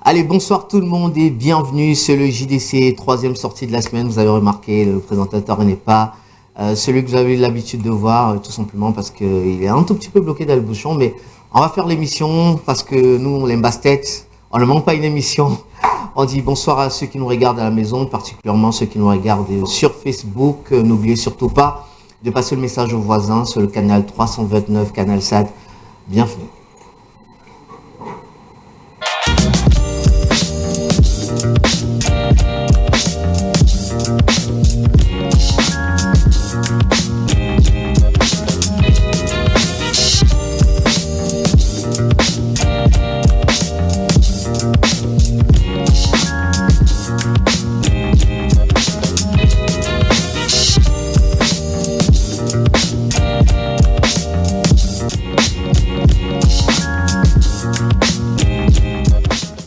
Allez, bonsoir tout le monde et bienvenue sur le JDC, troisième sortie de la semaine. Vous avez remarqué, le présentateur n'est pas celui que vous avez l'habitude de voir, tout simplement parce qu'il est un tout petit peu bloqué dans le bouchon. Mais on va faire l'émission parce que nous, les Bastet, on ne manque pas une émission. On dit bonsoir à ceux qui nous regardent à la maison, particulièrement ceux qui nous regardent sur Facebook. N'oubliez surtout pas de passer le message aux voisins sur le canal 329, canal SAD. Bienvenue.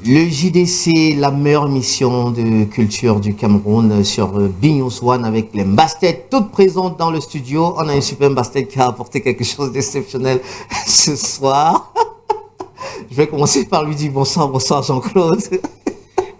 Le JDC, la meilleure émission de culture du Cameroun sur Big News One avec les Mbastet toutes présentes dans le studio. On a une super Mbastet qui a apporté quelque chose d'exceptionnel ce soir. Je vais commencer par lui dire bonsoir Jean-Claude.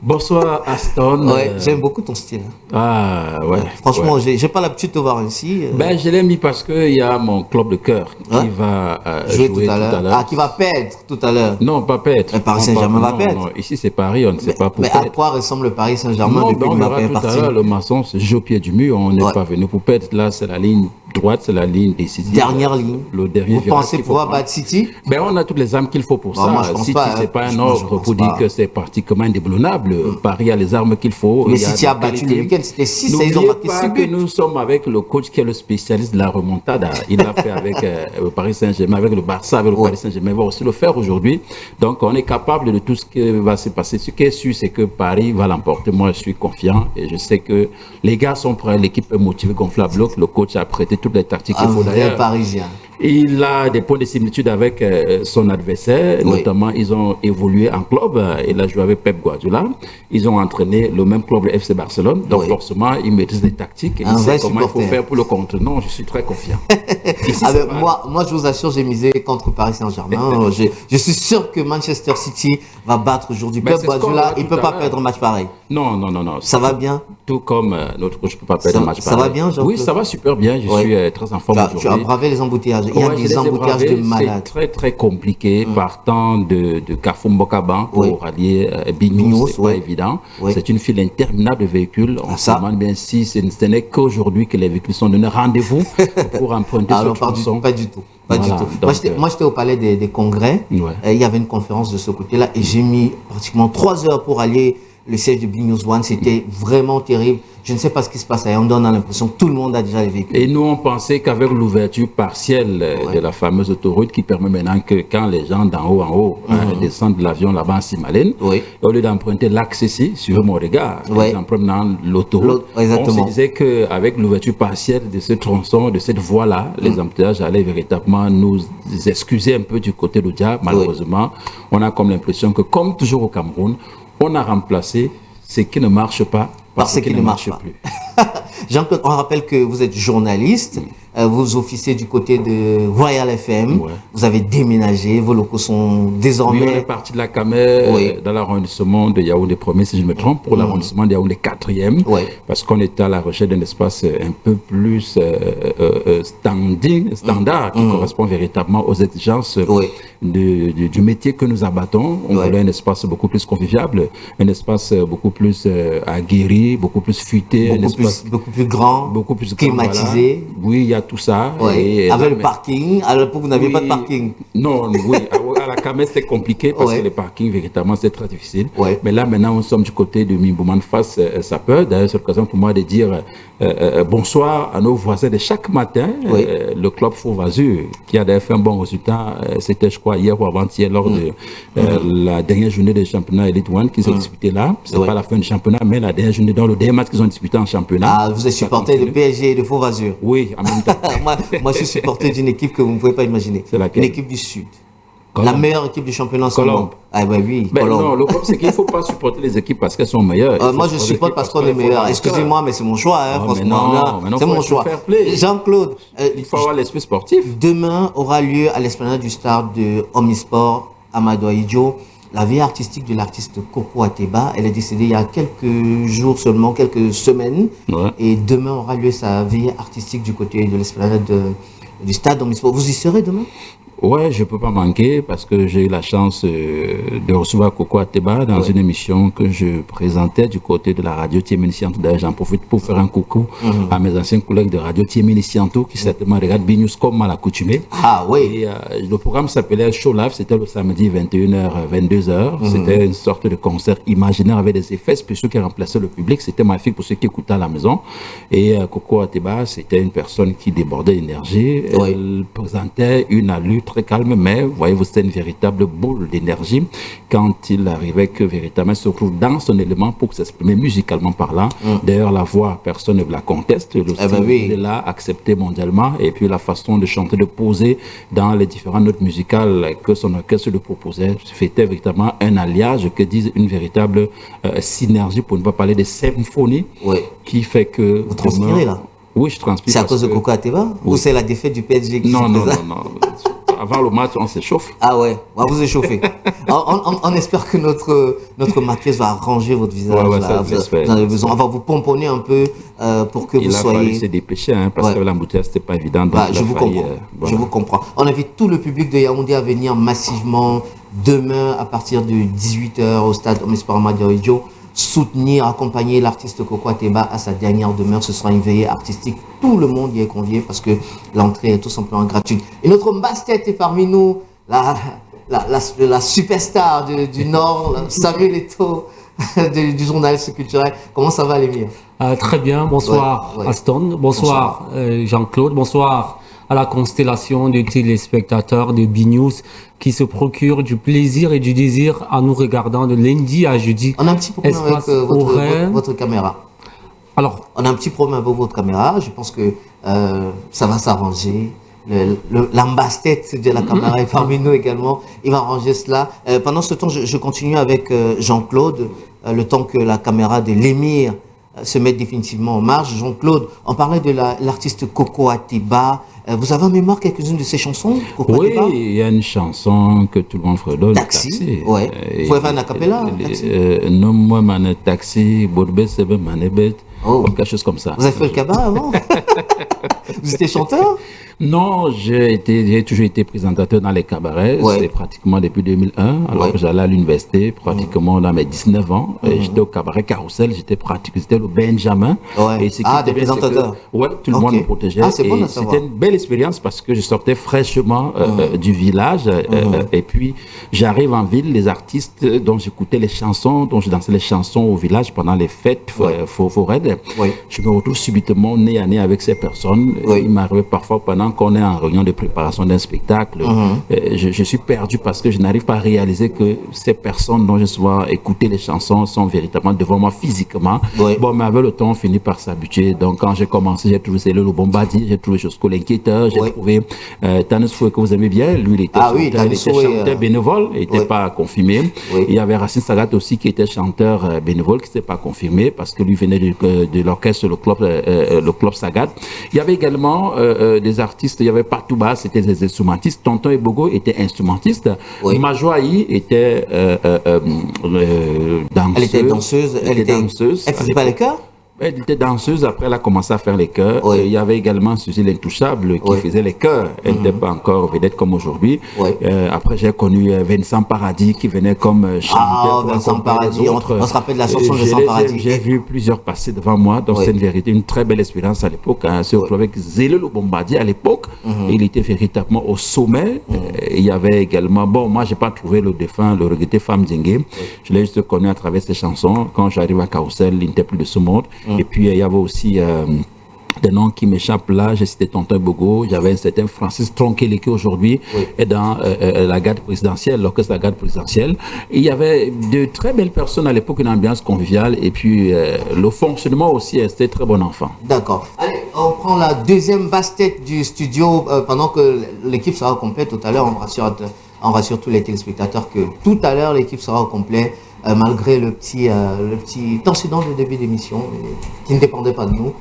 Bonsoir Aston. Ouais, j'aime beaucoup ton style. Ah ouais. Franchement, ouais. J'ai pas l'habitude de te voir ainsi. Ben je l'ai mis parce que il y a mon club de cœur qui va jouer tout à l'heure. Ah, qui va perdre tout à l'heure. Non, pas perdre. Le Paris Saint-Germain va perdre. Non, ici c'est Paris, on ne sait pas pour perdre. Mais à quoi ressemble le Paris Saint-Germain depuis que Mbappé est parti? Tout à l'heure, le maçon se joue au pied du mur, on n'est pas venu pour perdre. Là, c'est la ligne droite, c'est la ligne décisive. Dernière ligne. Le dernier. Vous pensez pouvoir battre City? Ben on a toutes les armes qu'il faut pour ça. Moi, City, c'est pas un ordre pour dire que c'est pratiquement indéboulonnable. Paris a les armes qu'il faut. Mais City a battu le week-end, c'était 6 et ils ont marqué 6 buts. Nous sommes avec le coach qui est le spécialiste de la remontada. Il l'a fait avec le Paris Saint-Germain, avec le Barça, avec le Paris Saint-Germain. Il va aussi le faire aujourd'hui. Donc on est capable de tout ce qui va se passer. Ce qui est sûr, c'est que Paris va l'emporter. Moi, je suis confiant et je sais que les gars sont prêts. L'équipe est motivée, gonflée à bloc. Le coach a prêté toutes les tactiques qu'il faut d'ailleurs. Parisien. Il a des points de similitude avec son adversaire, notamment ils ont évolué en club, il a joué avec Pep Guardiola, ils ont entraîné le même club, le FC Barcelone, donc forcément il maîtrise des tactiques, et il sait comment il faut faire pour le contre. Non, je suis très confiant. Moi je vous assure, j'ai misé contre Paris Saint-Germain, je suis sûr que Manchester City va battre aujourd'hui Pep Guardiola, il ne peut pas perdre un match pareil. Non. Ça va bien? Tout comme notre coach ne peut pas perdre un match pareil. Ça va bien, Jean-Claude? Oui, ça va super bien, je suis très en forme aujourd'hui. Tu as bravé les embouteillages. Il y a des embouteillages de malades. C'est très très compliqué partant de Carrefour-Mbokaban pour allier Bignou, c'est pas évident. C'est une file interminable de véhicules. On se demande bien si ce n'est qu'aujourd'hui que les véhicules sont donnés rendez-vous pour emprunter ce tronçon. Pas du tout. Moi, j'étais au palais des congrès. Il y avait une conférence de ce côté-là et j'ai mis pratiquement 3 heures pour aller le siège de Big News One. C'était vraiment terrible. Je ne sais pas ce qui se passe. On donne l'impression que tout le monde a déjà les véhicules. Et nous, on pensait qu'avec l'ouverture partielle de la fameuse autoroute qui permet maintenant que quand les gens d'en haut en haut descendent de l'avion là-bas à Simalène, au lieu d'emprunter l'axe ici, sur mon regard, ils empruntent maintenant l'autoroute. On se disait qu'avec l'ouverture partielle de ce tronçon, de cette voie-là, les embouteillages allaient véritablement nous excuser un peu du côté de Dia. Malheureusement, on a comme l'impression que, comme toujours au Cameroun, on a remplacé ce qui ne marche pas par ce qui ne marche plus. Jean-Claude, on rappelle que vous êtes journaliste, vous officiez du côté de Royal FM, vous avez déménagé, vos locaux sont désormais... Oui, on est parti de la Camer dans l'arrondissement de Yaoundé 1er, si je me trompe, pour l'arrondissement de Yaoundé 4e, parce qu'on était à la recherche d'un espace un peu plus standard, qui correspond véritablement aux exigences du métier que nous abattons. On voulait un espace beaucoup plus convivial, un espace beaucoup plus aguerri, beaucoup plus futé, beaucoup plus grand, beaucoup plus climatisé. Voilà. Oui, il y a tout ça. Et avec le parking, à l'époque, vous n'aviez pas de parking. Non, oui, à la Camès, c'était compliqué parce que le parking, véritablement, c'est très difficile. Mais là, maintenant, nous sommes du côté de Mimbouman face Sapeur. D'ailleurs, c'est l'occasion pour moi de dire bonsoir à nos voisins de chaque matin. Le club Fauve-Azur, qui a d'ailleurs fait un bon résultat, c'était, je crois, hier ou avant-hier, lors de la dernière journée du championnat Elite One qui s'est disputée là. C'est pas la fin du championnat, mais la dernière journée, dans le dernier match qu'ils ont disputé en championnat. Ah, vous êtes supporter de PSG et de Fauve-Azur? Oui, en même temps. moi, je suis supporter d'une équipe que vous ne pouvez pas imaginer. C'est laquelle? Une équipe du Sud. Colombe. La meilleure équipe du championnat en ce moment. Ah bah oui, Colombe. Non, le problème c'est qu'il ne faut pas supporter les équipes parce qu'elles sont meilleures. Moi je supporte parce qu'on est meilleur. Excusez-moi, mais c'est mon choix, franchement. C'est mon choix. Jean-Claude, il faut avoir l'esprit sportif. Demain aura lieu à l'esplanade du stade de Omnisport, Amadou Ahidjo, la vie artistique de l'artiste Coco Ateba. Elle est décédée il y a quelques jours seulement, quelques semaines. Et demain aura lieu sa vie artistique du côté de l'esplanade du stade Omnisport. Vous y serez demain? Ouais, je peux pas manquer parce que j'ai eu la chance de recevoir Coco Ateba dans une émission que je présentais du côté de la radio Tiemini Sianto. D'ailleurs, j'en profite pour faire un coucou à mes anciens collègues de radio Tiemini Sianto qui certainement regardent BNews comme à l'accoutumée. Ah oui. Et le programme s'appelait Show Live, c'était le samedi 21h, 22h. C'était une sorte de concert imaginaire avec des effets spéciaux qui remplaçaient le public. C'était magnifique pour ceux qui écoutaient à la maison. Et Coco Ateba, c'était une personne qui débordait d'énergie. Elle présentait une allure très calme, mais voyez-vous, c'est une véritable boule d'énergie quand il arrivait que véritablement se retrouve dans son élément pour s'exprimer musicalement parlant. D'ailleurs, la voix, personne ne la conteste. Le style est là, accepté mondialement, et puis la façon de chanter, de poser dans les différentes notes musicales que son orchestre lui proposait, c'était véritablement un alliage, que disent une véritable synergie, pour ne pas parler de symphonie, qui fait que... Vous transpirez là? Oui, je transpire. C'est à cause de Coco Ateba? Ou c'est la défaite du PSG qui non. Avant le match, on s'échauffe. Ah ouais, on va vous échauffer. on espère que notre maquilleuse va arranger votre visage. Là. Vous avez besoin. On va vous pomponner un peu pour que vous soyez... Il a fallu se dépêcher parce que l'embouteillage, c'était pas évident. Je vous comprends. Je vous comprends. On invite tout le public de Yaoundé à venir massivement demain à partir de 18h au stade Omnisport Amadou Ahidjo. Soutenir, accompagner l'artiste Coco Ateba à sa dernière demeure. Ce sera une veillée artistique. Tout le monde y est convié parce que l'entrée est tout simplement gratuite. Et notre basket est parmi nous, la superstar du Nord, Samuel Eto'o, du journaliste culturel. Comment ça va, Lémir? Très bien. Bonsoir, Aston. Bonsoir. Jean-Claude. Bonsoir à la constellation de téléspectateurs de BNews qui se procurent du plaisir et du désir en nous regardant de lundi à jeudi. On a un petit problème avec votre caméra. Alors, on a un petit problème avec votre caméra. Je pense que ça va s'arranger. L'ambastet de la caméra est parmi nous également. Il va arranger cela. Pendant ce temps, je continue avec Jean-Claude, le temps que la caméra de l'émir se mette définitivement en marche. Jean-Claude, on parlait de l'artiste Coco Ateba. Vous avez en mémoire quelques-unes de ses chansons, Coco Ateba? Oui, il y a une chanson que tout le monde fredonne. Taxi. Ouais. Vous pouvez faire un acapella? Non, moi, man, taxi, Bourbe, Sebe, Manebet. Quelque chose comme ça. Vous avez fait le cabas avant? Vous étiez chanteur? Non, j'ai toujours été présentateur dans les cabarets. C'est pratiquement depuis 2001. Alors que j'allais à l'université, pratiquement dans mes 19 ans. J'étais au cabaret Carousel, j'étais le Benjamin. Et des présentateurs. Tout le monde me protégeait. C'était une belle expérience parce que je sortais fraîchement du village. Et puis, j'arrive en ville, les artistes dont j'écoutais les chansons, dont je dansais les chansons au village pendant les fêtes forêt. Je me retrouve subitement nez à nez avec ces personnes. Il m'arrivait parfois pendant qu'on est en réunion de préparation d'un spectacle, je suis perdu parce que je n'arrive pas à réaliser que ces personnes dont j'ai souvent écouté les chansons sont véritablement devant moi physiquement. Bon, mais avec le temps, on finit par s'habituer. Donc, quand j'ai commencé, j'ai trouvé le Bombardier, j'ai trouvé Josco l'inquiéteur, j'ai trouvé Tanis Foué que vous aimez bien. Lui, il était chanteur bénévole, il n'était pas confirmé. Il y avait Racine Sagat aussi qui était chanteur bénévole, qui n'était pas confirmé parce que lui venait de l'orchestre, le club Sagat. Il y avait également des artistes. Il y avait Patouba, c'était des instrumentistes. Tonton Ebogo était instrumentiste. Majoaï était danseuse. Elle était danseuse. Elle faisait pas les chœurs? Elle était danseuse, après elle a commencé à faire les chœurs. Oui. Il y avait également Suzy l'Intouchable qui faisait les chœurs. Elle n'était pas encore vedette comme aujourd'hui. Oui. Après j'ai connu Vincent Paradis qui venait comme chanteur. Vincent Paradis, on se rappelle de la chanson de Vincent Paradis. J'ai vu plusieurs passer devant moi, donc c'est une vérité, une très belle expérience à l'époque. Se retrouver avec Zélé le Bombardier à l'époque. Il était véritablement au sommet. Il y avait également, bon, moi j'ai pas trouvé le défunt, le regretté Femme Zingue. Je l'ai juste connu à travers ses chansons. Quand j'arrive à Carousel, il n'était plus de ce monde. Et puis il y avait aussi des noms qui m'échappent là. J'ai cité Tonton Bogo. J'avais un certain Francis Tronquele qui aujourd'hui est dans la garde présidentielle, l'orchestre de la garde présidentielle. Et il y avait de très belles personnes à l'époque, une ambiance conviviale. Et puis le fonctionnement aussi, c'était très bon enfant. D'accord. Allez, on prend la deuxième basse tête du studio pendant que l'équipe sera complète. Tout à l'heure, on rassure tous les téléspectateurs que tout à l'heure, l'équipe sera au complet. Malgré le petit incident de début d'émission qui ne dépendait pas de nous.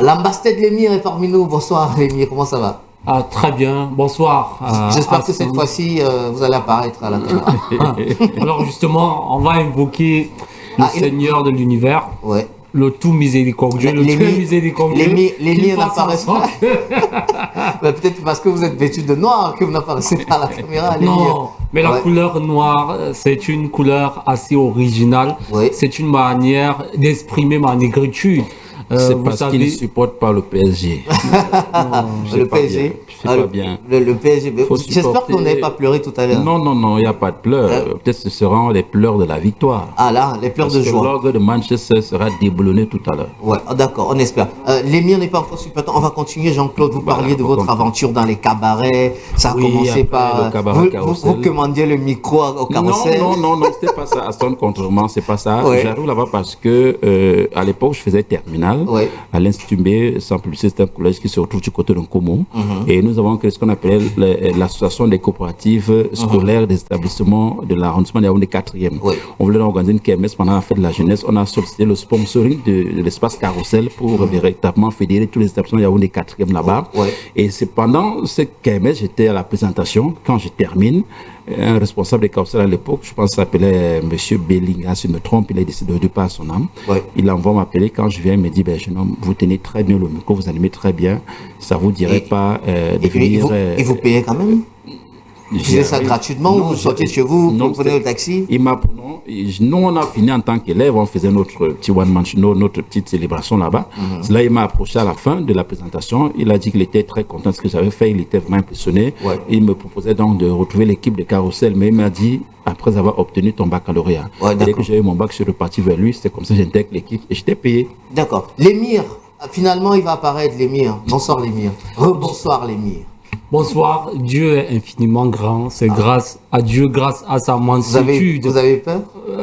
L'ambassadeur de l'Émir est parmi nous. Bonsoir Émir, comment ça va? Très bien, bonsoir. J'espère que cette fois-ci, vous allez apparaître à la caméra. Alors justement, on va invoquer le Seigneur de l'univers. Ouais. Le tout miséricordieux, le très miséricordieux. L'émir n'apparaît pas. Peut-être parce que vous êtes vêtu de noir que vous n'apparaissez pas à la caméra. Non, mais la couleur noire, c'est une couleur assez originale. C'est une manière d'exprimer ma négritude. C'est parce qu'il ne supporte pas le PSG. Le PSG. Pas bien. Le PSG. J'espère qu'on n'avait pas pleuré tout à l'heure. Non, il n'y a pas de pleurs. Peut-être ce seront les pleurs de la victoire. Ah là, les pleurs de joie. L'orgue de Manchester sera déboulonné tout à l'heure. Ouais, d'accord, on espère. L'émir n'est pas encore super temps. On va continuer, Jean-Claude. Vous parliez de votre aventure dans les cabarets. Ça a commencé par. Vous commandiez le micro au carrousel. Non, c'était pas ça. Aston Contrement, c'est pas ça. J'arrive là-bas parce que à l'époque, je faisais terminale. À l'Institut B, sans publicité, c'est un collège qui se retrouve du côté de Nkomo. Et nous avons créé ce qu'on appelait l'association des coopératives scolaires des établissements de l'arrondissement de Yaoundé 4e. On voulait organiser une kermesse pendant la fête de la jeunesse. On a sollicité le sponsoring de l'espace Carrousel pour véritablement fédérer tous les établissements de Yaoundé 4e là-bas. Et c'est pendant cette kermesse, j'étais à la présentation. Quand je termine, un responsable des Carrousel à l'époque, je pense qu'il s'appelait M. Bellinga, si je me trompe, il a décidé de pas à son âme. Il envoie m'appeler. Quand je viens, il me dit, jeune homme, vous tenez très bien le micro, vous animez très bien, ça vous dirait pas de venir... Et vous payez quand même? Vous faisiez ça gratuitement ou vous sortiez de chez vous, vous prenez le taxi? Nous, on a fini en tant qu'élève, on faisait notre petit one-man show, notre petite célébration là-bas. Là, il m'a approché à la fin de la présentation. Il a dit qu'il était très content de ce que j'avais fait. Il était vraiment impressionné. Il me proposait donc de retrouver l'équipe de Carrousel, mais il m'a dit, après avoir obtenu ton baccalauréat. Dès que j'ai eu mon bac, je suis reparti vers lui. C'était comme ça que j'intègre l'équipe et j'étais payé. D'accord. L'émir, finalement, il va apparaître, l'émir. Bonsoir, l'émir. Bonsoir, l'émir. Bonsoir, Dieu est infiniment grand, c'est grâce à Dieu, grâce à sa mansuétude. Vous avez peur?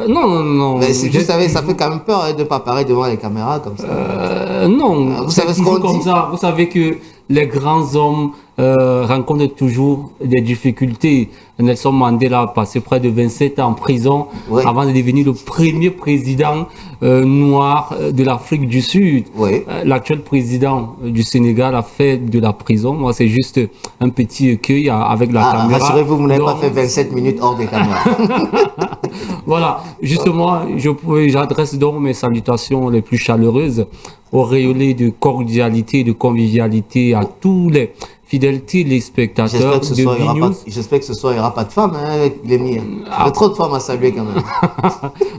Non. Mais vous savez, ça fait quand même peur de ne pas apparaître devant les caméras comme ça. Non, vous savez ce qu'on dit comme ça. Vous savez que les grands hommes rencontrent toujours des difficultés. Nelson Mandela a passé près de 27 ans en prison avant de devenir le premier président noir de l'Afrique du Sud. L'actuel président du Sénégal a fait de la prison. Moi, c'est juste un petit écueil avec la caméra. Rassurez-vous, vous n'avez pas fait 27 minutes hors des caméras. Voilà, justement, j'adresse donc mes salutations les plus chaleureuses, auréolées de cordialité et de convivialité à tous les fidèles téléspectateurs de BNews. J'espère que ce soir, il n'y aura pas de femmes avec l'émir. Il y a trop de femmes à saluer quand même.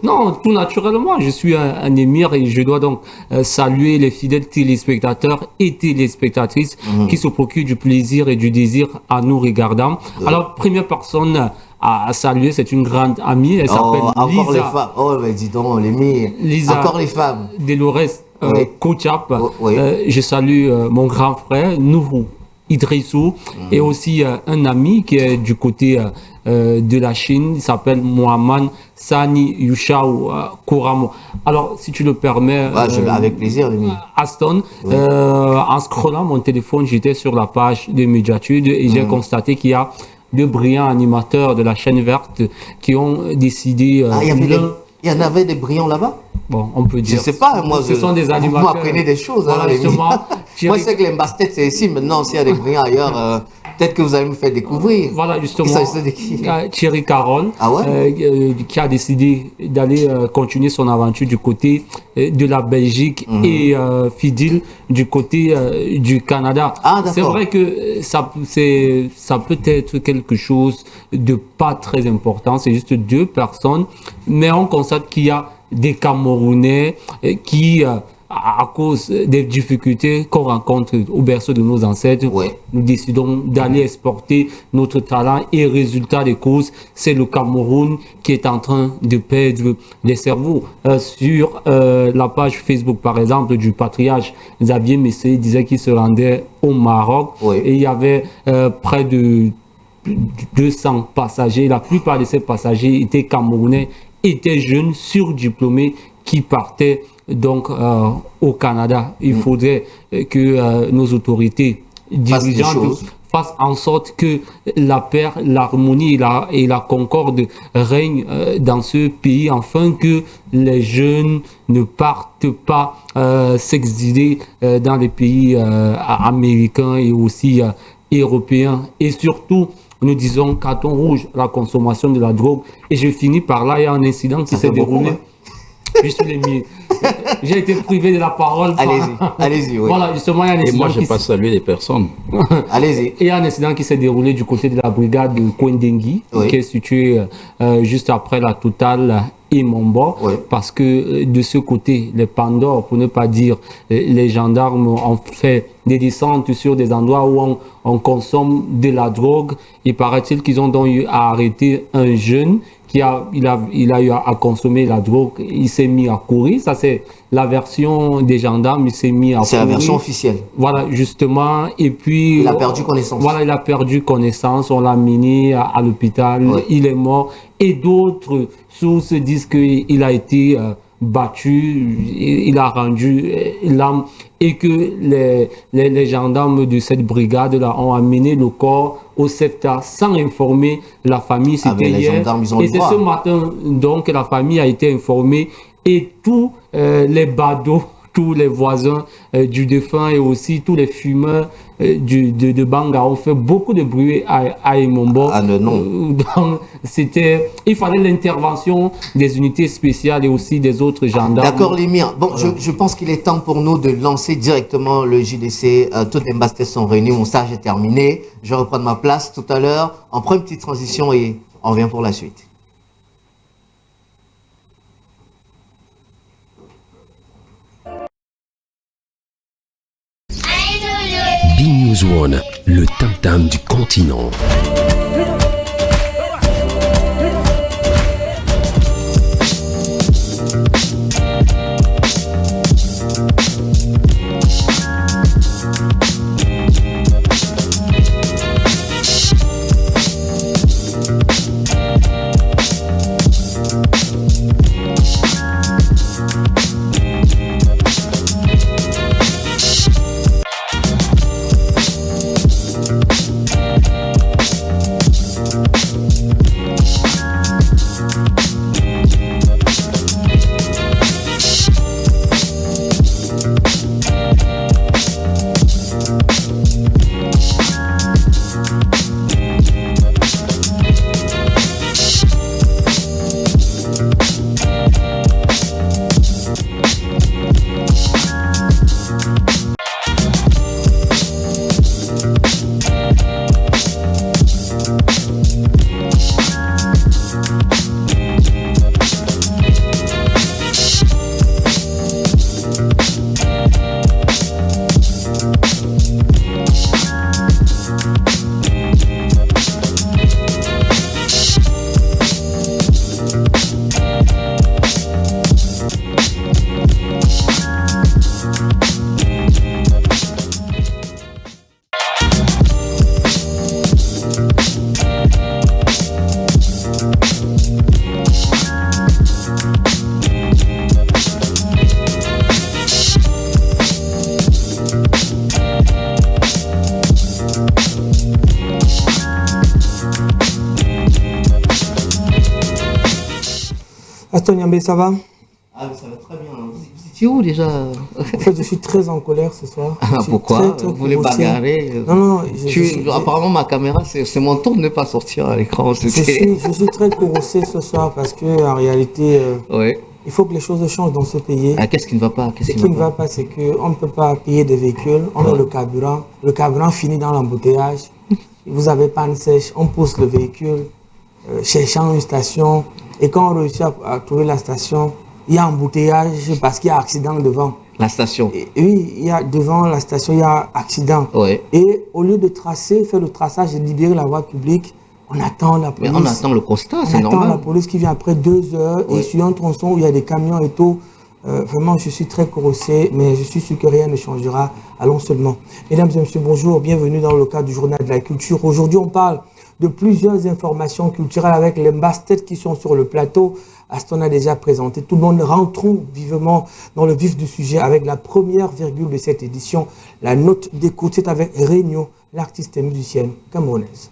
Non, tout naturellement, je suis un émir et je dois donc saluer les fidèles téléspectateurs et téléspectatrices qui se procurent du plaisir et du désir à nous regardant. Alors, première personne à saluer, c'est une grande amie, elle s'appelle Lisa. Encore les femmes. Oh, mais dis donc, l'émir. Lisa. Encore les femmes. Delores Kouchap. Je salue mon grand frère, Nourou Idrissou, et aussi un ami qui est du côté de la Chine, il s'appelle Mohamed Sani Yushao Kouramo. Alors, si tu le permets, avec plaisir, Aston, en scrollant mon téléphone, j'étais sur la page de Médiatude et j'ai constaté qu'il y a deux brillants animateurs de la chaîne verte qui ont décidé... il y en avait des brillants là-bas? Bon, on peut dire. Je sais pas, moi, ce sont des animateurs. Vous m'apprenez des choses. Voilà, moi, je sais que les Mbastet, c'est ici. Maintenant, s'il y a des brillants ailleurs, Peut-être que vous allez me faire découvrir. Voilà, justement. Thierry Carole, qui a décidé d'aller continuer son aventure du côté de la Belgique et Fidil du côté du Canada. C'est vrai que ça peut être quelque chose de pas très important. C'est juste 2 personnes, mais on constate qu'il y a des Camerounais qui à cause des difficultés qu'on rencontre au berceau de nos ancêtres, nous décidons d'aller exporter notre talent et résultat des courses, c'est le Cameroun qui est en train de perdre des cerveaux. Sur la page Facebook, par exemple, du patriarche Xavier Messé, disait qu'il se rendait au Maroc et il y avait près de 200 passagers. La plupart de ces passagers étaient camerounais, étaient jeunes, surdiplômés, qui partaient donc au Canada. Il faudrait que nos autorités dirigeantes fassent en sorte que la paix, l'harmonie et la concorde règnent dans ce pays, afin que les jeunes ne partent pas s'exiler dans les pays américains et aussi européens. Et surtout, nous disons carton rouge, la consommation de la drogue. Et je finis par là, il y a un incident qui s'est déroulé. J'ai été privé de la parole. Allez-y. Voilà, justement, il y a un incident. Et moi, je n'ai pas salué les personnes. Allez-y. Et il y a un incident qui s'est déroulé du côté de la brigade de Kouendengui, qui est située juste après la Total et Mombo, parce que de ce côté, les Pandores, pour ne pas dire les gendarmes, ont fait des descentes sur des endroits où on consomme de la drogue. Il paraît-il qu'ils ont donc eu à arrêter un jeune il a eu à consommer la drogue, il s'est mis à courir. Ça, c'est la version des gendarmes, il s'est mis à courir. C'est la version officielle. Voilà, justement. Et puis... Il a perdu connaissance. Voilà, il a perdu connaissance. On l'a mené à l'hôpital. Il est mort. Et d'autres sources disent qu'il a été battu, il a rendu l'âme, et que les gendarmes de cette brigade-là ont amené le corps au CEPTA sans informer la famille. C'était hier. Et c'est ce matin donc que la famille a été informée, et tous les badauds, tous les voisins du défunt et aussi tous les fumeurs de Banga ont fait beaucoup de bruit à Emombo. Donc, il fallait l'intervention des unités spéciales et aussi des autres gendarmes. D'accord, Lémir. Bon, je pense qu'il est temps pour nous de lancer directement le JDC. Toutes les basses sont réunies, mon stage est terminé. Je vais reprendre ma place tout à l'heure. On prend une petite transition et on revient pour la suite. B-News One, le tam-tam du continent. Aston Yambé, ça va? Ah, ça va très bien. Vous parti où déjà? En fait, je suis très en colère ce soir. Pourquoi? Vous voulez bagarrer? Non. Apparemment, ma caméra, c'est mon tour de ne pas sortir à l'écran. Je suis très courroucé ce soir parce que en réalité, il faut que les choses changent dans ce pays. Qu'est-ce qui ne va pas? Ce qui ne va pas, c'est qu'on ne peut pas payer des véhicules. On a le carburant. Le carburant finit dans l'embouteillage. Vous avez panne sèche. On pousse le véhicule cherchant une station. Et quand on réussit à trouver la station, il y a embouteillage parce qu'il y a accident devant. La station? Oui, il y a devant la station, il y a accident. Et au lieu de faire le traçage et de libérer la voie publique, on attend la police. Mais on attend le constat, c'est normal. On attend la police qui vient après 2 heures et sur un tronçon où il y a des camions et tout. Vraiment, je suis très courroucé, mais je suis sûr que rien ne changera. Allons seulement. Mesdames et messieurs, bonjour, bienvenue dans le cadre du Journal de la Culture. Aujourd'hui, on parle de plusieurs informations culturelles avec les masses-têtes qui sont sur le plateau. Aston a déjà présenté tout le monde. Rentrons vivement dans le vif du sujet avec la première virgule de cette édition. La note d'écoute, c'est avec Réunion, l'artiste et musicienne camerounaise.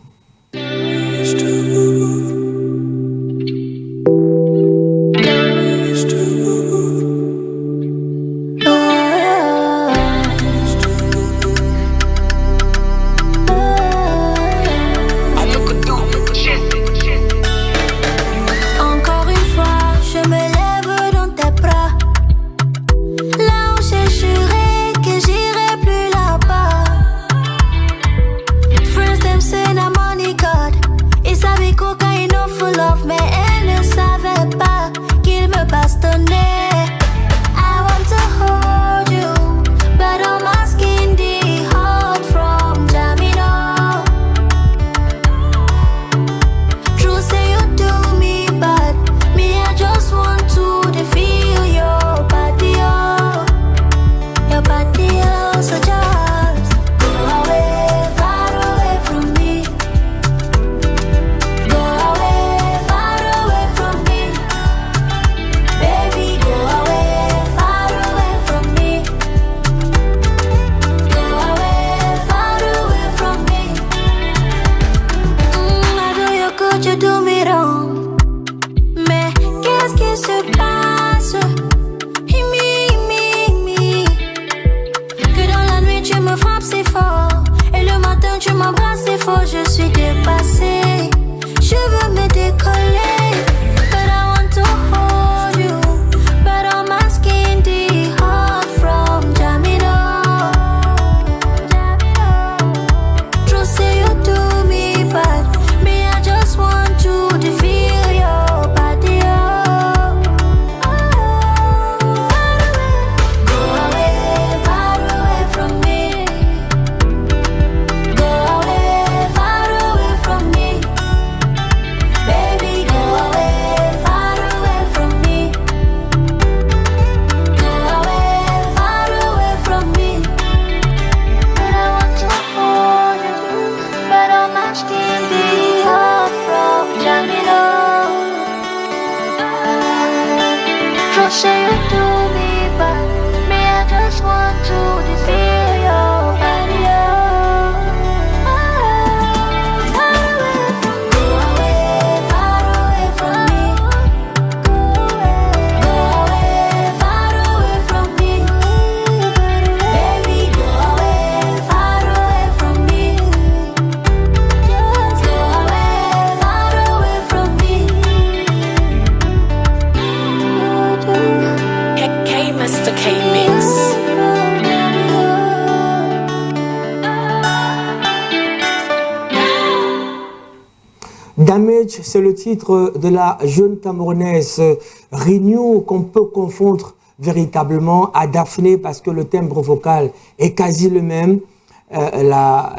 Damage, c'est le titre de la jeune Camerounaise Réunion qu'on peut confondre véritablement à Daphné parce que le timbre vocal est quasi le même,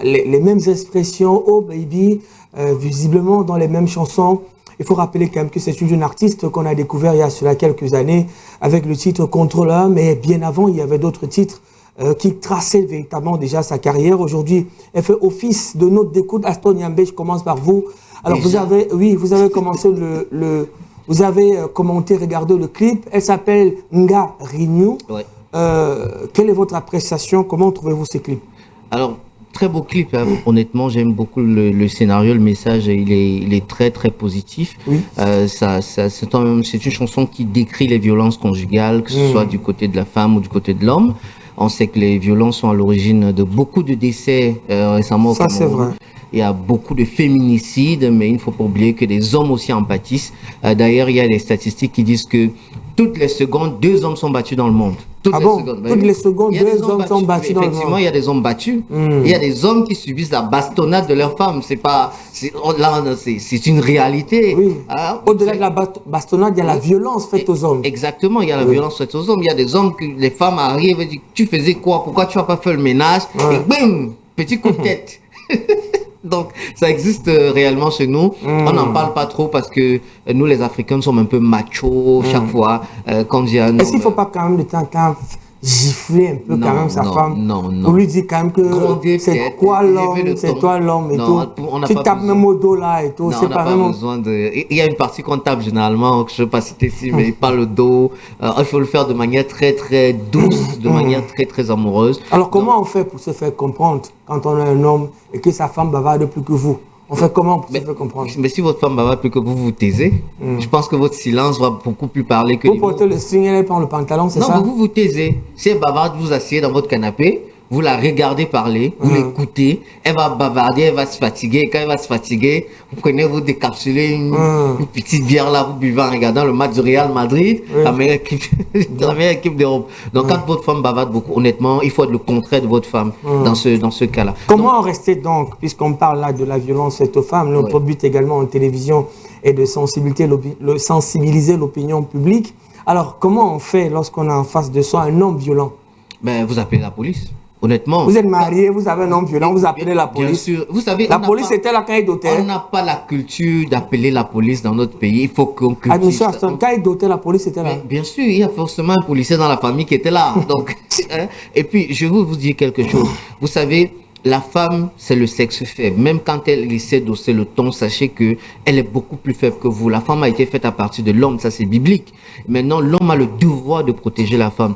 les mêmes expressions, oh baby, visiblement dans les mêmes chansons. Il faut rappeler quand même que c'est une jeune artiste qu'on a découvert il y a cela quelques années avec le titre Contrôleur, mais bien avant il y avait d'autres titres qui traçaient véritablement déjà sa carrière. Aujourd'hui, elle fait office de note d'écoute. Aston Yambé, je commence par vous. Alors vous avez commencé vous avez commenté, regardé le clip. Elle s'appelle Nga Renew. Quelle est votre appréciation? Comment trouvez-vous ce clip? Alors, Très beau clip, hein. Honnêtement, j'aime beaucoup le scénario, le message, il est très très positif. Oui. C'est une chanson qui décrit les violences conjugales, que ce soit du côté de la femme ou du côté de l'homme. On sait que les violences sont à l'origine de beaucoup de décès récemment au Cameroun. Ça, c'est vrai. Il y a beaucoup de féminicides, mais il ne faut pas oublier que des hommes aussi en pâtissent. D'ailleurs, il y a des statistiques qui disent que toutes les secondes, 2 hommes sont battus dans le monde. Toutes les secondes, 2 hommes sont battus dans le monde. Effectivement, il y a des hommes battus. Il y a des hommes qui subissent la bastonnade de leurs femmes. C'est une réalité. Oui. Hein? Au-delà de la bastonnade, il y a la violence faite aux hommes. Exactement, il y a la violence faite aux hommes. Il y a des hommes que les femmes arrivent et disent, tu faisais quoi? Pourquoi tu n'as pas fait le ménage? Et bim, petit coup de tête. Donc, ça existe réellement chez nous. On n'en parle pas trop parce que nous, les Africains, sommes un peu machos chaque fois. Quand il y a Est-ce qu'il ne faut pas quand même de temps en temps gifler un peu quand même sa femme? Non. Pour lui dire quand même que c'est quoi l'homme, c'est toi l'homme et tout. Tu tapes même au dos là et tout. C'est pas vraiment besoin de... Il y a une partie qu'on tape généralement, que je ne vais pas citer ici, mais pas le dos. Il faut le faire de manière très très douce, de manière très très amoureuse. Alors comment on fait pour se faire comprendre quand on est un homme et que sa femme bavarde plus que vous? On fait comment pour se faire comprendre? Mais si votre femme bavarde plus que vous, vous taisez. Je pense que votre silence va beaucoup plus parler que vous portez le signe, elle prend le pantalon, c'est ça? Non, vous vous taisez. Si elle bavarde, vous asseyez dans votre canapé, vous la regardez parler, vous l'écoutez, elle va bavarder, elle va se fatiguer. Quand elle va se fatiguer, vous prenez, vous décapsulez une petite bière là, vous buvez en regardant le match du Real Madrid, la meilleure équipe d'Europe. Donc quand votre femme bavarde beaucoup, honnêtement, il faut être le contraire de votre femme dans ce cas-là. Comment rester donc, puisqu'on parle là de la violence faite aux femmes, notre but également en télévision est de sensibiliser l'opinion publique. Alors comment on fait lorsqu'on a en face de soi un homme violent? Ben, vous appelez la police. Honnêtement. Vous êtes marié, vous avez un homme violent, vous appelez la police. Bien sûr. Vous savez, la police était la caille d'hôtel. On n'a pas la culture d'appeler la police dans notre pays. Il faut qu'on cultive. Monsieur Aston, caille d'hôtel, la police était là. Bien sûr, il y a forcément un policier dans la famille qui était là. Donc, et puis, je vais vous dire quelque chose. Vous savez, la femme, c'est le sexe faible. Même quand elle essaie d'hausser le ton, sachez que elle est beaucoup plus faible que vous. La femme a été faite à partir de l'homme, ça c'est biblique. Maintenant, l'homme a le devoir de protéger la femme.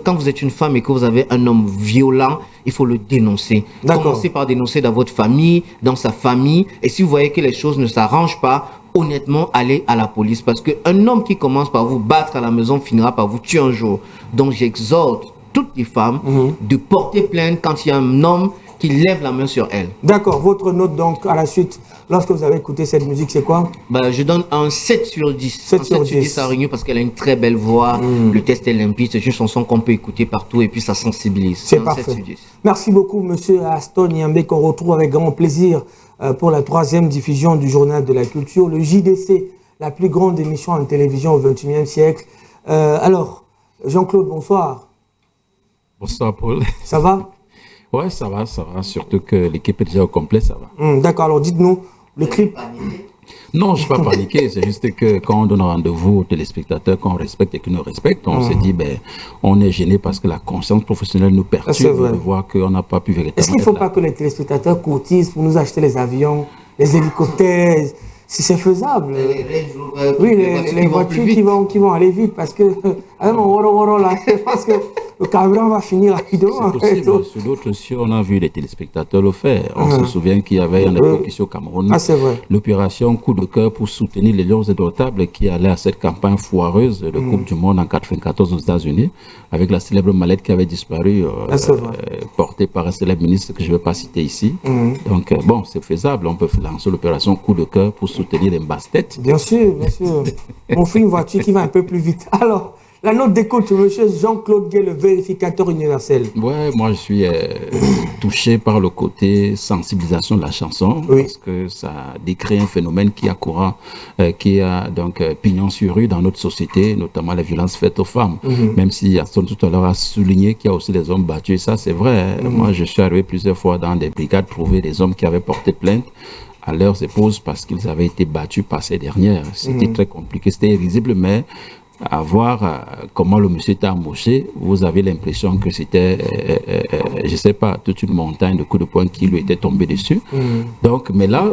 Quand vous êtes une femme et que vous avez un homme violent, il faut le dénoncer. Commencez par dénoncer dans votre famille, dans sa famille. Et si vous voyez que les choses ne s'arrangent pas, honnêtement, allez à la police. Parce qu'un homme qui commence par vous battre à la maison finira par vous tuer un jour. Donc j'exhorte toutes les femmes de porter plainte quand il y a un homme qui lève la main sur elle. D'accord. Votre note donc à la suite, lorsque vous avez écouté cette musique, c'est quoi? Je donne un 7 sur 10. 7 sur 10 à Réunion parce qu'elle a une très belle voix. Le texte est limpide. C'est une chanson qu'on peut écouter partout et puis ça sensibilise. C'est parfait. Merci beaucoup, monsieur Aston Niambé, qu'on retrouve avec grand plaisir pour la 3e diffusion du Journal de la Culture, le JDC, la plus grande émission en télévision au XXIe siècle. Alors, Jean-Claude, bonsoir. Bonsoir, Paul. Ça va? Ouais, ça va. Surtout que l'équipe est déjà au complet, ça va. D'accord, alors dites-nous, le clip. Non, je ne suis pas paniqué. C'est juste que quand on donne rendez-vous aux téléspectateurs, qu'on respecte et qu'ils nous respectent, on se dit, on est gêné parce que la conscience professionnelle nous perturbe de voir qu'on n'a pas pu véritablement. Est-ce qu'il ne faut pas que les téléspectateurs cotisent pour nous acheter les avions, les hélicoptères, si c'est faisable? Oui, les voitures qui vont aller vite parce que, avec mon woro là, je pense que le carburant va finir rapidement. C'est possible. Sur d'autres cieux, on a vu les téléspectateurs le faire. On se souvient qu'il y avait une époque ici au Cameroun, l'opération Coup de cœur pour soutenir les Lions indomptables qui allait à cette campagne foireuse de Coupe du Monde en 1994 aux États-Unis, avec la célèbre mallette qui avait disparu, portée par un célèbre ministre que je ne vais pas citer ici. Donc, bon, c'est faisable. On peut lancer l'opération Coup de cœur pour soutenir les basses-têtes. Bien sûr, bien sûr. On fait une voiture qui va un peu plus vite. Alors, la note d'écoute, monsieur Jean-Claude Gué, le vérificateur universel. Ouais, moi je suis touché par le côté sensibilisation de la chanson, parce que ça décrit un phénomène qui a donc pignon sur rue dans notre société, notamment la violence faite aux femmes. Même si Aston tout à l'heure a souligné qu'il y a aussi des hommes battus, ça c'est vrai. Moi je suis arrivé plusieurs fois dans des brigades trouver des hommes qui avaient porté plainte à leurs épouses parce qu'ils avaient été battus par ces dernières. C'était très compliqué, c'était risible, mais à voir comment le monsieur était amoché, vous avez l'impression que c'était, je sais pas, toute une montagne de coups de poing qui lui était tombé dessus. Donc, mais là,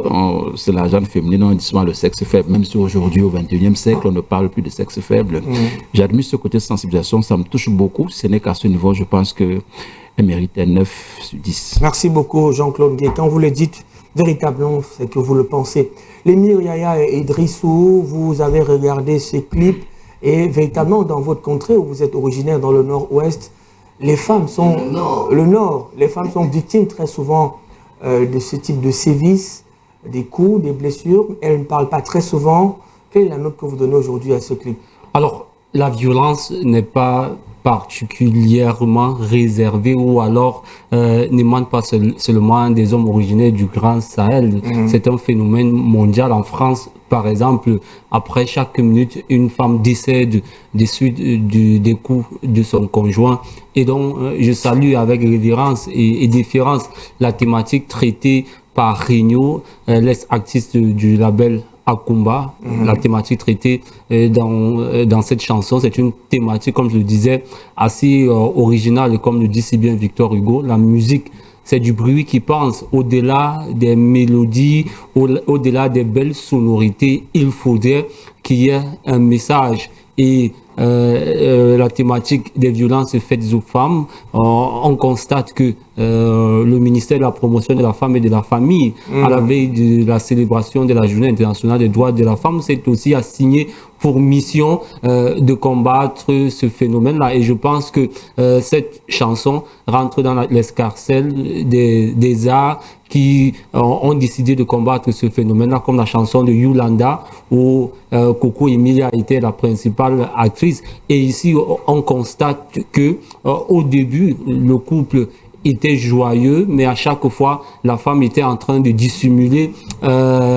c'est la gente féminine, on dit souvent le sexe faible, même si aujourd'hui, au XXIe siècle, on ne parle plus de sexe faible. J'admire ce côté sensibilisation, ça me touche beaucoup. Ce n'est qu'à ce niveau, je pense que elle mérite un 9 sur 10. Merci beaucoup, Jean-Claude Gué. Quand vous le dites, véritablement, c'est que vous le pensez. L'émir Yaya et Idrissou, vous avez regardé ces clips et véritablement, dans votre contrée où vous êtes originaire dans le nord-ouest, les femmes sont... les femmes sont victimes très souvent de ce type de sévices, des coups, des blessures. Elles ne parlent pas très souvent. Quelle est la note que vous donnez aujourd'hui à ce clip? Alors, la violence n'est pas particulièrement réservée ou alors n'émane pas seulement des hommes originaires du Grand Sahel. C'est un phénomène mondial. En France, par exemple, après chaque minute, une femme décède des suites des coups de son conjoint. Et donc, je salue avec révérence et déférence la thématique traitée par Rigno, l'ex-artiste du label Akumba. La thématique traitée dans cette chanson, c'est une thématique, comme je le disais, assez originale, et comme le dit si bien Victor Hugo, la musique, c'est du bruit qui pense. Au-delà des mélodies, au-delà des belles sonorités, il faudrait qu'il y ait un message. Et la thématique des violences faites aux femmes, on constate que le ministère de la promotion de la femme et de la famille, à la veille de la célébration de la Journée internationale des droits de la femme, s'est aussi assigné pour mission de combattre ce phénomène-là. Et je pense que cette chanson rentre dans l'escarcelle des arts qui ont décidé de combattre ce phénomène-là, comme la chanson de Yolanda, où Coco Emilia était la principale actrice. Et ici, on constate que au début, le couple était joyeux, mais à chaque fois, la femme était en train de dissimuler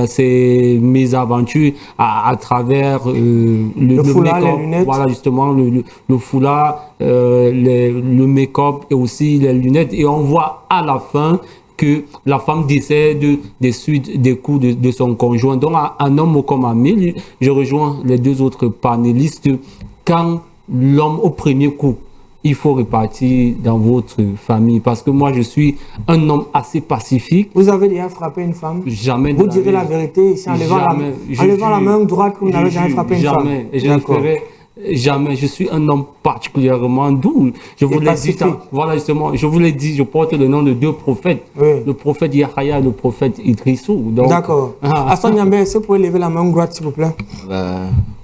ses mésaventures à travers le foulard, make-up. les lunettes. Voilà, justement, le foulard, le make-up et aussi les lunettes. Et on voit à la fin que la femme décède des suites des coups de son conjoint. Donc, un homme comme Amil, je rejoins les deux autres panélistes, quand l'homme au premier coup, il faut repartir dans votre famille. Parce que moi, je suis un homme assez pacifique. Vous avez déjà frappé une femme? Jamais. Vous direz la vérité ici en levant la main droite que vous n'avez jamais frappé une femme? Jamais. Et je ne ferai jamais. Je suis un homme particulièrement doux. Je vous l'ai dit. Voilà, justement, je vous l'ai dit, je porte le nom de deux prophètes. Oui. Le prophète Yahya et le prophète Idrissou. D'accord. Aston Yambé, est-ce que vous pouvez lever la main droite, s'il vous plaît?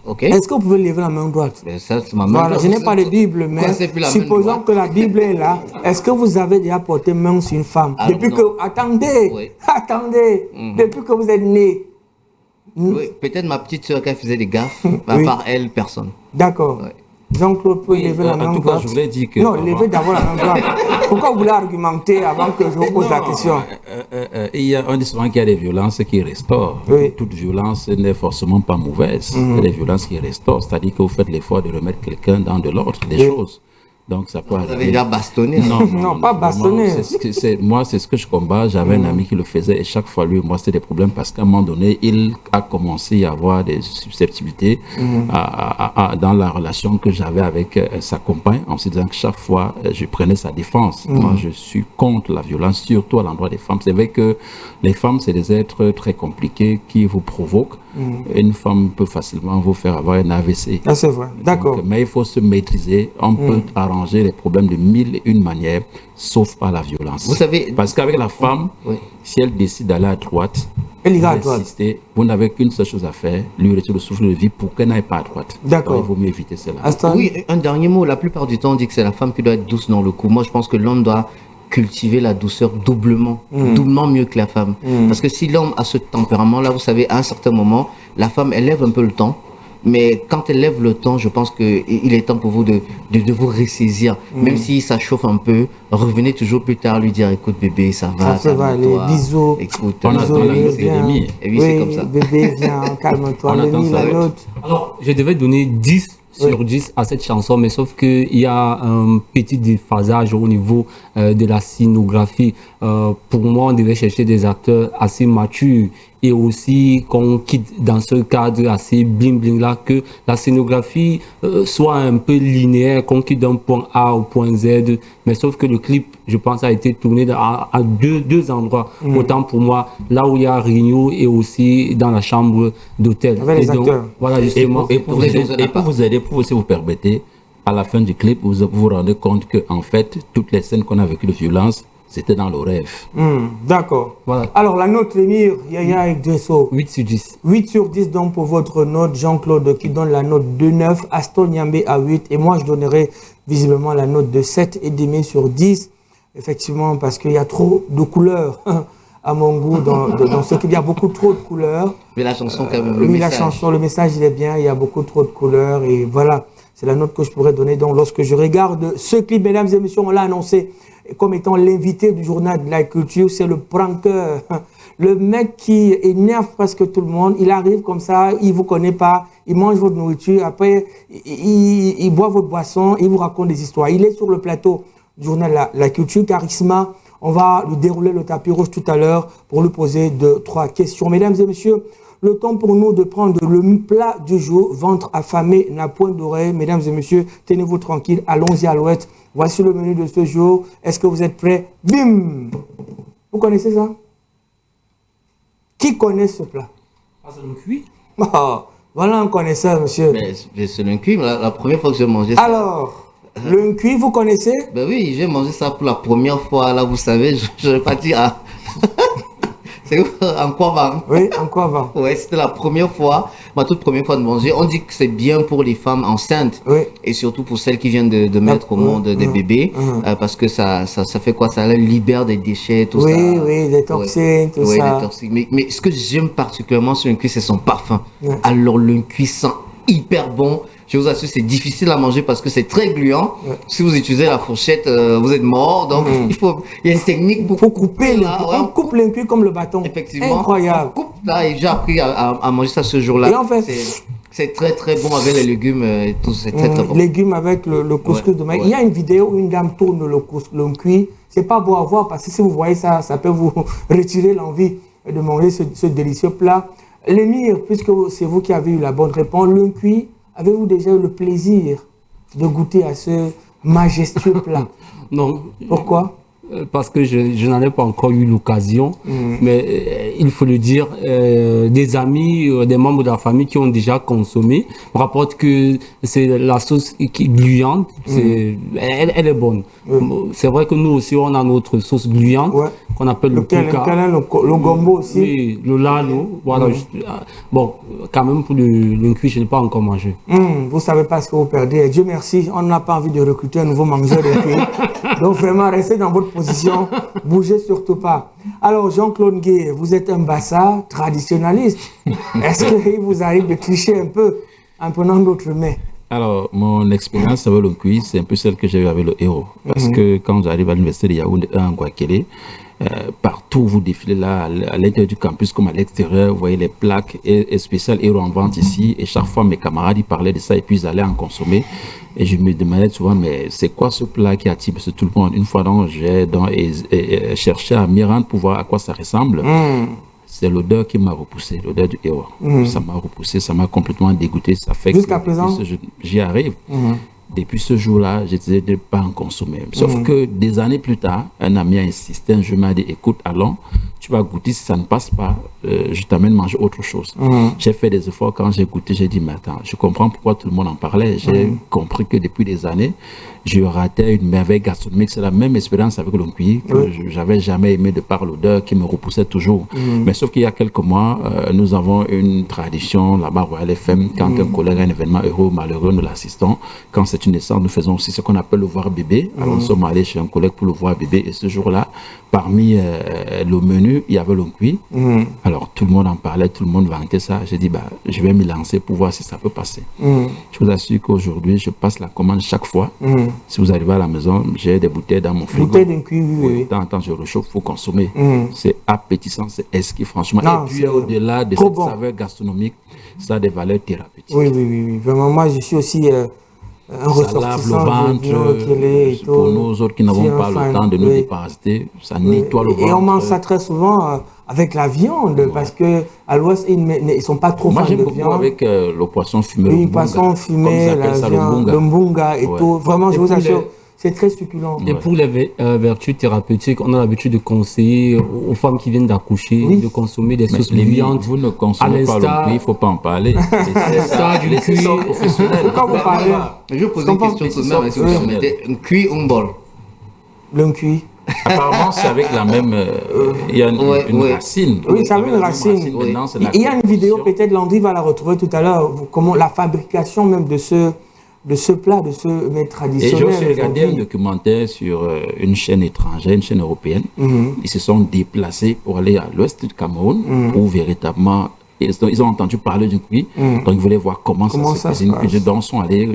Okay. Est-ce que vous pouvez lever la main droite? Ça, ma main droite. Je n'ai pas de Bible, mais supposons que la Bible est là. Est-ce que vous avez déjà porté main sur une femme? Depuis que... Attendez, depuis que vous êtes né. Oui, peut-être ma petite soeur qui faisait des gaffes, à part elle, personne. D'accord. Ouais. Jean-Claude peut lever la main droite. En tout cas, je voulais dire que... Non, levez d'abord la main droite. Pourquoi vous voulez argumenter avant que je vous pose la question? On dit souvent qu'il y a des violences qui restaurent. Oui. Toute violence n'est forcément pas mauvaise. Il y a des violences qui restaurent, c'est-à-dire que vous faites l'effort de remettre quelqu'un dans de l'ordre, des choses. Donc ça peut arriver. Vous avez déjà bastonné? Non, pas bastonné. Moi, c'est ce que je combats. J'avais un ami qui le faisait et chaque fois, lui, moi, c'était des problèmes parce qu'à un moment donné, il a commencé à avoir des susceptibilités dans la relation que j'avais avec sa compagne, en se disant que chaque fois, je prenais sa défense. Moi, je suis contre la violence, surtout à l'endroit des femmes. C'est vrai que les femmes, c'est des êtres très compliqués qui vous provoquent. Une femme peut facilement vous faire avoir un AVC. Ah, c'est vrai, d'accord. Mais il faut se maîtriser. On peut arranger les problèmes de mille et une manières, sauf par la violence. Vous savez... Parce qu'avec la femme, si elle décide d'aller à droite, elle ira à droite. Vous n'avez qu'une seule chose à faire, lui retirer le souffle de vie pour qu'elle n'aille pas à droite. D'accord. Il vaut mieux éviter cela. Oui, un dernier mot. La plupart du temps, on dit que c'est la femme qui doit être douce dans le coup. Moi, je pense que l'homme doit cultiver la douceur doublement mieux que la femme. Parce que si l'homme a ce tempérament-là, vous savez, à un certain moment, la femme, elle lève un peu le temps. Mais quand elle lève le temps, je pense qu'il est temps pour vous de vous ressaisir. Même si ça chauffe un peu, revenez toujours plus tard lui dire, écoute bébé, ça va, ça va, les bisous. Écoute, on attend la note et oui, c'est comme ça. Bébé, viens, calme-toi, la note. Alors, je devais donner 10 sur 10 à cette chanson, mais sauf qu'il y a un petit déphasage au niveau de la scénographie. Pour moi, on devait chercher des acteurs assez matures et aussi qu'on quitte dans ce cadre assez bling-bling là, que la scénographie soit un peu linéaire, qu'on quitte d'un point A au point Z, mais sauf que le clip, je pense, a été tourné à deux endroits. Autant pour moi, là où il y a Rigno et aussi dans la chambre d'hôtel. Avec les acteurs. Voilà, justement. Et pour vous aider, pour vous permettez, à la fin du clip, vous vous rendez compte que en fait, toutes les scènes qu'on a vécues de violence, c'était dans le rêve. D'accord. Voilà. Alors, la note, l'émir, Yaya et Dresso. 8 sur 10. 8 sur 10 donc pour votre note. Jean-Claude qui donne la note de 9. Aston Yambé à 8. Et moi, je donnerai visiblement la note de 7,5 sur 10. Effectivement, parce qu'il y a trop de couleurs à mon goût dans ce qu'il y a beaucoup trop de couleurs. Mais la chanson, quand même, la chanson, le message, il est bien. Il y a beaucoup trop de couleurs. Et voilà, c'est la note que je pourrais donner. Donc, lorsque je regarde ce clip, mesdames et messieurs, on l'a annoncé comme étant l'invité du journal de la culture, c'est le pranker. Le mec qui énerve presque tout le monde, il arrive comme ça, il vous connaît pas, il mange votre nourriture, après il boit votre boisson, il vous raconte des histoires. Il est sur le plateau du journal de la culture, Charisma. On va lui dérouler le tapis rouge tout à l'heure pour lui poser 2-3 questions. Mesdames et messieurs, le temps pour nous de prendre le plat du jour, ventre affamé n'a point d'oreille. Mesdames et messieurs, tenez-vous tranquilles, allons-y à l'ouest. Voici le menu de ce jour. Est-ce que vous êtes prêts? Bim! Vous connaissez ça? Qui connaît ce plat? C'est le cuit. Oh, voilà un connaisseur, monsieur. Mais c'est le cuit, la première fois que j'ai mangé ça. Alors, le cuit, vous connaissez? Ben oui, j'ai mangé ça pour la première fois. Là, vous savez, je vais pas dire... Ah. C'est en quoi va? Oui, en quoi va? Ouais, c'était la première fois, ma toute première fois de manger. On dit que c'est bien pour les femmes enceintes. Oui. Et surtout pour celles qui viennent de mettre au monde des bébés. Parce que ça fait quoi? Ça libère des déchets, tout ça. Oui, des toxines, tout ça. Des toxines. Mais ce que j'aime particulièrement sur le cuit, c'est son parfum. Alors, le cuit sent hyper bon. Je vous assure, c'est difficile à manger parce que c'est très gluant. Si vous utilisez la fourchette, vous êtes mort. Donc, il y a une technique pour couper. On coupe le cuit comme le bâton. Effectivement. Incroyable. On coupe là et j'ai appris à manger ça ce jour-là. Et en fait, c'est très très bon avec les légumes et tout. C'est très très bon. Légumes avec le couscous de maïs. Il y a une vidéo où une dame tourne le cuit. C'est pas beau à voir parce que si vous voyez ça, ça peut vous retirer l'envie de manger ce délicieux plat. L'émir, puisque c'est vous qui avez eu la bonne réponse, le cuit. Avez-vous déjà eu le plaisir de goûter à ce majestueux plat? Non. Pourquoi? Parce que je n'en ai pas encore eu l'occasion, mais il faut le dire, des amis, des membres de la famille qui ont déjà consommé me rapportent que c'est la sauce qui est gluante, elle est bonne. C'est vrai que nous aussi on a notre sauce gluante qu'on appelle le gombo aussi. Oui, le lalo. Voilà. Bon, quand même pour le cuit, je n'ai pas encore mangé. Vous ne savez pas ce que vous perdez. Dieu merci, on n'a pas envie de recruter un nouveau mangeur de cuit. Donc vraiment, restez dans votre position, bougez surtout pas. Alors Jean-Claude Gué, vous êtes un bassa traditionnaliste. Est-ce qu'il vous arrive de tricher un peu en prenant d'autres mets? Alors, mon expérience avec le cuit, c'est un peu celle que j'ai eue avec le héros. Parce que quand j'arrive à l'université de Yaoundé, en Guakelé, partout vous défilez là, à l'intérieur du campus comme à l'extérieur, vous voyez les plaques et spéciales héros en vente ici. Et chaque fois, mes camarades, ils parlaient de ça et puis ils allaient en consommer. Et je me demandais souvent, mais c'est quoi ce plat qui attire tout le monde? Une fois donc, j'ai cherché à m'y rendre pour voir à quoi ça ressemble. C'est l'odeur qui m'a repoussé, l'odeur du héros. Ça m'a repoussé, ça m'a complètement dégoûté. Ça fait jusqu'à présent, j'y arrive. Depuis ce jour-là, je disais de ne pas en consommer. Sauf que des années plus tard, un ami a insisté, un jour m'a dit, écoute, allons, tu vas goûter, si ça ne passe pas, je t'amène manger autre chose. J'ai fait des efforts, quand j'ai goûté, j'ai dit, mais attends, je comprends pourquoi tout le monde en parlait. J'ai compris que depuis des années, je ratais une merveille gastronomique. C'est la même expérience avec le cuit que j'avais jamais aimé de par l'odeur qui me repoussait toujours. Mais sauf qu'il y a quelques mois, nous avons une tradition là-bas, Royal FM, quand un collègue a un événement heureux ou malheureux, nous l'assistons. Quand c'est une naissance, nous faisons aussi ce qu'on appelle le voir bébé. Alors nous sommes allés chez un collègue pour le voir bébé. Et ce jour-là, parmi le menu, il y avait le cuit. Alors tout le monde en parlait, tout le monde vantait ça. J'ai dit, je vais m'y lancer pour voir si ça peut passer. Je vous assure qu'aujourd'hui, je passe la commande chaque fois. Si vous arrivez à la maison, j'ai des bouteilles dans mon frigo. Bouteilles d'un cuit, oui. De temps en temps, je réchauffe, il faut consommer. C'est appétissant, c'est exquis, franchement. Et puis, au-delà de cette saveur gastronomique, ça a des valeurs thérapeutiques. Oui. Vraiment, moi, je suis aussi un ressortissant. Ça lave le ventre. Pour nous autres qui n'avons pas le temps de nous déparasiter, ça nettoie le ventre. Et on mange ça très souvent avec la viande, parce qu'à l'ouest, ils ne sont pas trop fans de viande. Moi, j'aime beaucoup avec le poisson fumé. Le poisson fumé, la viande, le mbunga et tout. Vraiment, je vous assure, c'est très succulent. Et pour les vertus thérapeutiques, on a l'habitude de conseiller aux femmes qui viennent d'accoucher de consommer des sauces bouillantes. Vous ne consommez pas le cuit, il ne faut pas en parler. C'est ça, du cuit professionnel. Quand vous parlez... Je vais poser une question tout de même, si vous permettez. Un cuit ou un bol? Le cuit. Apparemment, c'est avec la même... il y a une racine. Oui, ça a une racine. Il y a une vidéo, peut-être Landry va la retrouver tout à l'heure, comment la fabrication même de ce plat, de ce mets traditionnel. Et j'ai aussi regardé un documentaire sur une chaîne étrangère, une chaîne européenne. Ils se sont déplacés pour aller à l'ouest du Cameroun, où véritablement... Ils ont entendu parler du cuit, donc ils voulaient voir comment ça se cuisine. Donc ils sont allés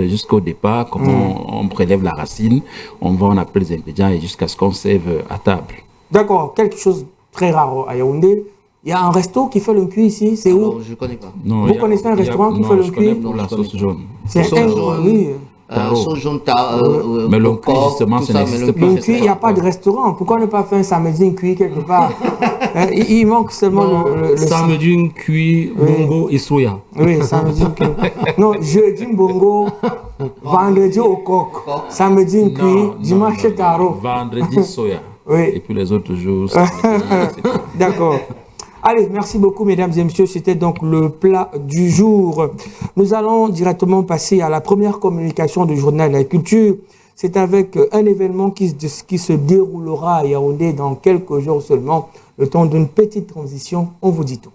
jusqu'au départ, comment on prélève la racine, on appelle les ingrédients et jusqu'à ce qu'on serve à table. D'accord, quelque chose de très rare à Yaoundé. Il y a un resto qui fait le cuit ici, c'est où? Je ne connais pas. Non, vous connaissez un restaurant qui fait le cuit? Je connais pour la sauce jaune. C'est un oui. Sauce jaune, mais le cuit, justement, ça n'existe pas. Le cuit, il n'y a pas de restaurant. Pourquoi ne pas faire un samedi un cuit quelque part? Il manque seulement le samedi un cuit, bongo et soya. Oui, samedi un cuit. Non, jeudi bongo, vendredi au coq, samedi un cuit, dimanche taro. Vendredi soya. Oui. Et puis les autres jours, D'accord. Allez, merci beaucoup mesdames et messieurs, c'était donc le plat du jour. Nous allons directement passer à la première communication du Journal de la Culture. C'est avec un événement qui se déroulera à Yaoundé dans quelques jours seulement. Le temps d'une petite transition, on vous dit tout.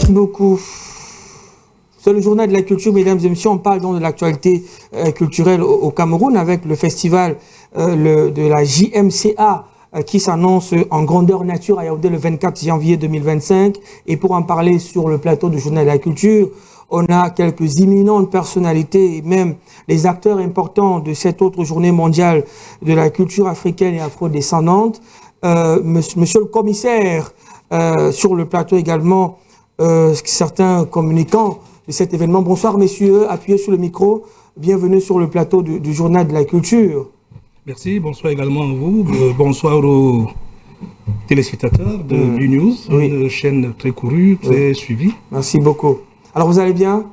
Beaucoup. C'est le journal de la culture, mesdames et messieurs. On parle donc de l'actualité culturelle au Cameroun avec le festival de la JMCA qui s'annonce en grandeur nature à Yaoundé le 24 janvier 2025. Et pour en parler sur le plateau du journal de la culture, on a quelques imminentes personnalités et même les acteurs importants de cette autre journée mondiale de la culture africaine et afro-descendante. Monsieur le commissaire, sur le plateau également, certains communicants de cet événement. Bonsoir messieurs, appuyez sur le micro. Bienvenue sur le plateau du journal de la culture. Merci, bonsoir également à vous. Bonsoir aux téléspectateurs de BNews, une chaîne très courue, très suivie. Merci beaucoup. Alors vous allez bien?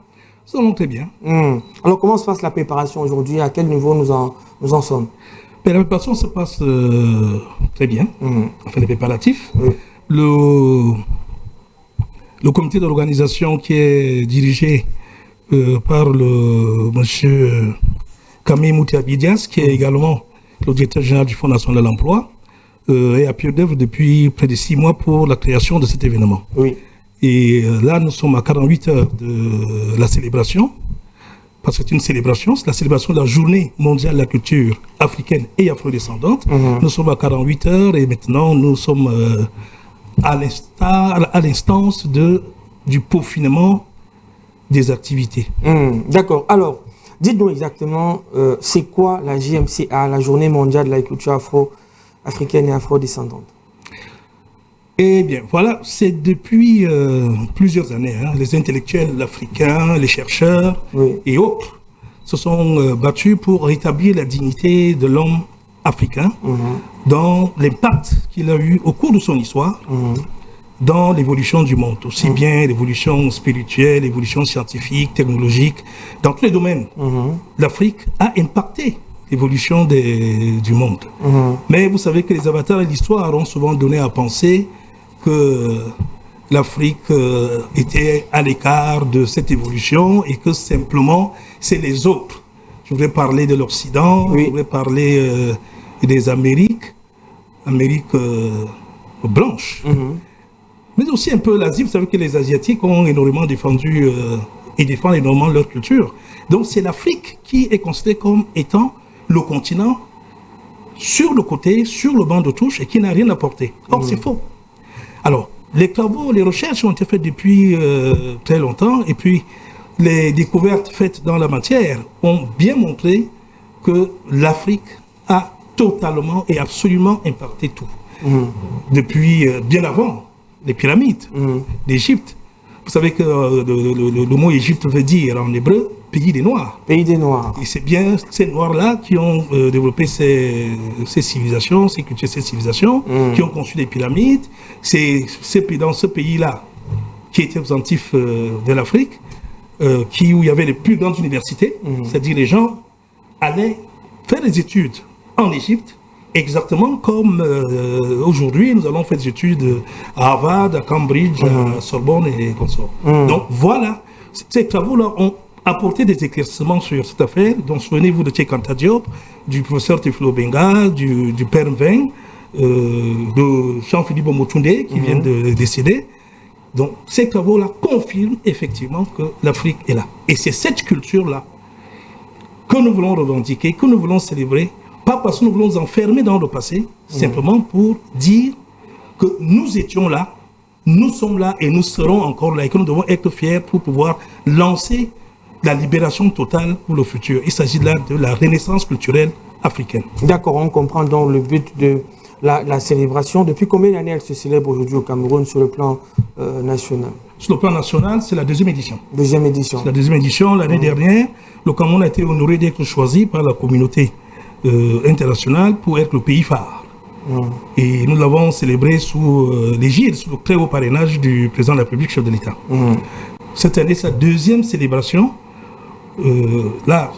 Nous allons très bien. Alors comment se passe la préparation aujourd'hui? À quel niveau nous en sommes? La préparation se passe très bien, enfin les préparatifs. Le comité d'organisation qui est dirigé par le monsieur Camille Moutiabidias, qui est également le directeur général du Fonds national de l'emploi, est à pied d'œuvre depuis près de 6 mois pour la création de cet événement. Oui. Et là, nous sommes à 48 heures de la célébration, parce que c'est une célébration, c'est la célébration de la journée mondiale de la culture africaine et afrodescendante. Nous sommes à 48 heures et maintenant nous sommes à l'instance du peaufinement des activités. D'accord. Alors, dites-nous exactement, c'est quoi la JMCA, la Journée mondiale de la culture afro-africaine et afro-descendante? Eh bien, voilà, c'est depuis plusieurs années, les intellectuels africains, les chercheurs et autres se sont battus pour rétablir la dignité de l'homme africain dans l'impact qu'il a eu au cours de son histoire dans l'évolution du monde, aussi bien l'évolution spirituelle, l'évolution scientifique, technologique, dans tous les domaines. L'Afrique a impacté l'évolution du monde. Mais vous savez que les avatars et l'histoire ont souvent donné à penser que l'Afrique était à l'écart de cette évolution et que simplement c'est les autres. Je voudrais parler de l'Occident, je voudrais parler des Amériques blanches, mais aussi un peu l'Asie. Vous savez que les Asiatiques ont énormément défendu et défendent énormément leur culture. Donc c'est l'Afrique qui est considérée comme étant le continent sur le côté, sur le banc de touche et qui n'a rien apporté. Or c'est faux. Alors, les travaux, les recherches ont été faites depuis très longtemps et puis les découvertes faites dans la matière ont bien montré que l'Afrique a totalement et absolument impacté tout. Depuis bien avant les pyramides d'Égypte. Vous savez que le mot Égypte veut dire en hébreu pays des Noirs. Pays des Noirs. Et c'est bien ces Noirs-là qui ont développé ces civilisations, ces cultures, ces civilisations, qui ont conçu les pyramides. C'est dans ce pays-là, qui est représentatif de l'Afrique, où il y avait les plus grandes universités, c'est-à-dire les gens allaient faire des études en Égypte, exactement comme aujourd'hui, nous allons faire des études à Harvard, à Cambridge, à Sorbonne et consorts. Donc voilà, ces travaux-là ont apporté des éclaircissements sur cette affaire. Donc souvenez-vous de Cheikh Anta Diop, du professeur Théophile Obenga, du père Mveng, de Jean-Philippe Omotunde qui vient de décéder. Donc ces travaux-là confirment effectivement que l'Afrique est là. Et c'est cette culture-là que nous voulons revendiquer, que nous voulons célébrer, pas parce que nous voulons nous enfermer dans le passé, simplement pour dire que nous étions là, nous sommes là et nous serons encore là et que nous devons être fiers pour pouvoir lancer la libération totale pour le futur. Il s'agit là de la renaissance culturelle africaine. D'accord, on comprend donc le but de la célébration. Depuis combien d'années elle se célèbre aujourd'hui au Cameroun sur le plan national? Sur le plan national, c'est la deuxième édition. Deuxième édition. C'est la deuxième édition. L'année dernière, le Cameroun a été honoré d'être choisi par la communauté internationale pour être le pays phare. Et nous l'avons célébré sous l'égide, sous le très haut parrainage du président de la République, chef de l'État. Cette année, sa deuxième célébration. Là,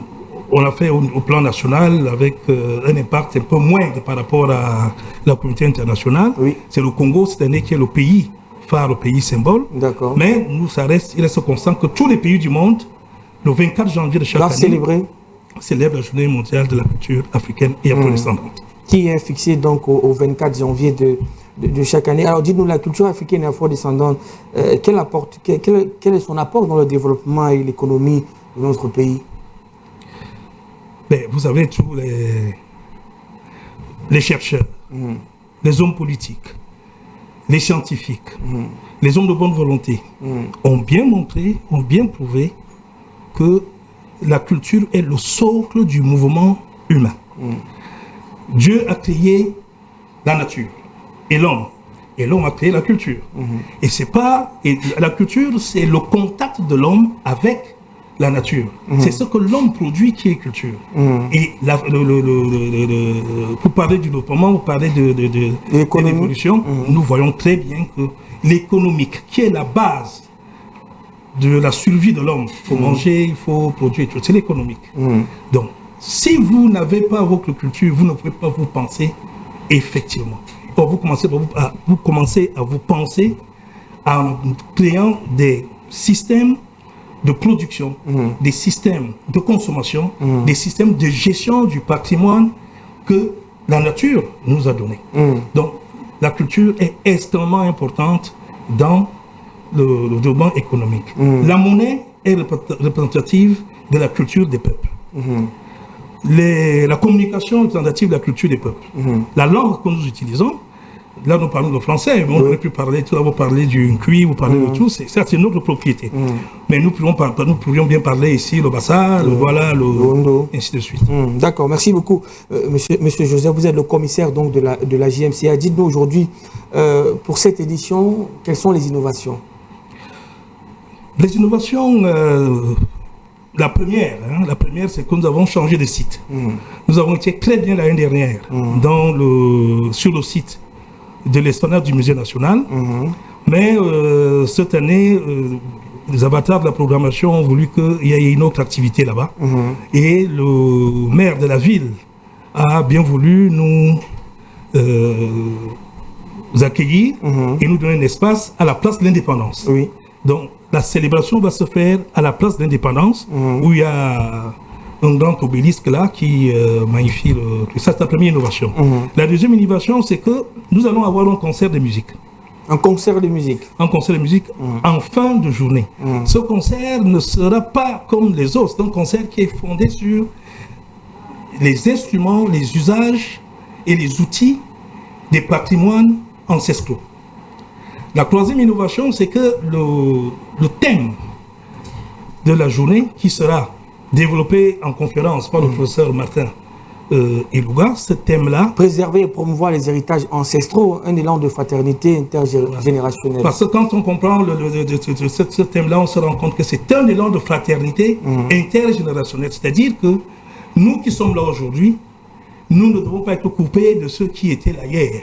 on l'a fait au plan national avec un impact un peu moindre par rapport à la communauté internationale. C'est le Congo cette année qui est le pays phare, le pays symbole. Mais nous, il reste constant que tous les pays du monde, le 24 janvier de chaque année, célèbrent la journée mondiale de la culture africaine et afrodescendante. Qui est fixée donc au 24 janvier de chaque année. Alors dites-nous, la culture africaine et afrodescendante, quel est son apport dans le développement et l'économie de notre pays? Vous savez, tous les chercheurs, les hommes politiques, les scientifiques, les hommes de bonne volonté ont bien montré, ont bien prouvé que la culture est le socle du mouvement humain. Dieu a créé la nature et l'homme. Et l'homme a créé la culture. Et la culture, c'est le contact de l'homme avec la nature. C'est ce que l'homme produit qui est culture. Et pour parler du développement, pour parler de l'évolution, nous voyons très bien que l'économique, qui est la base de la survie de l'homme, il faut manger, il faut produire, c'est l'économique. Donc, si vous n'avez pas votre culture, vous ne pouvez pas vous penser effectivement. Or, vous commencez à vous penser en créant des systèmes de production, des systèmes de consommation, des systèmes de gestion du patrimoine que la nature nous a donné. Donc, la culture est extrêmement importante dans le développement économique. La monnaie est représentative de la culture des peuples. La communication est représentative de la culture des peuples. La langue que nous utilisons, là nous parlons de français, mais on aurait pu parler, vous parler du Nkui, vous parlez de tout, c'est notre propriété. Mais nous pourrions bien parler ici le Bassa, le Douala, le Hondo, ainsi de suite. D'accord, merci beaucoup. Monsieur Joseph, vous êtes le commissaire donc, de la JMCA. Dites-nous aujourd'hui, pour cette édition, quelles sont les innovations? Les innovations, la première, c'est que nous avons changé de site. Nous avons été très bien l'année dernière sur le site de l'esplanade du Musée national. Mais cette année, les avatars de la programmation ont voulu qu'il y ait une autre activité là-bas. Et le maire de la ville a bien voulu nous accueillir et nous donner un espace à la place de l'Indépendance. Donc, la célébration va se faire à la place de l'Indépendance, où il y a un grand obélisque là qui magnifie ça, c'est la première innovation. La deuxième innovation, c'est que nous allons avoir un concert de musique. Un concert de musique? Un concert de musique en fin de journée. Ce concert ne sera pas comme les autres, c'est un concert qui est fondé sur les instruments, les usages et les outils des patrimoines ancestraux. La troisième innovation, c'est que le thème de la journée qui sera développé en conférence par le professeur Martin Ilouga, ce thème-là. Préserver et promouvoir les héritages ancestraux, un élan de fraternité intergénérationnelle. Parce que quand on comprend ce thème-là, on se rend compte que c'est un élan de fraternité intergénérationnelle. C'est-à-dire que nous qui sommes là aujourd'hui, nous ne devons pas être coupés de ceux qui étaient là hier.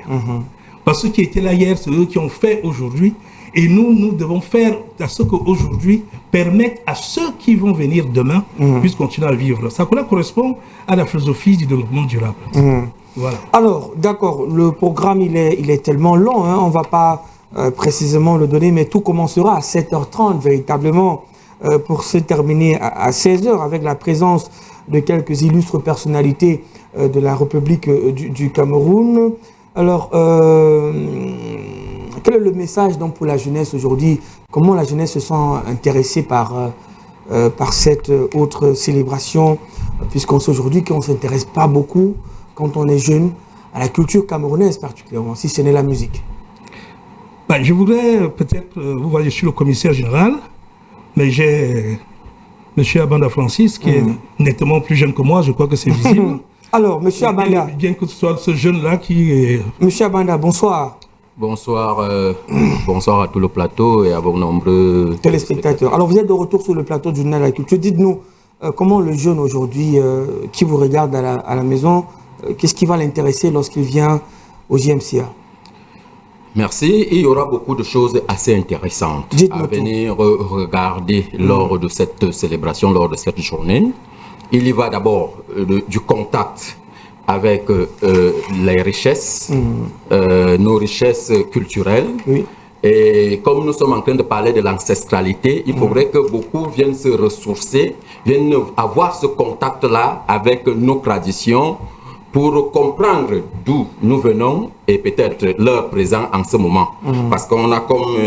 Parce que ceux qui étaient là hier, c'est eux qui ont fait aujourd'hui. Et nous devons faire à ce qu'aujourd'hui permette à ceux qui vont venir demain puissent continuer à vivre. Ça correspond à la philosophie du développement durable. Voilà. Alors, d'accord, le programme il est tellement long, hein, on ne va pas précisément le donner, mais tout commencera à 7h30 véritablement pour se terminer à 16h avec la présence de quelques illustres personnalités de la République du Cameroun. Alors, quel est le message donc pour la jeunesse aujourd'hui? Comment la jeunesse se sent intéressée par cette autre célébration? Puisqu'on sait aujourd'hui qu'on ne s'intéresse pas beaucoup, quand on est jeune, à la culture camerounaise particulièrement, si ce n'est la musique. Je voudrais peut-être, vous voyez, je suis le commissaire général, mais j'ai M. Abanda Francis, qui est nettement plus jeune que moi, je crois que c'est visible. Alors, M. Abanda. Bien que ce soit ce jeune-là qui est... M. Abanda, bonsoir. Bonsoir, bonsoir à tout le plateau et à vos nombreux téléspectateurs. Alors, vous êtes de retour sur le plateau du Journal de la Culture. Dites-nous, comment le jeune aujourd'hui, qui vous regarde à la maison, qu'est-ce qui va l'intéresser lorsqu'il vient au JMCA? Merci. Il y aura beaucoup de choses assez intéressantes à venir regarder lors de cette célébration, lors de cette journée. Il y va d'abord du contact avec les richesses, nos richesses culturelles. Oui. Et comme nous sommes en train de parler de l'ancestralité, il faudrait que beaucoup viennent se ressourcer, viennent avoir ce contact-là avec nos traditions pour comprendre d'où nous venons et peut-être leur présent en ce moment. Parce qu'on a comme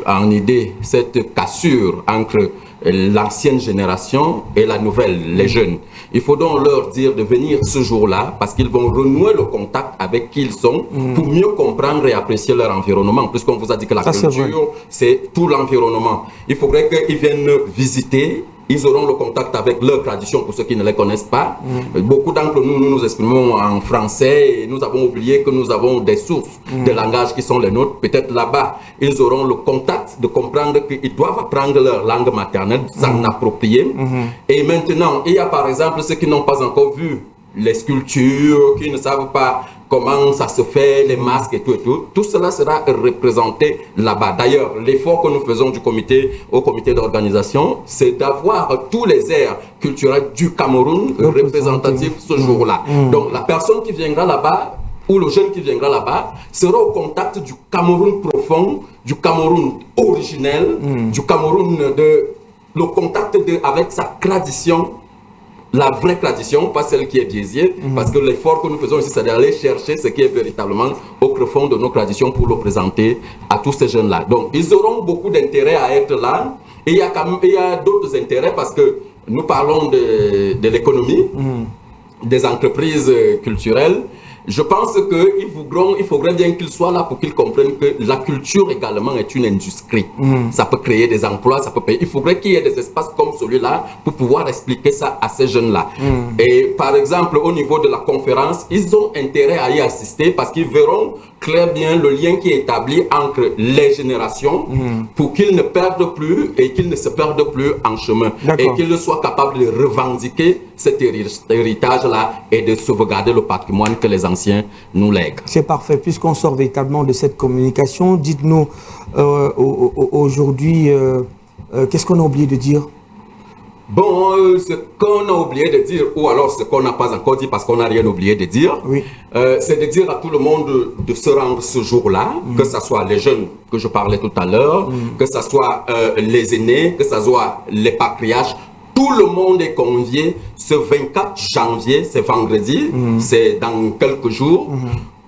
en idée cette cassure entre l'ancienne génération et la nouvelle, les jeunes. Il faut donc leur dire de venir ce jour-là parce qu'ils vont renouer le contact avec qui ils sont pour mieux comprendre et apprécier leur environnement. Puisqu'on vous a dit que la culture, c'est tout l'environnement. Il faudrait qu'ils viennent visiter. Ils auront le contact avec leurs traditions pour ceux qui ne les connaissent pas. Beaucoup d'entre nous, nous exprimons en français et nous avons oublié que nous avons des sources de langage qui sont les nôtres. Peut-être là-bas, ils auront le contact de comprendre qu'ils doivent apprendre leur langue maternelle, s'en approprier. Et maintenant, il y a par exemple ceux qui n'ont pas encore vu les sculptures, qui ne savent pas comment ça se fait, les masques et tout. Tout cela sera représenté là-bas. D'ailleurs, l'effort que nous faisons au comité d'organisation, c'est d'avoir tous les airs culturels du Cameroun représentatifs ce jour-là. Donc, la personne qui viendra là-bas, ou le jeune qui viendra là-bas, sera au contact du Cameroun profond, du Cameroun originel, du Cameroun le contact avec sa tradition, la vraie tradition, pas celle qui est biaisée, parce que l'effort que nous faisons ici, c'est d'aller chercher ce qui est véritablement au profond de nos traditions pour le présenter à tous ces jeunes-là. Donc, ils auront beaucoup d'intérêt à être là, et il y a d'autres intérêts parce que nous parlons de l'économie, des entreprises culturelles. Je pense qu'il faudrait bien qu'ils soient là pour qu'ils comprennent que la culture également est une industrie. Ça peut créer des emplois, ça peut payer. Il faudrait qu'il y ait des espaces comme celui-là pour pouvoir expliquer ça à ces jeunes-là. Et par exemple, au niveau de la conférence, ils ont intérêt à y assister parce qu'ils verront clair bien le lien qui est établi entre les générations pour qu'ils ne perdent plus et qu'ils ne se perdent plus en chemin. Et qu'ils soient capables de revendiquer cet héritage-là et de sauvegarder le patrimoine que les anciens nous lèguent. C'est parfait. Puisqu'on sort véritablement de cette communication, dites-nous aujourd'hui, qu'est-ce qu'on a oublié de dire? Bon, ce qu'on a oublié de dire, ou alors ce qu'on n'a pas encore dit parce qu'on n'a rien oublié de dire, c'est de dire à tout le monde de se rendre ce jour-là, que ce soit les jeunes que je parlais tout à l'heure, que ce soit les aînés, que ce soit les patriarches. Tout le monde est convié ce 24 janvier, c'est vendredi, c'est dans quelques jours,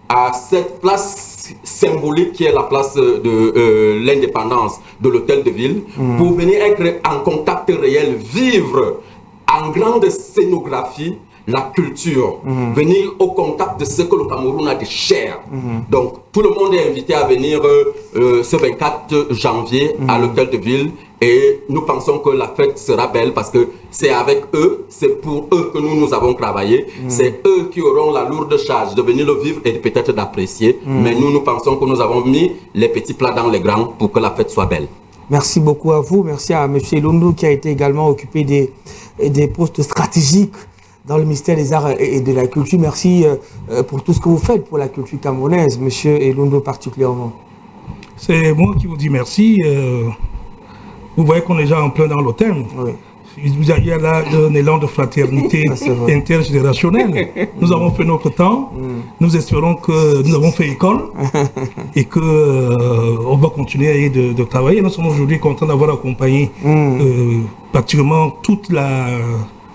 à cette place symbolique qui est la place de l'indépendance de l'hôtel de ville, pour venir être en contact réel, vivre en grande scénographie la culture, venir au contact de ce que le Cameroun a de cher. Donc, tout le monde est invité à venir ce 24 janvier à l'hôtel de ville. Et nous pensons que la fête sera belle parce que c'est avec eux, c'est pour eux que nous avons travaillé. C'est eux qui auront la lourde charge de venir le vivre et peut-être d'apprécier. Mais nous pensons que nous avons mis les petits plats dans les grands pour que la fête soit belle. Merci beaucoup à vous. Merci à M. Ilundu qui a été également occupé des postes stratégiques dans le ministère des Arts et de la Culture. Merci pour tout ce que vous faites pour la culture camerounaise, M. Ilundu particulièrement. C'est moi qui vous dis merci. Vous voyez qu'on est déjà en plein dans le thème. Oui. Il y a là un élan de fraternité intergénérationnelle. Nous avons fait notre temps. Nous espérons que nous avons fait école et qu'on va continuer de travailler. Nous sommes aujourd'hui contents d'avoir accompagné pratiquement toute la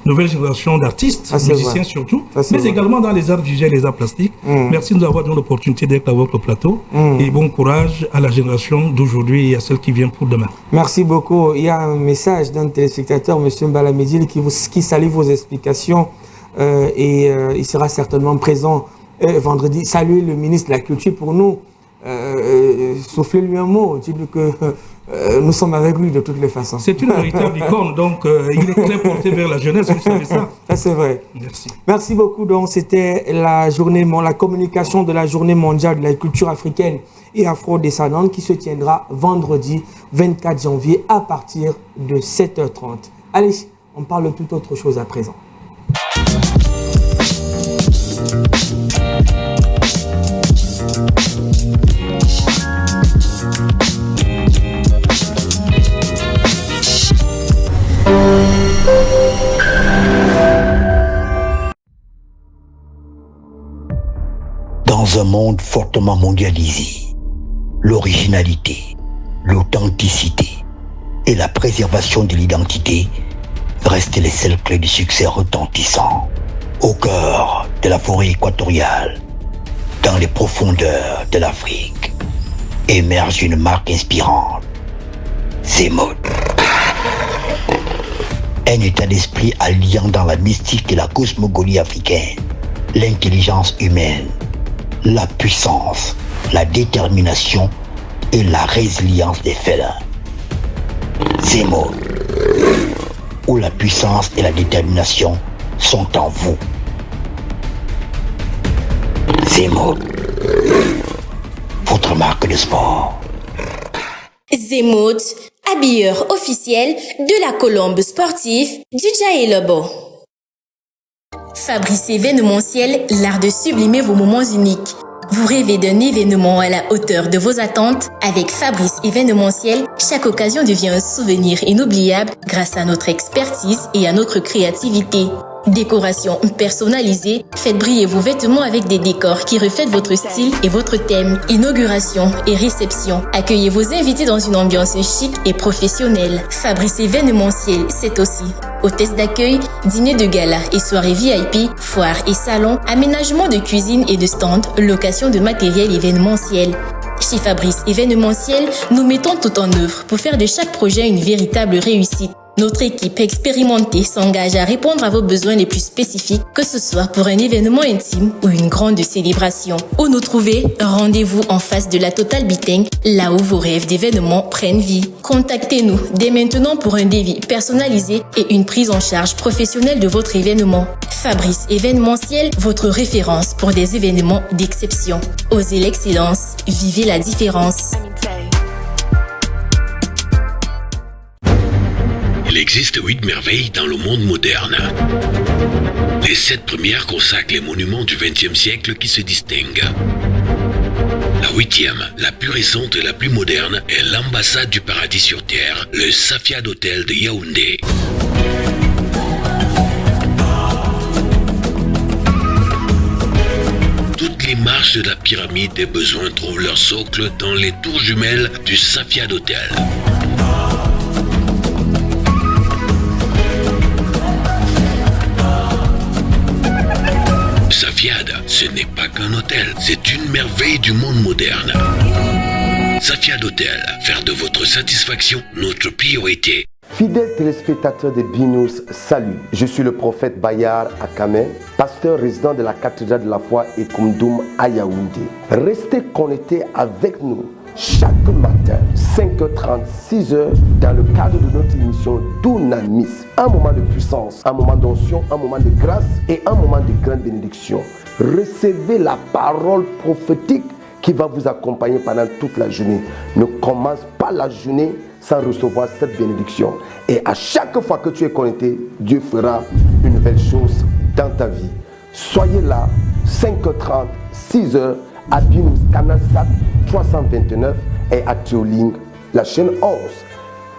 nouvelle génération d'artistes, musiciens surtout, mais également dans les arts visuels et les arts plastiques. Merci de nous avoir donné l'opportunité d'être à votre plateau et bon courage à la génération d'aujourd'hui et à celle qui vient pour demain. Merci beaucoup. Il y a un message d'un téléspectateur, M. Mbalamedil, qui salue vos explications et il sera certainement présent vendredi. Salut le ministre de la Culture pour nous. Soufflez-lui un mot, dites-lui que nous sommes avec lui de toutes les façons. C'est une véritable icône, donc il est très porté vers la jeunesse, vous savez ça. C'est vrai. Merci. Merci beaucoup. Donc c'était la communication de la journée mondiale de la culture africaine et afro-descendante qui se tiendra vendredi 24 janvier à partir de 7h30. Allez, on parle de toute autre chose à présent. Dans un monde fortement mondialisé, l'originalité, l'authenticité et la préservation de l'identité restent les seules clés du succès retentissant. Au cœur de la forêt équatoriale, dans les profondeurs de l'Afrique, émerge une marque inspirante. Zemmour. Un état d'esprit alliant dans la mystique et la cosmogonie africaine, l'intelligence humaine, la puissance, la détermination et la résilience des félins. Zemmour, où la puissance et la détermination sont en vous. Zemmour, votre marque de sport. Zemmour, habilleur officiel de la colombe sportive du Djaé Lobo. Fabrice événementiel, l'art de sublimer vos moments uniques. Vous rêvez d'un événement à la hauteur de vos attentes? Avec Fabrice événementiel, chaque occasion devient un souvenir inoubliable grâce à notre expertise et à notre créativité. Décoration personnalisée, faites briller vos vêtements avec des décors qui reflètent votre style et votre thème. Inauguration et réception, accueillez vos invités dans une ambiance chic et professionnelle. Fabrice événementiel, c'est aussi hôtesse d'accueil, dîner de gala et soirée VIP, foire et salon, aménagement de cuisine et de stand, location de matériel événementiel. Chez Fabrice événementiel, nous mettons tout en œuvre pour faire de chaque projet une véritable réussite. Notre équipe expérimentée s'engage à répondre à vos besoins les plus spécifiques, que ce soit pour un événement intime ou une grande célébration. Où nous trouver? Rendez-vous en face de la Total Biteng, là où vos rêves d'événements prennent vie. Contactez-nous dès maintenant pour un devis personnalisé et une prise en charge professionnelle de votre événement. Fabrice événementiel, votre référence pour des événements d'exception. Osez l'excellence, vivez la différence. Il existe 8 merveilles dans le monde moderne. Les 7 premières consacrent les monuments du XXe siècle qui se distinguent. La 8e, la plus récente et la plus moderne, est l'ambassade du paradis sur terre, le Safiad Hotel de Yaoundé. Toutes les marches de la pyramide des besoins trouvent leur socle dans les tours jumelles du Safiad Hotel. Safiad, ce n'est pas qu'un hôtel, c'est une merveille du monde moderne. Safiad Hotel, faire de votre satisfaction notre priorité. Fidèles téléspectateurs de BNews, salut. Je suis le prophète Bayar Akame, pasteur résident de la cathédrale de la foi et Koumdoum à Yaoundé. Restez connectés avec nous chaque matin, 5h30, 6h, dans le cadre de notre émission Dunamis. Un moment de puissance, un moment d'onction, un moment de grâce et un moment de grande bénédiction. Recevez la parole prophétique qui va vous accompagner pendant toute la journée. Ne commence pas la journée sans recevoir cette bénédiction. Et à chaque fois que tu es connecté, Dieu fera une nouvelle chose dans ta vie. Soyez là, 5h30, 6h, à BNews, Canal SAT 329 et à Tioling, la chaîne 11.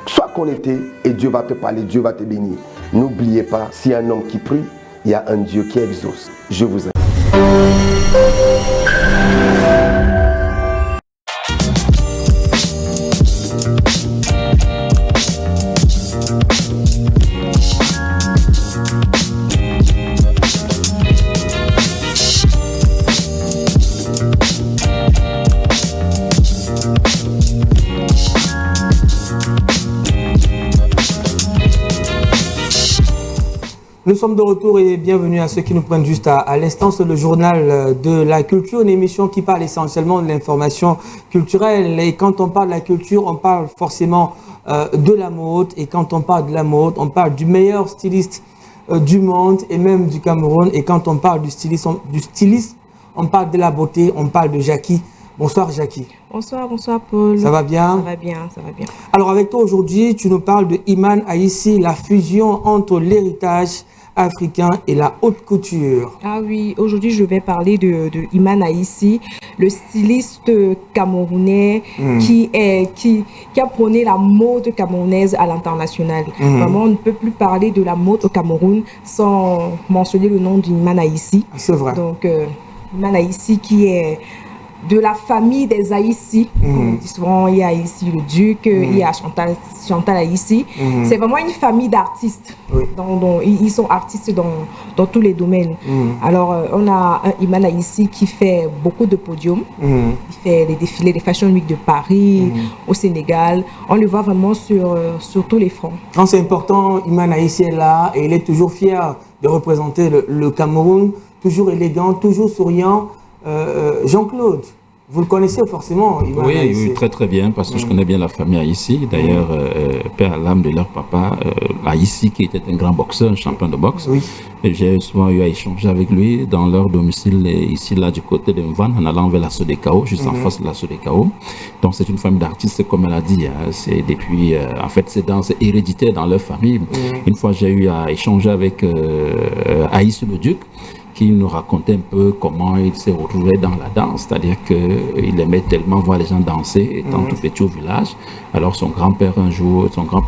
Sois connecté et Dieu va te parler, Dieu va te bénir. N'oubliez pas, s'il y a un homme qui prie, il y a un Dieu qui exauce. Je vous aime. Nous sommes de retour et bienvenue à ceux qui nous prennent juste à l'instant. C'est le journal de la culture, une émission qui parle essentiellement de l'information culturelle. Et quand on parle de la culture, on parle forcément de la mode. Et quand on parle de la mode, on parle du meilleur styliste du monde et même du Cameroun. Et quand on parle du stylisme, on parle de la beauté, on parle de Jackie. Bonsoir Jackie. Bonsoir Paul. Ça va bien? Ça va bien. Alors avec toi aujourd'hui, tu nous parles de Iman Aïssi, la fusion entre l'héritage africain et la haute couture. Ah oui, aujourd'hui je vais parler de Iman Aïssi, le styliste camerounais qui a prôné la mode camerounaise à l'international. Vraiment, on ne peut plus parler de la mode au Cameroun sans mentionner le nom d'Iman Aïssi. C'est vrai. Donc, Iman Aïssi qui est de la famille des Aïssi. Comme on dit souvent, il y a Aïssi le Duc, il y a Chantal Aïssi. C'est vraiment une famille d'artistes. Oui. Ils sont artistes dans tous les domaines. Alors, on a un Iman Aïssi qui fait beaucoup de podiums. Il fait les défilés des Fashion Week de Paris, au Sénégal. On le voit vraiment sur tous les fronts. C'est important, Iman Aïssi est là et il est toujours fier de représenter le Cameroun, toujours élégant, toujours souriant. Jean-Claude, vous le connaissez forcément, Iman Aïssi. Oui, très très bien, parce que je connais bien la famille Aïssi. D'ailleurs, père à l'âme de leur papa, Aïssi, qui était un grand boxeur, un champion de boxe. Oui. J'ai souvent eu à échanger avec lui dans leur domicile, ici, là, du côté de Mvan, en allant vers la Sodekao, juste en face de la Sodekao. Donc, c'est une famille d'artistes, comme elle a dit. C'est depuis, en fait, c'est héréditaire dans leur famille. Une fois, j'ai eu à échanger avec Aïssi le Duc, qui nous racontait un peu comment il s'est retrouvé dans la danse, c'est-à-dire qu'il aimait tellement voir les gens danser, étant tout petit au village. Alors son grand-père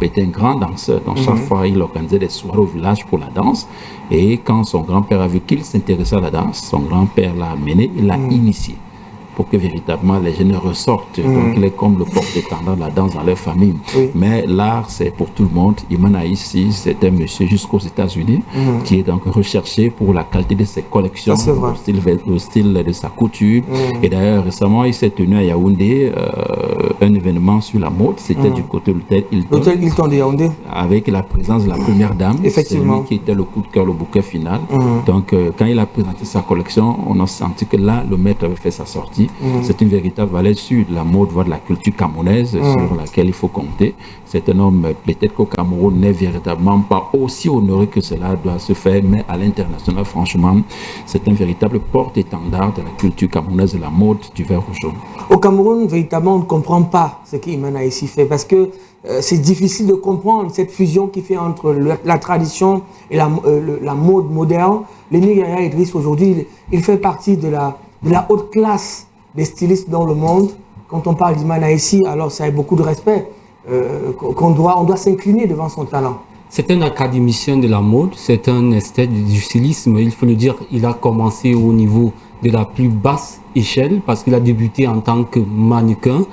était un grand danseur, donc chaque fois il organisait des soirées au village pour la danse, et quand son grand-père a vu qu'il s'intéressait à la danse, son grand-père l'a amené, il l'a initié, pour que véritablement les jeunes ressortent. Donc il est comme le porte-étendard de la danse dans leur famille. Mais l'art, c'est pour tout le monde. Iman Aïssi, c'est un monsieur jusqu'aux États-Unis qui est donc recherché pour la qualité de ses collections, le style de sa couture. Et d'ailleurs, récemment, il s'est tenu à Yaoundé un événement sur la mode. C'était du côté de l'hôtel Hilton de Yaoundé. Avec la présence de la première dame. Effectivement. C'est lui qui était le coup de cœur, le bouquet final. Donc, quand il a présenté sa collection, on a senti que là, le maître avait fait sa sortie. C'est une véritable valeur sûre de la mode, voire de la culture camerounaise sur laquelle il faut compter. C'est un homme, peut-être qu'au Cameroun n'est véritablement pas aussi honoré que cela doit se faire, mais à l'international, franchement, c'est un véritable porte-étendard de la culture camerounaise de la mode du vert au jaune. Au Cameroun, véritablement, on ne comprend pas ce qu'Iman Aïssi fait parce que c'est difficile de comprendre cette fusion qui fait entre la tradition et la mode moderne. Léni Yaya Idriss, aujourd'hui, il fait partie de la haute classe des stylistes dans le monde. Quand on parle d'Iman Aïssi, alors ça a beaucoup de respect, on doit s'incliner devant son talent. C'est un académicien de la mode, c'est un esthète du stylisme, il faut le dire, il a commencé au niveau de la plus basse échelle parce qu'il a débuté en tant que mannequin.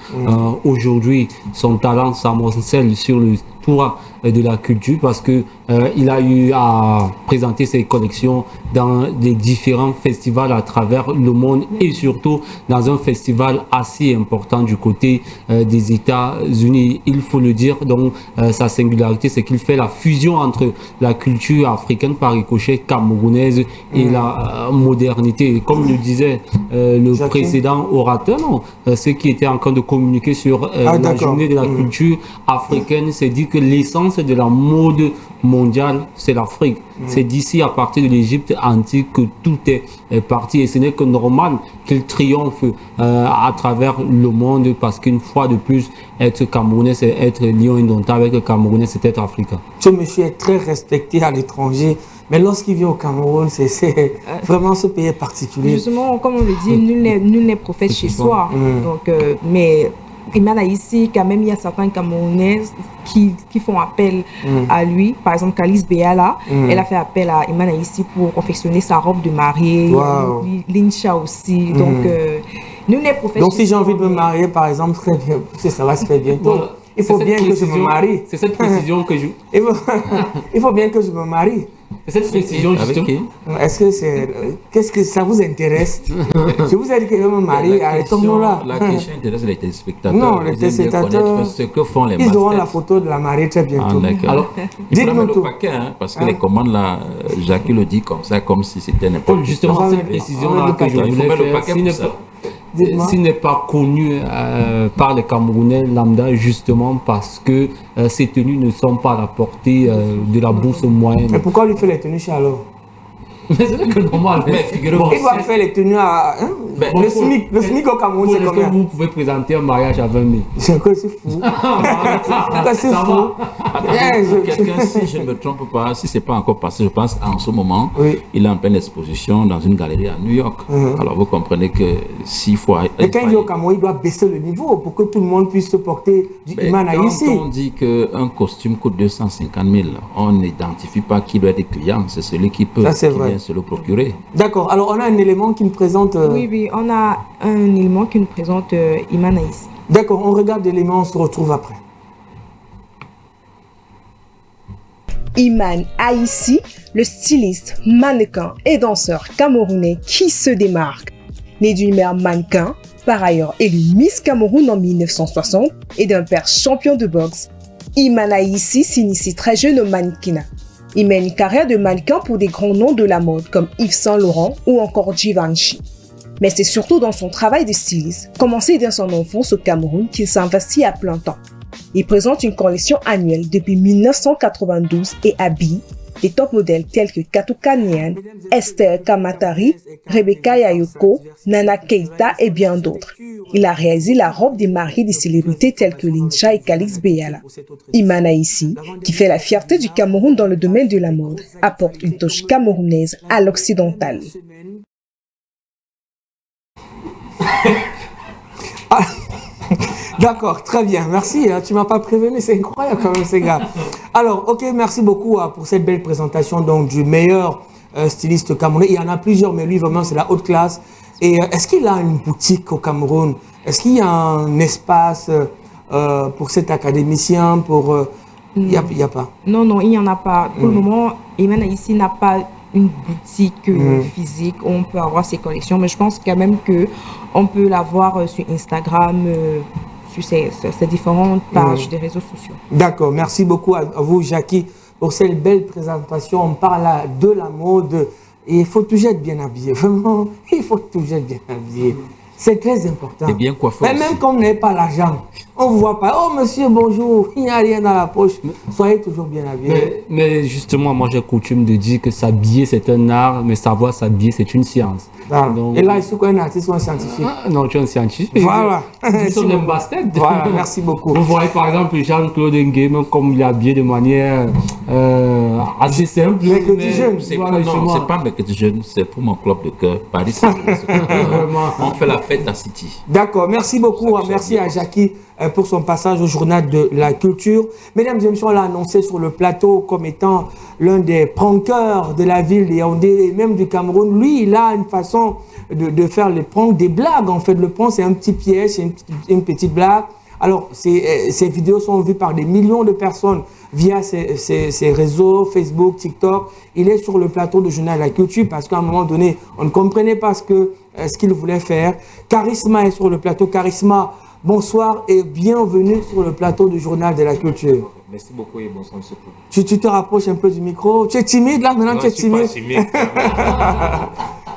Aujourd'hui, son talent s'amoncelle sur toit de la culture parce que il a eu à présenter ses collections dans des différents festivals à travers le monde et surtout dans un festival assez important du côté des États-Unis. Il faut le dire, donc sa singularité, c'est qu'il fait la fusion entre la culture africaine par ricochet camerounaise et la modernité. Comme le disait le précédent orateur, ceux qui étaient en train de communiquer sur la journée de la culture africaine, c'est dit que l'essence de la mode mondiale, c'est l'Afrique. C'est d'ici, à partir de l'Égypte antique, que tout est parti. Et ce n'est que normal qu'il triomphe à travers le monde, parce qu'une fois de plus, être Camerounais, c'est être lion indomptable. Être Camerounais, c'est être africain. Ce monsieur est très respecté à l'étranger. Mais lorsqu'il vient au Cameroun, c'est vraiment ce pays particulier. Justement, comme on le dit, nul n'est prophète chez soi. Donc, mais Imane ici, quand même, il y a certains Camerounais qui font appel à lui. Par exemple, Calice Béala, elle a fait appel à Imane ici pour confectionner sa robe de mariée. Lincha aussi. Donc, nul n'est prophète. Donc, si j'ai envie de me marier, par exemple, très bien, ça va se faire bientôt. Il faut bien que je me marie. C'est cette précision que je... Il faut bien que je me marie. C'est cette précision, justement. Est-ce que c'est... Qu'est-ce que ça vous intéresse? Je vous ai dit que je me marie. Arrêtons-nous là. La question intéresse les téléspectateurs. Non, les téléspectateurs, ce que font les ils auront la photo de la mariée très bientôt. Alors, dites-nous tout. Paquet, parce que les commandes là, Jacques le dit comme ça, comme si c'était n'importe quoi. Justement, cette précision-là que je voulais faire, s'il n'est pas connu par les Camerounais lambda, justement parce que ces tenues ne sont pas à la portée de la bourse moyenne. Mais pourquoi lui fait les tenues chez alors? Mais c'est que normal. Il doit faire les tenues à... Hein? Le SMIC au Cameroun, c'est combien? Vous pouvez présenter un mariage à 20 000. C'est quoi, c'est fou. C'est fou. Quelqu'un, si je ne me trompe pas, si ce n'est pas encore passé, je pense en ce moment, il est en pleine exposition dans une galerie à New York. Alors vous comprenez que s'il faut... Mais quand il est au Cameroun, il doit baisser le niveau pour que tout le monde puisse se porter du Imane ici. Quand on dit qu'un costume coûte 250 000, on n'identifie pas qui doit être des clients. C'est celui qui peut se le procurer. D'accord. Alors on a un élément qui nous présente... Oui, on a un élément qui nous présente Imane ici. D'accord, on regarde l'élément, on se retrouve après. Imane Aïssi, le styliste, mannequin et danseur camerounais qui se démarque. Né d'une mère mannequin, par ailleurs élu Miss Cameroun en 1960 et d'un père champion de boxe, Imane Aïssi s'initie très jeune au mannequinat. Il mène une carrière de mannequin pour des grands noms de la mode comme Yves Saint Laurent ou encore Givenchy. Mais c'est surtout dans son travail de styliste, commencé dès son enfance au Cameroun, qu'il s'investit à plein temps. Il présente une collection annuelle depuis 1992 et habille des top modèles tels que Katou Kanyan, Esther Kamatari, Rebecca Yayoko, Nana Keita et bien d'autres. Il a réalisé la robe des mariés des célébrités telles que Lincha et Calix Béala. Imane Aïssi, qui fait la fierté du Cameroun dans le domaine de la mode, apporte une touche camerounaise à l'occidental. D'accord, très bien, merci. Tu ne m'as pas prévenu, c'est incroyable quand même ces gars. Alors, ok, merci beaucoup pour cette belle présentation donc, du meilleur styliste camerounais. Il y en a plusieurs, mais lui vraiment c'est la haute classe. Et est-ce qu'il a une boutique au Cameroun? Est-ce qu'il y a un espace pour cet académicien Il n'y a pas? Non, il n'y en a pas. Pour le moment, Imane ici n'a pas une boutique physique où on peut avoir ses collections, mais je pense quand même qu'on peut l'avoir sur Instagram, sur ces différentes pages des réseaux sociaux. D'accord, merci beaucoup à vous, Jackie, pour cette belle présentation. On parle de la mode et il faut toujours être bien habillé. Vraiment, il faut toujours être bien habillé. C'est très important. Et bien coiffé. Même quand on n'a pas l'argent, on ne voit pas. Oh monsieur, bonjour, il n'y a rien dans la poche. Soyez toujours bien habillé. Mais justement, moi j'ai coutume de dire que s'habiller c'est un art, mais savoir s'habiller c'est une science. Donc, et là, il faut qu'un artiste soit un scientifique. Non, tu es un scientifique. Voilà. Voilà, merci beaucoup. Vous voyez par exemple Jean-Claude Nguema comme il est habillé de manière assez simple. Mais jeune. C'est pas Mercredi jeune, c'est pour mon club de cœur, Paris Saint-Germain. On fait la fête à City. D'accord, merci beaucoup. Merci à Jackie pour son passage au journal de la culture. Mesdames et messieurs, on l'a annoncé sur le plateau comme étant l'un des prankeurs de la ville de Yaoundé et même du Cameroun. Lui, il a une façon de faire les pranks, des blagues en fait. Le prank, c'est un petit piège, c'est une petite blague. Alors, ces vidéos sont vues par des millions de personnes via ces réseaux, Facebook, TikTok. Il est sur le plateau de Journal de la Culture parce qu'à un moment donné, on ne comprenait pas ce qu'il voulait faire. Charisma est sur le plateau. Charisma, bonsoir et bienvenue sur le plateau du Journal de la Culture. Merci beaucoup et bonsoir, monsieur. Tu te rapproches un peu du micro. Tu es timide là maintenant? Non, tu es timide? Je suis pas timide.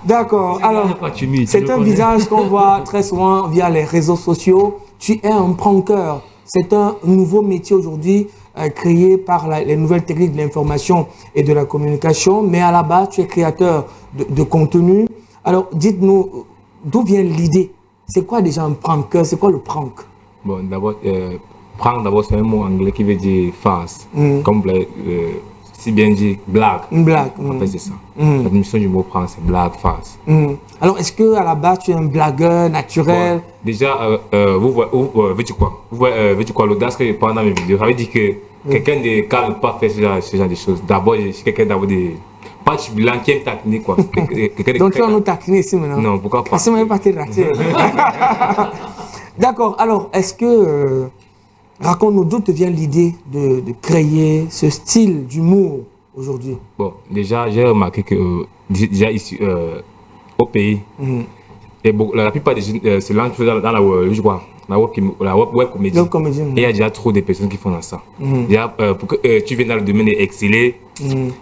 D'accord. Alors, c'est un visage qu'on voit très souvent via les réseaux sociaux. Tu es un pranker. C'est un nouveau métier aujourd'hui créé par les nouvelles techniques de l'information et de la communication. Mais à la base, tu es créateur de contenu. Alors, dites-nous, d'où vient l'idée? C'est quoi déjà un pranker? C'est quoi le prank? Bon, d'abord, prank, d'abord, c'est un mot anglais qui veut dire farce. Comme si bien dit blague. Une blague. En fait, c'est ça. La définition du mot prank, c'est blague, farce. Alors, est-ce qu'à la base, tu es un blagueur naturel? Bon, déjà, vous voyez, veux-tu quoi? Veux-tu quoi? L'audace que je prends dans mes vidéos, ça veut dire que quelqu'un ne calme pas faire ce genre de choses. D'abord, je suis quelqu'un d'abord de... Pas bilan qui aime taquiner quoi. Donc tu vas nous taquiner ici maintenant? Non, pourquoi pas? Parce que pas te rater. D'accord, alors est-ce que, raconte-nous d'où te vient l'idée de créer ce style d'humour aujourd'hui? Bon, déjà j'ai remarqué que déjà ici au pays, et la plupart des jeunes se lancent dans la web comédie. Et il y a déjà trop de personnes qui font ça. Déjà, pour que tu viennes dans le domaine et exceller,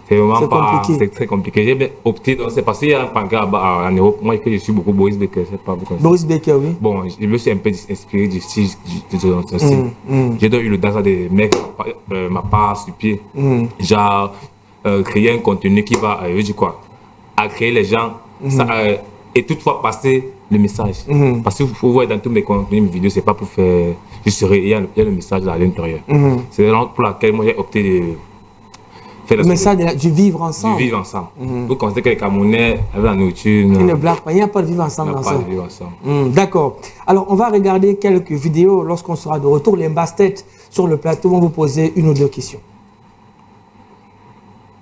c'est vraiment pas... C'est très compliqué. J'ai bien opté, donc c'est parce qu'il y a un pancart en Europe. Moi, je suis beaucoup Boris Becker, je sais pas beaucoup. Boris Becker, oui. Bon, je me suis un peu inspiré du style de son style. J'ai donc eu le danger des mecs, ma part sur pied. Genre, créer un contenu qui va, je dis quoi, à créer les gens, et toutefois passer le message. Parce que vous voyez dans tous mes contenus, mes vidéos, c'est pas pour faire juste rire, il y a le message à l'intérieur. C'est pour laquelle moi j'ai opté de faire le message du vivre ensemble. Du vivre ensemble. Vous constatez que les Camerounais, avec la nourriture... Ils ne blaguent pas, il n'y a pas de vivre ensemble. Il n'y a pas de vivre ensemble. D'accord. Alors, on va regarder quelques vidéos lorsqu'on sera de retour. Les basses-têtes sur le plateau vont vous poser une ou deux questions.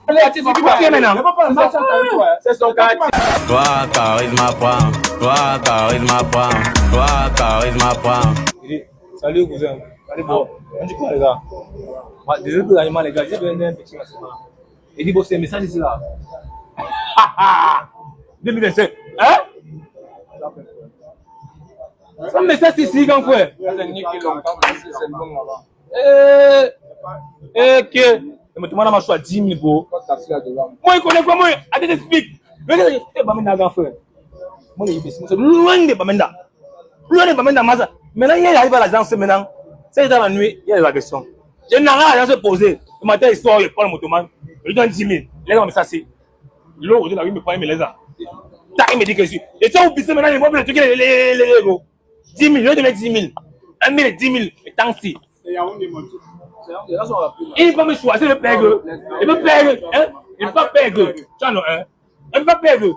Toi, charisme prend. Toi, charisme prend. Toi, charisme prend. Salut, cousin. Allez, bon. On dit quoi, les gars? Désolé pour l'animal, les gars. J'ai besoin d'un petit massacre. Il dit, bon, c'est un message ici, là. 2027. Hein? C'est un message ici, quand frère. Ok. Mais tout le monde a choisi 10 000 pour. Moi, je connais pas moi. Attends, t'explique. Regardez, c'est Bamenda, grand frère. Moi, c'est loin de Bamenda. Loin de Bamenda, Maza. Maintenant, il arrive à l'agence maintenant. C'est dans la nuit, il y a des agressions. Je n'ai rien à se poser. Le matin, il sort, il prend le motoman. Je lui donne 10 000. Les gars, mais ça, c'est. L'eau, aujourd'hui, la rue me prend, il me les a. Il me dit que je suis. Et ça, vous pissez maintenant, il me dit que les gros. 10 000, je vais donner 10 000. 1 000 et 10 000. Et tant que si. Il ne peut pas me choisir le pègre. Il peut pègre. Il ne peut pas pègre. Tu en as un. Il ne peut pas pègre. Il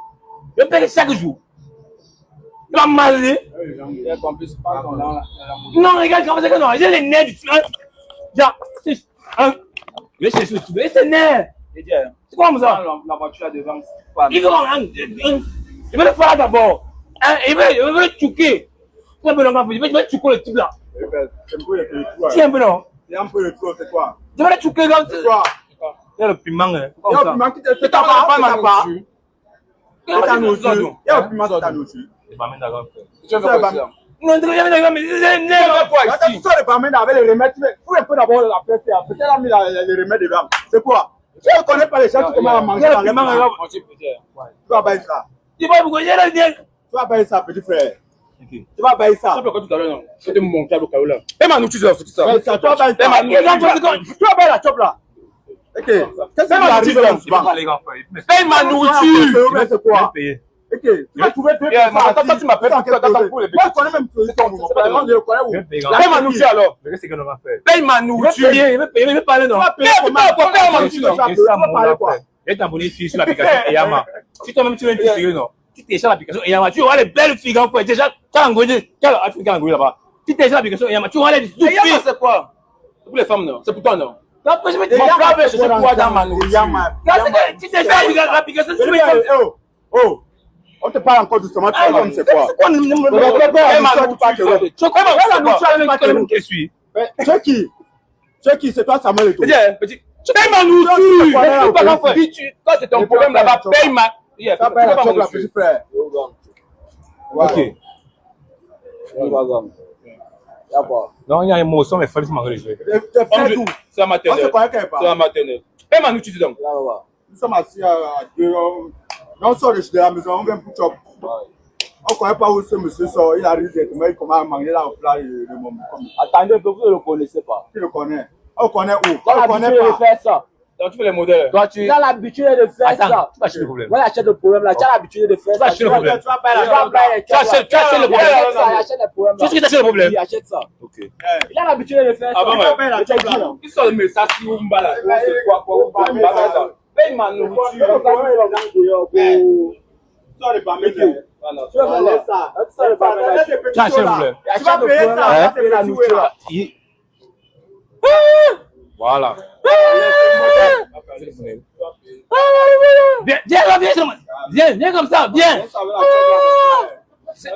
peut pègre chaque jour. Il va m'aller. Non, regarde, comment c'est que non. J'ai les nerfs du truc. Je vais chercher le truc. C'est les nerfs. C'est quoi comme ça? La voiture là devant. Il veut le faire d'abord. Il veut le choquer. Il veut le choquer le type là. Tiens un peu non. Il y a un peu de trop, c'est quoi? Je vais le choquer comme ça. C'est quoi? Il y a le piment. Il y a le piment qui te fait pas ma nourriture. Il y a le piment qui t'a nourriture. C'est pas même d'accord. Tu veux pas ça? Non, tu veux pas mais c'est n'importe quoi ici. Tu sors le piment avec les remèdes. Faut un peu d'abord la faire. Peut-être la mis les remèdes dedans. C'est quoi? Tu ne connais pas les gens qui commencent à manger dans les piments. Tu vas bailler ça. Tu vas pourquoi j'ai le dire? Tu vas bailler ça, petit frère. Tu vas bailler ça. Tu vas tout à l'heure, non? Je te montre le cas là. Et ma nourriture, c'est ça. Tu vas bailler ça. Tu vas bailler la chope là. Ok. Qu'est-ce qui arrive là? Paye ma nourriture. C'est quoi? Ok. Tu vas trouver deux personnes. Attends, tu m'appelles. Moi, je connais même ton mouvement. Paye ma nourriture alors. Paye ma nourriture. Il veut parler, non? Paye ma nourriture. Il est abonné sur l'application Eyama. Si toi-même tu veux être sérieux, non? Tu télécharges l'application Eyama, tu vois les belles filles en fait. Déjà, tu as engouillé, quel Africain engouillé là-bas. Tu télécharges l'application Eyama, tu vois les filles. Eyama, c'est quoi? C'est pour les femmes, non? C'est pour toi, non? Après, je vais te dire, je sais quoi dans ma nourriture. Tu télécharges l'application, tu veux. Oh! On te parle encore doucement, tu vois, c'est quoi? C'est qui? C'est toi, Samuel et tout. Paye ma nourriture. Quand c'est ton problème là-bas, paye ma. La petite frère. Ok. Non, il y a un mot, mais il fallait se manger les jeux. C'est la maternelle. C'est la maternelle. Paye ma nourriture donc. Nous sommes assis à deux. On sort de la maison, on vient pour chop. On ne connaît pas où ce monsieur sort. Il arrive directement, il commence à manger là au plat. Attendez un peu, vous ne le connaissez pas. Qui le connaît? On connaît où? On ne connaît pas. Faire ça. Donc tu fais les modèles. Toi, tu as l'habitude de faire ça. Tu vas acheter le problème. Voilà, achète le problème là. Tu as l'habitude de faire ça. Tu vas acheter le problème. Tu vas acheter le problème. Achète le problème. Tu sais que tu achètes le problème. Il achète ça. Ok. Il a l'habitude de faire ça. Il sort le message si vous me baladez. C'est quoi? Paye ma nourriture. Sors le pamédier. Tu vas faire ça. Tu achètes le problème. Tu vas payer ça. Tu vas payer la nourriture. Voilà. Viens comme ça, viens.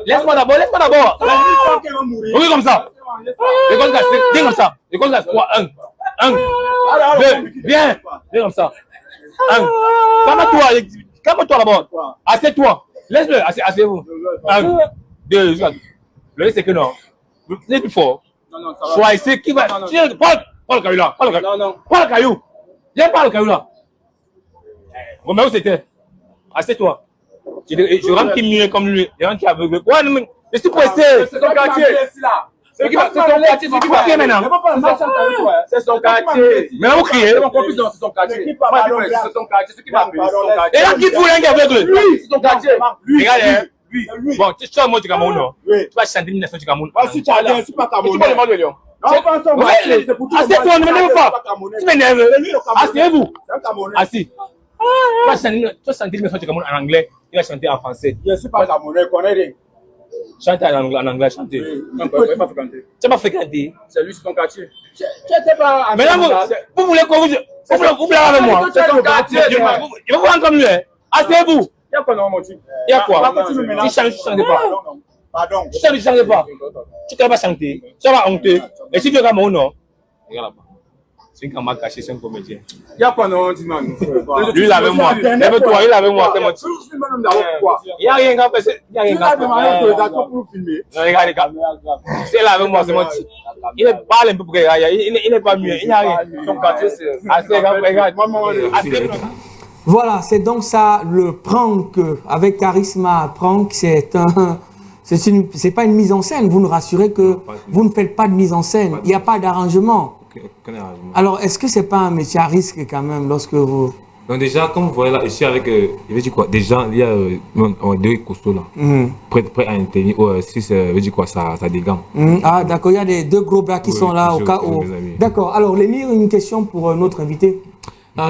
Laisse-moi d'abord. Oui, comme ça. Viens comme ça. 3, 1, 2, viens comme ça. 1. Calme-toi d'abord. Assieds-toi. Laisse-le, asseyez-vous. 1, 2, le c'est que non. C'est plus fort. Choisissez qui va. Prends le caillou là. Prends le caillou. Viens pas le caillou là. Bon, mais où c'était? Assieds-toi. Je rentre qui mieux comme lui. Je rentre qui aveugle. Ouais, mais je suis pressé. C'est son quartier. C'est son quartier maintenant. C'est son quartier. Mais vous criez. C'est son quartier. C'est son quartier. C'est qui m'a appelé. Et là, qui fout l'un aveugle? Lui, c'est son quartier. Regarde, lui. Bon, tu es un mot du Cameroun, non? Tu vas chanter une nation du Cameroun. Si tu as l'air, c'est pas Cameroun. Tu peux demander le lion. Assieds-toi, ne m'énerve pas. Tu m'énerves. Asseyez-vous. Assis. Tu vas chanter une nation du Cameroun en anglais. Il va chanter en français. Je ne suis pas Camerounais, je connais rien. Chante en anglais, chanter. Non, tu n'as pas fréquenté. Tu n'as pas fréquenté. C'est lui, c'est ton quartier. Tu n'étais pas. Mais là, vous voulez quoi? Vous voulez avec moi? C'est son quartier. Je vais vous rendre comme lui. Asseyez-vous. Il y a quoi dans mon type? Il y a quoi? Tu ne chantes pas. Pardon. Tu ne chantes pas. Tu ne peux pas chanter. Tu vas honteux. Et si tu es Cameroun, non? Regarde là-bas. C'est une camarade cachée, c'est un comédien. Il y a quoi dans mon type? Lui, il est avec moi. Lève-toi, il est avec moi. C'est mon type. Il n'y a rien qu'à faire. Il n'y a rien qu'à faire. Regarde les gars. C'est là avec moi, c'est mon type. Il est pas un peu pour il n'est pas mieux. Il n'y a rien. Son quartier, c'est assez regarde. Voilà, c'est donc ça le prank avec Charisma. Prank, c'est pas une mise en scène. Vous nous rassurez que vous ne faites pas de mise en scène. Il n'y a pas d'arrangement. Alors, est-ce que c'est pas un métier à risque quand même lorsque vous... Donc déjà, comme vous voyez là, ici avec, je veux dire quoi, déjà, il y a deux costauds là, prêts à intervenir, si c'est, je veux dire quoi, ça dégaine. Ah d'accord, il y a des deux gros bras qui sont là au cas où... D'accord, alors Lémir, une question pour notre invité.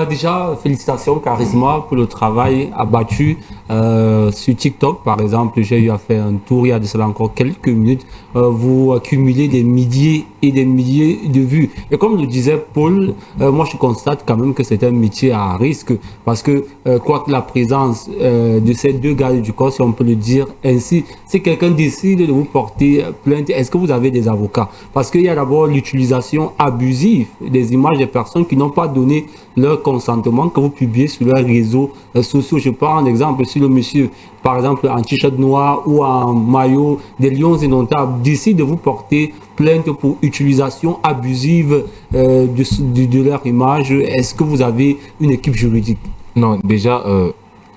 Déjà, félicitations Charisma pour le travail abattu sur TikTok. Par exemple, j'ai eu à faire un tour il y a de cela encore quelques minutes. Vous accumulez des milliers et des milliers de vues. Et comme le disait Paul, moi je constate quand même que c'est un métier à risque parce que quoique la présence de ces deux gars du corps, si on peut le dire ainsi, si quelqu'un décide de vous porter plainte, est-ce que vous avez des avocats? Parce qu'il y a d'abord l'utilisation abusive des images des personnes qui n'ont pas donné leur consentement que vous publiez sur leurs réseaux sociaux. Je prends un exemple sur le monsieur, par exemple en t-shirt noir ou en maillot des lions indomptables, décide de vous porter plainte pour utilisation abusive de leur image. Est-ce que vous avez une équipe juridique? Non, déjà,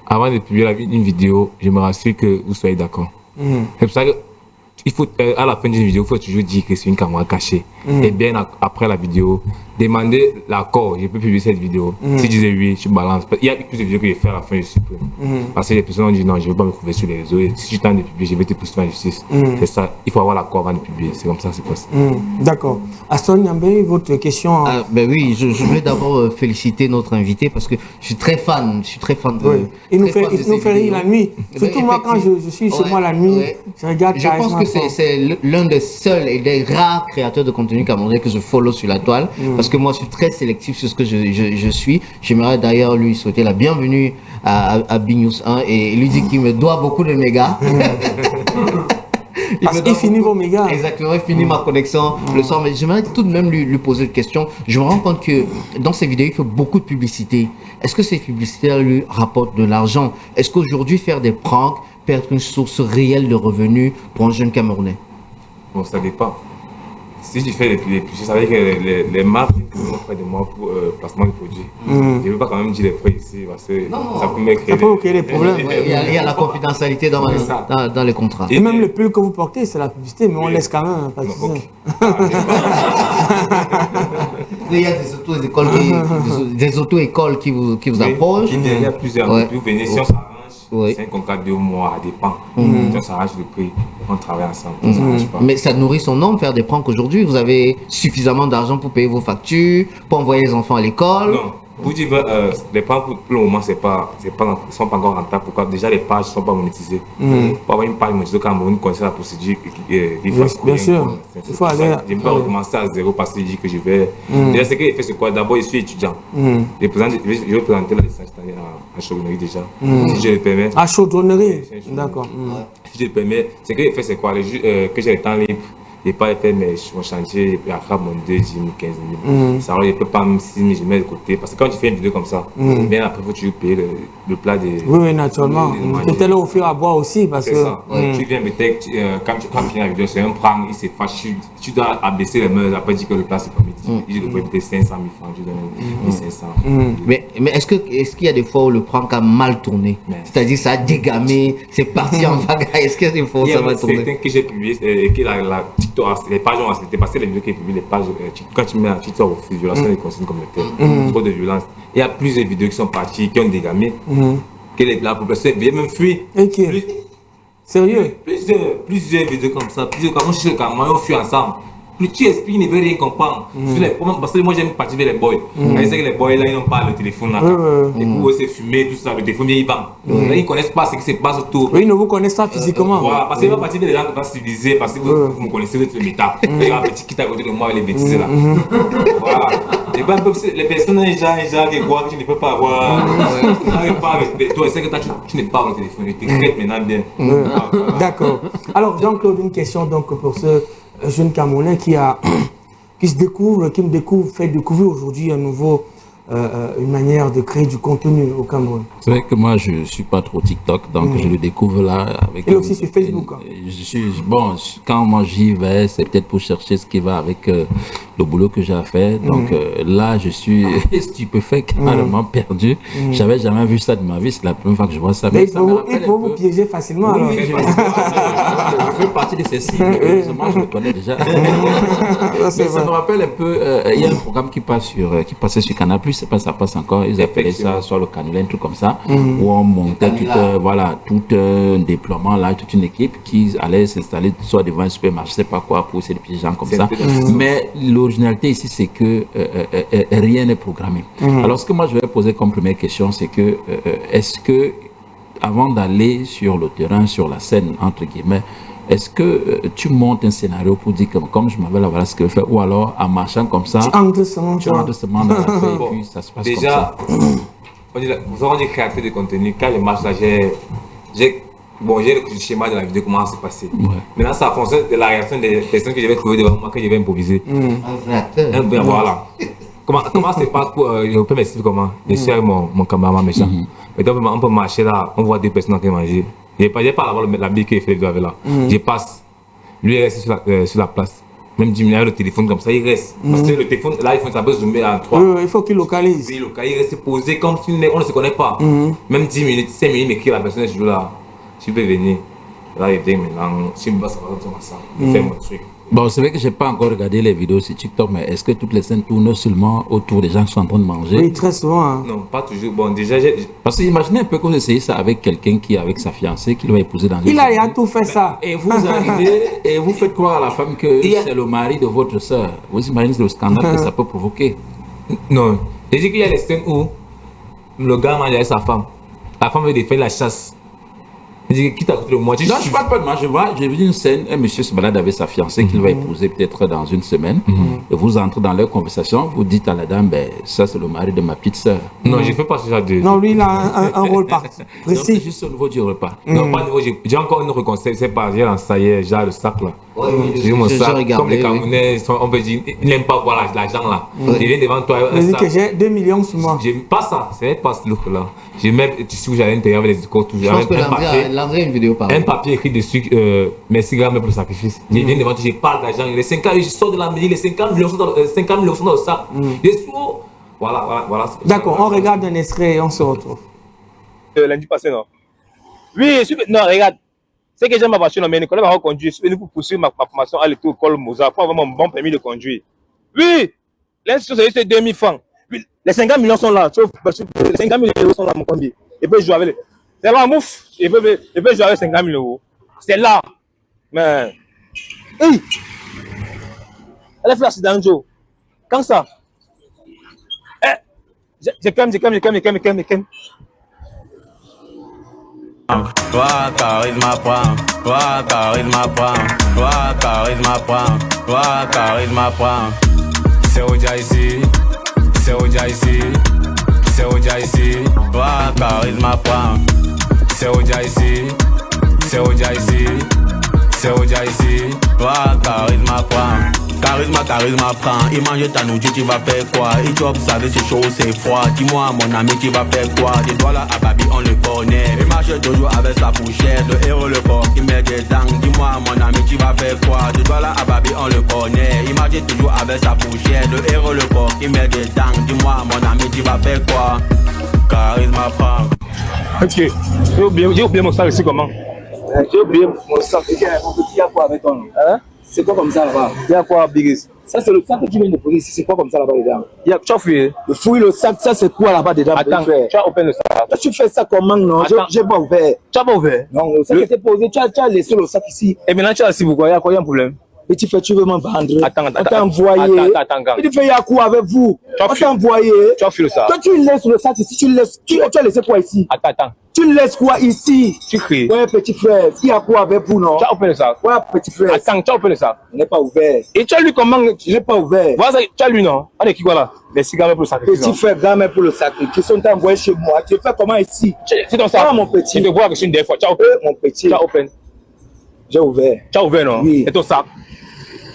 avant de publier une vidéo, je me rassure que vous soyez d'accord. C'est pour ça que il faut, à la fin d'une vidéo, il faut toujours dire que c'est une caméra cachée. Et bien après la vidéo, demander l'accord, je peux publier cette vidéo. Si je disais oui, je balance. Il y a plus de vidéos que je fais à la fin, je supprime. Parce que les personnes ont dit non, je ne veux pas me trouver sur les réseaux. Et si tu tentes de publier, je vais te pousser en justice. C'est ça, il faut avoir l'accord avant de publier. C'est comme ça que ça se passe. D'accord. Aston Yambé, votre question. Ben oui, je voulais d'abord féliciter notre invité parce que je suis très fan. De. Il nous fait rire la nuit. Surtout moi, quand je suis chez moi la nuit, je regarde. Je pense que c'est l'un des seuls et des rares créateurs de contenu contenu camerounais que je follow sur la toile, parce que moi je suis très sélectif sur ce que je suis. J'aimerais d'ailleurs lui souhaiter la bienvenue à BNews 1 et lui dire qu'il me doit beaucoup de mégas. Parce qu'il finit vos mégas. Exactement, il finit ma connexion le soir. Mais j'aimerais tout de même lui poser une question. Je me rends compte que dans ses vidéos, il fait beaucoup de publicité. Est-ce que ces publicités lui rapportent de l'argent? Est-ce qu'aujourd'hui, faire des pranks peut être une source réelle de revenus pour un jeune Camerounais? Bon, ça dépend. Si je fais les publicités, ça veut dire que les marques sont près de moi pour placement de produits. Je ne veux pas quand même dire les prix ici parce que ça peut me créer des problèmes. Il y a la confidentialité dans les contrats. Et même le pull que vous portez, c'est la publicité, mais on laisse quand même. Il y a des auto-écoles qui vous approchent. Il y a plusieurs. Vous venez, si on s'arrange, c'est un contrat de 2 mois, ça dépend. Si on s'arrange le prix, on travaille ensemble. On s'arrange pas. Mais ça nourrit son nom de faire des pranks aujourd'hui. Vous avez suffisamment d'argent pour payer vos factures, pour envoyer les enfants à l'école. Non. Vous dites, les pranks pour le moment, ils ne sont pas encore rentables. Pourquoi? Déjà, les pages ne sont pas monétisées. Pour avoir une page monétisée au Cameroun, connaissez la procédure. Bien sûr. Il faut aller. Je ne vais pas recommencer à zéro parce que je dis que je vais. Déjà, ce que j'ai fait, c'est quoi? D'abord, je suis étudiant. Je vais présenter la licence cette année à chaudronnerie déjà. Si je le permets. À chaudronnerie? D'accord. Si je le permets, ce que j'ai fait, c'est quoi? Que j'ai le temps libre. Je n'ai pas fait mon chantier, je vais mon 2 000, 15 000. Ça, je ne peux pas me 6 000, je mets de côté. Parce que quand tu fais une vidéo comme ça, bien après, il faut que tu payes le plat des. Oui, naturellement. Peut-être offrir à boire aussi. Parce que ça. Tu viens me dire, quand tu finis la vidéo, c'est un prank, il s'est fâché. Tu dois abaisser les mains, après dire que le plat c'est pas métier. Il doit peut-être 500 000 francs, tu donnes 1500. Mais est-ce qu'il y a des fois où le prank a mal tourné? C'est-à-dire ça a dégamé, c'est parti en bagaille. Est-ce qu'il y a des fois où ça va tourner? C'est que j'ai publié et que la les pages ont accepté parce que les vidéos qui sont publiées, les pages, quand tu mets un titre au fil, violation des consignes communautaires, trop de violence. Il y a plusieurs vidéos qui sont parties, qui ont dégamé, que la population vient même fuir. Sérieux? Plusieurs vidéos comme ça, comment je suis le Cameroun, on fuit ensemble. Plus tu expliques, il ne veut rien comprendre. Parce que moi j'aime partir vers les boys. Quand je sais que les boys là, ils n'ont pas le téléphone là. Du coup, c'est fumé, tout ça, le téléphone, il va. Là, ils ne connaissent pas ce qui se passe autour. Oui, ils ne vous connaissent pas physiquement. Voilà, parce qu'ils vont partir vers les gens qui vont civiliser, parce que vous me connaissez le méta. Il y a un petit qui est à côté de moi avec les bêtises là. Voilà. Et ben, les personnes, les gens qui croient que tu ne peux pas avoir. Toi, c'est que tu n'es pas au téléphone, tu t'écris maintenant bien. D'accord. Alors, Jean-Claude, une question donc pour ce jeune Camerounais qui me découvre, fait découvrir aujourd'hui à nouveau une manière de créer du contenu au Cameroun. C'est vrai que moi je ne suis pas trop TikTok, donc je le découvre là. Avec et aussi sur Facebook. Quand moi j'y vais, c'est peut-être pour chercher ce qui va avec le boulot que j'ai à faire. Donc là, je suis stupéfais, carrément perdu. J'avais jamais vu ça de ma vie, c'est la première fois que je vois ça. Mais il faut vous piéger facilement. Oui, alors. Je fais partie de ces cibles, heureusement je le connais déjà. Mais ça me rappelle un peu, il y a un programme qui passait sur Canal+, c'est pas ça passe encore, ils appelaient ça soit le Canulin, un truc comme ça, où on montait tout un déploiement là, toute une équipe qui allait s'installer soit devant un supermarché, je sais pas quoi, pour essayer de piéger gens comme ça. Mais l'originalité ici, c'est que rien n'est programmé. Alors ce que moi je vais poser comme première question, c'est que est-ce que avant d'aller sur le terrain, sur la scène, entre guillemets, est-ce que tu montes un scénario pour dire que comme je m'avais là, voilà ce que je fais, ou alors en marchant comme ça, tu rentres seulement dans la feuille et puis ça se passe déjà, comme ça. On dit créateur de contenu, quand je marche là, j'ai le schéma de la vidéo, comment ça s'est passé. Maintenant, ça fonctionne de la réaction des personnes que je vais trouver devant moi, que je vais improviser. Voilà. Comment ça se passe pour. Je peux m'expliquer comment. Je suis avec mon caméraman méchant. On peut marcher là, on voit deux personnes qui mangent. Je n'ai pas la bille qui est faite avec là. Je passe. Lui, il reste sur la place. Même 10 minutes avec le téléphone comme ça, il reste. Parce que le téléphone, là, ça peut zoomer en 3. Il faut qu'il localise. Il reste posé comme si on ne se connaît pas. Même 10 minutes, 5 minutes, mais qui la personne est toujours là. Tu peux venir. Là, il dit maintenant, si je me passe comme ça, je fais mon truc. Bon, c'est vrai que je n'ai pas encore regardé les vidéos sur TikTok, mais est-ce que toutes les scènes tournent seulement autour des gens qui sont en train de manger? Oui, très souvent. Hein. Non, pas toujours. Bon, déjà, parce que imaginez un peu que vous essayez ça avec quelqu'un qui est avec sa fiancée, qui va épouser dans une... Il a tout fait ça. Et vous arrivez et vous faites croire à la femme que c'est le mari de votre soeur. Vous imaginez le scandale que ça peut provoquer? Non. J'ai dit qu'il y a des scènes où le gars mange avec sa femme. La femme veut défaire la chasse. Qui t'a côté de moi? Non, je ne parle pas de moi. J'ai vu une scène, un monsieur se balade avec sa fiancée qu'il va épouser peut-être dans une semaine. Et vous entrez dans leur conversation, vous dites à la dame, ben, ça c'est le mari de ma petite sœur. Non, je ne fais pas ce genre de... Non, lui, il a un rôle précis. C'est juste au niveau du repas. Non, pas au niveau, j'ai encore une autre conseil, c'est pas, j'ai lancé ça hier, genre le sac là. J'ai mon sac, comme les Camerounais, on peut dire, ils n'aiment pas voir l'argent là. Il vient devant toi, un sac. Que j'ai 2 millions sur moi. J'aime pas ça, c'est pas ce look là. J'ai même tissu que j'allais à l'intérieur avec les écoutes. Je pense que Landré a une vidéo par un papier écrit dessus, merci grand-mère pour le sacrifice. Je viens devant toi, je parle d'argent. Les 5 ans, je sors de la mairie, les 50 millions sont dans le sac. Voilà. D'accord, on regarde un extrait et on se retrouve. Lundi passé, non? Oui, non, regarde. C'est que j'ai ma voiture, mais Nicolas va conduire. Je suis venu pour poursuivre ma formation à l'école Mozart pour avoir mon bon permis de conduire. Oui, l'institution, c'est 2000 francs. Les 50 millions sont là. Les 50 millions euros sont là, mon combi. Et puis, je joue avec les. C'est là, mouf. Et puis, je joue avec 50 000 euros. C'est là. Mais. Hey! Elle a fait l'accident, Joe. Quand ça? J'ai quand même. Toi, charisme apprend. Toi, charisme apprend. C'est Oja ici. Toi, charisme apprend. C'est Oja ici. Toi, charisme apprend. Charisme apprend. Il mange ta nourriture, tu vas faire quoi? Il doit observer c'est chaud, c'est froid. Dis-moi, mon ami, tu vas faire quoi? Des doigts là à Babi, on le connaît. Il marche toujours avec sa fourchette. Le héros, le corps qui met des dents. Dis-moi, mon ami, tu vas faire quoi? Des doigts là à Babi, on le connaît. Il marche toujours avec sa fourchette. Le héros, le corps qui met des dents. Dis-moi, mon ami, tu vas faire quoi? Charisme apprend. Ok. J'ai oublié mon sac ici, comment? J'ai oublié mon sac. Mon petit, il y a quoi avec toi? Hein? C'est quoi comme ça là-bas? Il y a quoi, Bigis? Ça, c'est le sac que tu viens de poser ici. C'est quoi comme ça là-bas dedans? Tu as fouillé? Fouille le sac, ça c'est quoi là-bas dedans? Attends, tu as ouvert le sac. Tu fais ça comment, non? J'ai pas ouvert. Tu n'as pas ouvert? Non, le sac était posé. Tu as laissé le sac ici. Et maintenant, tu as assis pourquoi? Il y a quoi? Il y a un problème? Petit fait, tu veux m'en vendre? Attends. On t'a envoyé. Attends. Il fait, il y a quoi avec vous? On t'a envoyé. Tu as fouillé le sac. Toi, tu laisses le sac ici. Tu as laissé quoi ici? Attends. Tu laisses quoi ici? Tu cries. Ouais, petit frère. Il y a quoi avec vous, non? Tu as ouvert le sac. Ouais, petit frère. Attends, tu as ouvert le sac. On n'est pas ouvert. Et tu as lu comment? Je n'ai pas ouvert. Voilà, tu as lu, non? On est qui, voilà? Les cigares pour le sacrifice. Petit frère, grand-mère pour le sacrifice. On t'a envoyé chez moi. Tu fais comment ici? C'est ton sac. Ah, mon petit. Tu te vois que je suis une des fois. Tu as ouvert. Mon petit. Tu as ouvert. J'ai ouvert. Tu as ouvert, non? Oui. Et ton sac?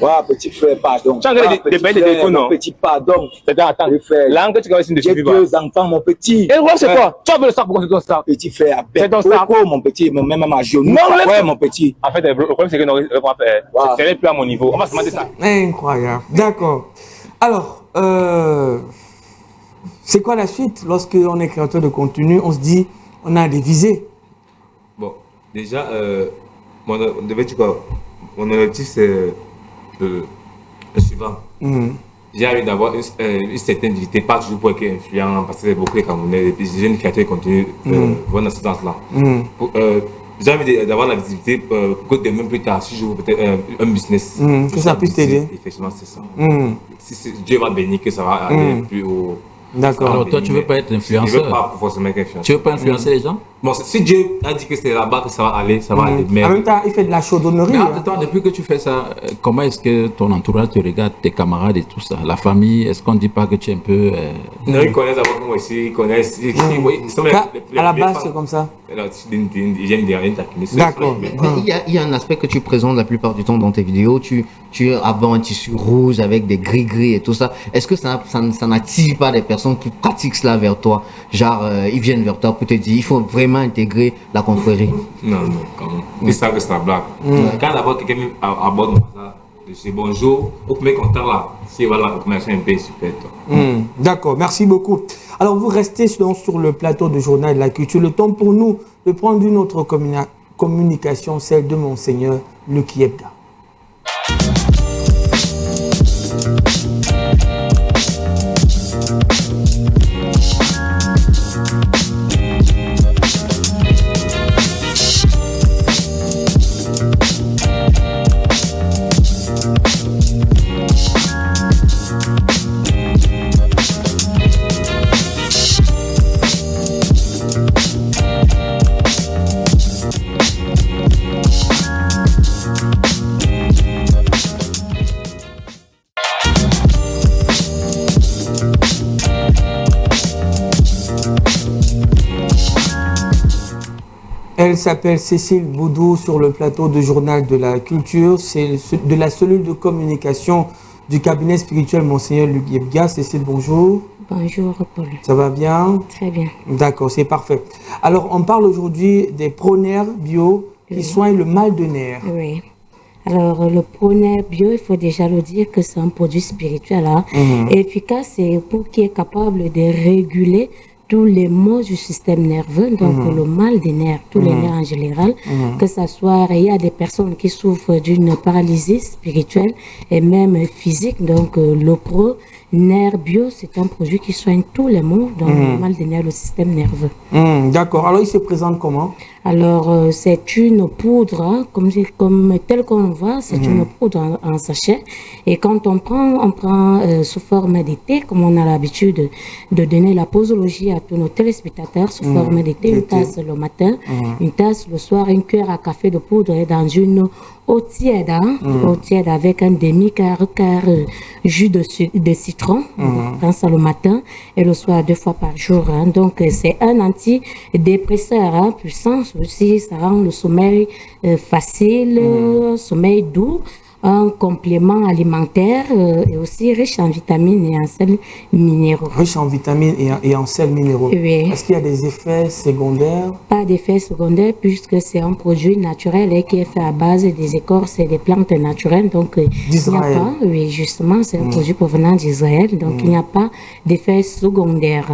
Ouais, petit frère, pardon. Tu as regardé des bains de téléphone, non? Petit, pardon. Attends. Là, que tu vas essayer de suivre. J'ai 2 enfants, mon petit. Et ouais, c'est quoi? Tu as ouvert le sac, pourquoi c'est ton sac? Petit frère, c'est ton sac. Mon petit, même à genou. Non, ouais, mon petit. En fait, le problème, c'est que c'est plus à mon niveau. On va se demander ça. Incroyable. D'accord. Alors, c'est quoi la suite? Lorsqu'on est créateur de contenu, on se dit, on a des visées. Bon, déjà, mon objectif, c'est le suivant. J'ai envie d'avoir une certaine visibilité, pas toujours pour être influent, parce que c'est beaucoup de Camerounais, des jeunes créateurs continuent vont dans ce sens-là. J'ai envie d'avoir la visibilité pour que demain plus tard, si j'ouvre peut-être un business, que ça puisse t'aider. Effectivement, c'est ça. Si Dieu va bénir, que ça va aller plus haut. D'accord. Alors toi, tu ne veux pas être influenceur? Je ne veux pas forcément être influenceur. Tu ne veux pas influencer les gens? Bon, si Dieu a dit que c'est là-bas que ça va aller, ça va aller. Mais en même temps, il fait de la chaudronnerie. Mais attends, depuis que tu fais ça, comment est-ce que ton entourage te regarde, tes camarades et tout ça? La famille, est-ce qu'on ne dit pas que tu es un peu... Non, ils connaissent avant que moi aussi, ils connaissent. À la base, c'est comme ça. J'aime bien taquiner. D'accord. Il y a un aspect que tu présentes la plupart du temps dans tes vidéos. Tu abordes un tissu rouge avec des gris-gris et tout ça. Est-ce que ça n'attire pas des personnes qui pratiquent cela vers toi? Genre, ils viennent vers toi pour te dire, il faut vraiment intégrer la confrérie. Non, quand même. Ils savent que c'est la blague. Quand d'abord quelqu'un aborde ça, je dis bonjour, au premier contact là, si voilà, la connexion est un peu super. D'accord, merci beaucoup. Alors, vous restez donc sur le plateau du Journal de la Culture. Le temps pour nous de prendre une autre communication, celle de Monseigneur Luc Yebda. Elle s'appelle Cécile Boudou sur le plateau du Journal de la Culture. C'est de la cellule de communication du cabinet spirituel Monseigneur Luc Yebga. Cécile, bonjour. Bonjour, Paul. Ça va bien? Très bien. D'accord, c'est parfait. Alors, on parle aujourd'hui des ProNair bio qui soignent le mal de nerfs. Oui. Alors, le ProNair bio, il faut déjà le dire que c'est un produit spirituel efficace et qui est capable de réguler tous les maux du système nerveux, donc le mal des nerfs, tous les nerfs en général, que ça soit, il y a des personnes qui souffrent d'une paralysie spirituelle et même physique, donc le ProNair bio, c'est un produit qui soigne tous les maux, donc le mal des nerfs, le système nerveux. D'accord, alors il se présente comment? Alors, c'est une poudre, comme tel qu'on voit, c'est une poudre en sachet. Et quand on prend sous forme de thé, comme on a l'habitude de donner la posologie à tous nos téléspectateurs, sous forme de thé, une tasse le matin, une tasse le soir, une cuillère à café de poudre dans une eau tiède, eau tiède avec un demi-quart jus de citron. On prend ça le matin et le soir 2 fois par jour. Donc, c'est un antidépresseur puissant. Aussi, ça rend le sommeil facile, sommeil doux, un complément alimentaire et aussi riche en vitamines et en sels minéraux. Riche en vitamines et en sels minéraux. Oui. Est-ce qu'il y a des effets secondaires? Pas d'effets secondaires puisque c'est un produit naturel et qui est fait à base des écorces et des plantes naturelles. Donc, il n'y a pas, oui, justement, c'est un produit provenant d'Israël, donc il n'y a pas d'effets secondaires.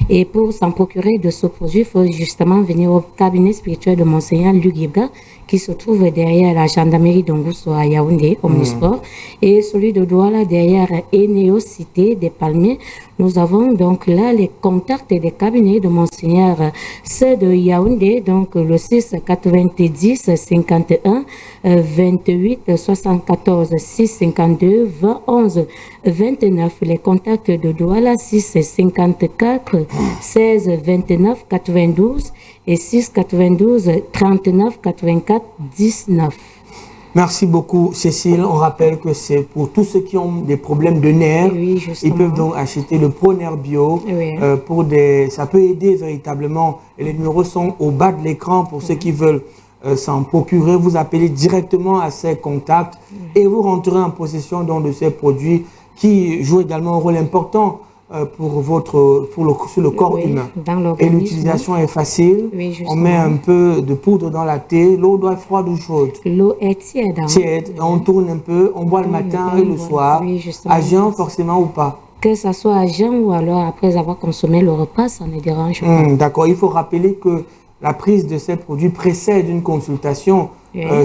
Et pour s'en procurer de ce produit, il faut justement venir au cabinet spirituel de Monseigneur Luc Yebga, qui se trouve derrière la gendarmerie d'Ongousso à Yaoundé, Omnisport, et celui de Douala derrière Eneo Cité des Palmiers. Nous avons donc là les contacts des cabinets de Monseigneur. C'est de Yaoundé, donc le 6 90 51 28 74 6 52 20 11 29. Les contacts de Douala 6 54 16 29 92 et 6 92 39 84 19. Merci beaucoup, Cécile. On rappelle que c'est pour tous ceux qui ont des problèmes de nerfs. Oui, ils peuvent donc acheter le ProNair bio. Oui. Ça peut aider véritablement. Et les numéros sont au bas de l'écran pour ceux qui veulent s'en procurer. Vous appelez directement à ces contacts et vous rentrerez en possession donc, de ces produits qui jouent également un rôle important sur le corps humain. Et l'utilisation est facile. Oui, on met un peu de poudre dans la thé. L'eau doit être froide ou chaude? L'eau est tiède. Tiède. Et on tourne un peu. On boit le matin et le soir. Oui, à jeun forcément ou pas? Que ça soit à jeun ou alors après avoir consommé le repas, ça ne dérange pas. D'accord. Il faut rappeler que la prise de ces produits précède une consultation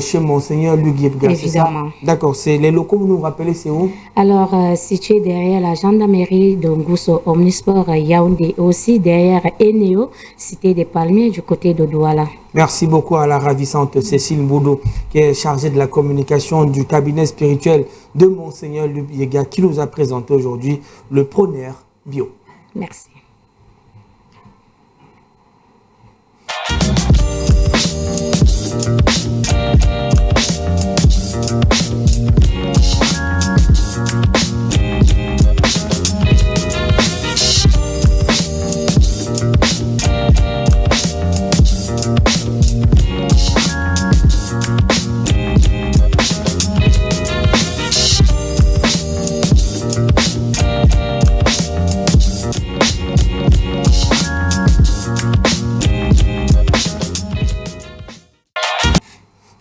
chez Monseigneur Luc Yebga. Évidemment. D'accord. Les locaux, vous nous rappelez, c'est où? Alors, situé derrière la gendarmerie d'Ongousso Omnisport Yaoundé, aussi derrière Eneo, Cité des Palmiers, du côté de Douala. Merci beaucoup à la ravissante Cécile Boudou, qui est chargée de la communication du cabinet spirituel de Monseigneur Luc Yebga, qui nous a présenté aujourd'hui le ProNair bio. Merci.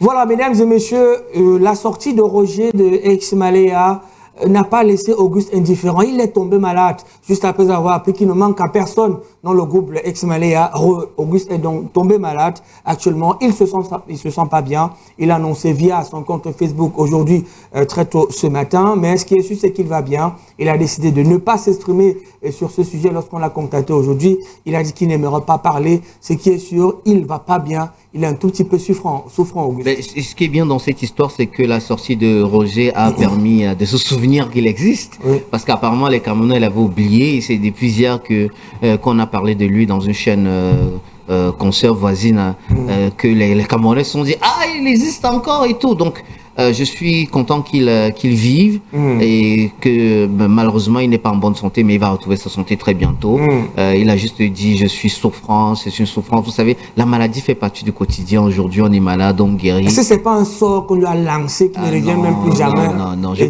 Voilà, mesdames et messieurs, la sortie de Roger de Ex-Maléa n'a pas laissé Auguste indifférent. Il est tombé malade juste après avoir appris qu'il ne manque à personne dans le groupe Ex-Maléa. Auguste est donc tombé malade actuellement. Il se sent pas bien. Il a annoncé via son compte Facebook aujourd'hui, très tôt ce matin. Mais ce qui est sûr, c'est qu'il va bien. Il a décidé de ne pas s'exprimer sur ce sujet lorsqu'on l'a contacté aujourd'hui. Il a dit qu'il n'aimerait pas parler. Ce qui est sûr, il va pas bien. Il est un tout petit peu souffrant, Auguste. Mais ce qui est bien dans cette histoire, c'est que la sortie de Roger a permis de se souvenir qu'il existe. Oui. Parce qu'apparemment, les Camerounais l'avaient oublié. Et c'est depuis hier qu'on a parlé de lui dans une chaîne consoeur voisine, que les Camerounais se sont dit « Ah, il existe encore » et tout. Donc, Je suis content qu'il vive et que malheureusement il n'est pas en bonne santé, mais il va retrouver sa santé très bientôt. Il a juste dit je suis souffrant, c'est une souffrance. Vous savez, la maladie fait partie du quotidien. Aujourd'hui, on est malade, on guérit. Est-ce que c'est pas un sort qu'on lui a lancé qui ne revient même plus jamais? Non, je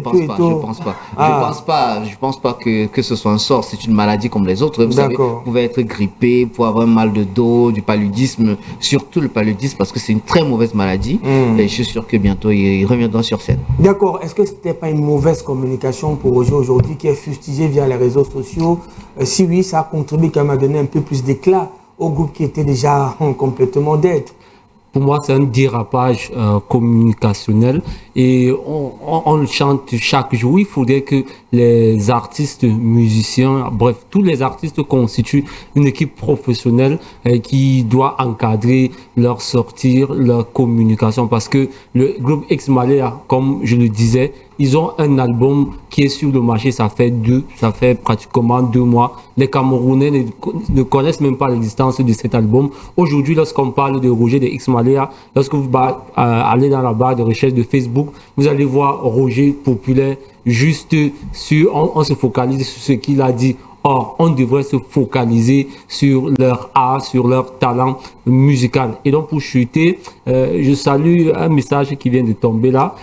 pense pas que ce soit un sort. C'est une maladie comme les autres. Vous savez, vous pouvez être grippé, vous pouvez avoir un mal de dos, du paludisme, surtout le paludisme parce que c'est une très mauvaise maladie. Et je suis sûr que bientôt il reviendra sur scène. D'accord. Est-ce que c'était pas une mauvaise communication pour Roger aujourd'hui qui est fustigé via les réseaux sociaux? Si oui, ça a contribué quand même à donner un peu plus d'éclat au groupe qui était déjà complètement dead. Pour moi, c'est un dérapage communicationnel et on le chante chaque jour. Il faudrait que les artistes, musiciens, bref, tous les artistes constituent une équipe professionnelle qui doit encadrer leur sortie, leur communication parce que le groupe X-Malea, comme je le disais, ils ont un album qui est sur le marché, ça fait pratiquement 2 mois. Les Camerounais ne connaissent même pas l'existence de cet album. Aujourd'hui, lorsqu'on parle de Roger de X-Malea, lorsque vous allez dans la barre de recherche de Facebook, vous allez voir Roger populaire juste on se focalise sur ce qu'il a dit. Or, on devrait se focaliser sur leur art, sur leur talent musical. Et donc, pour chuter, je salue un message qui vient de tomber là.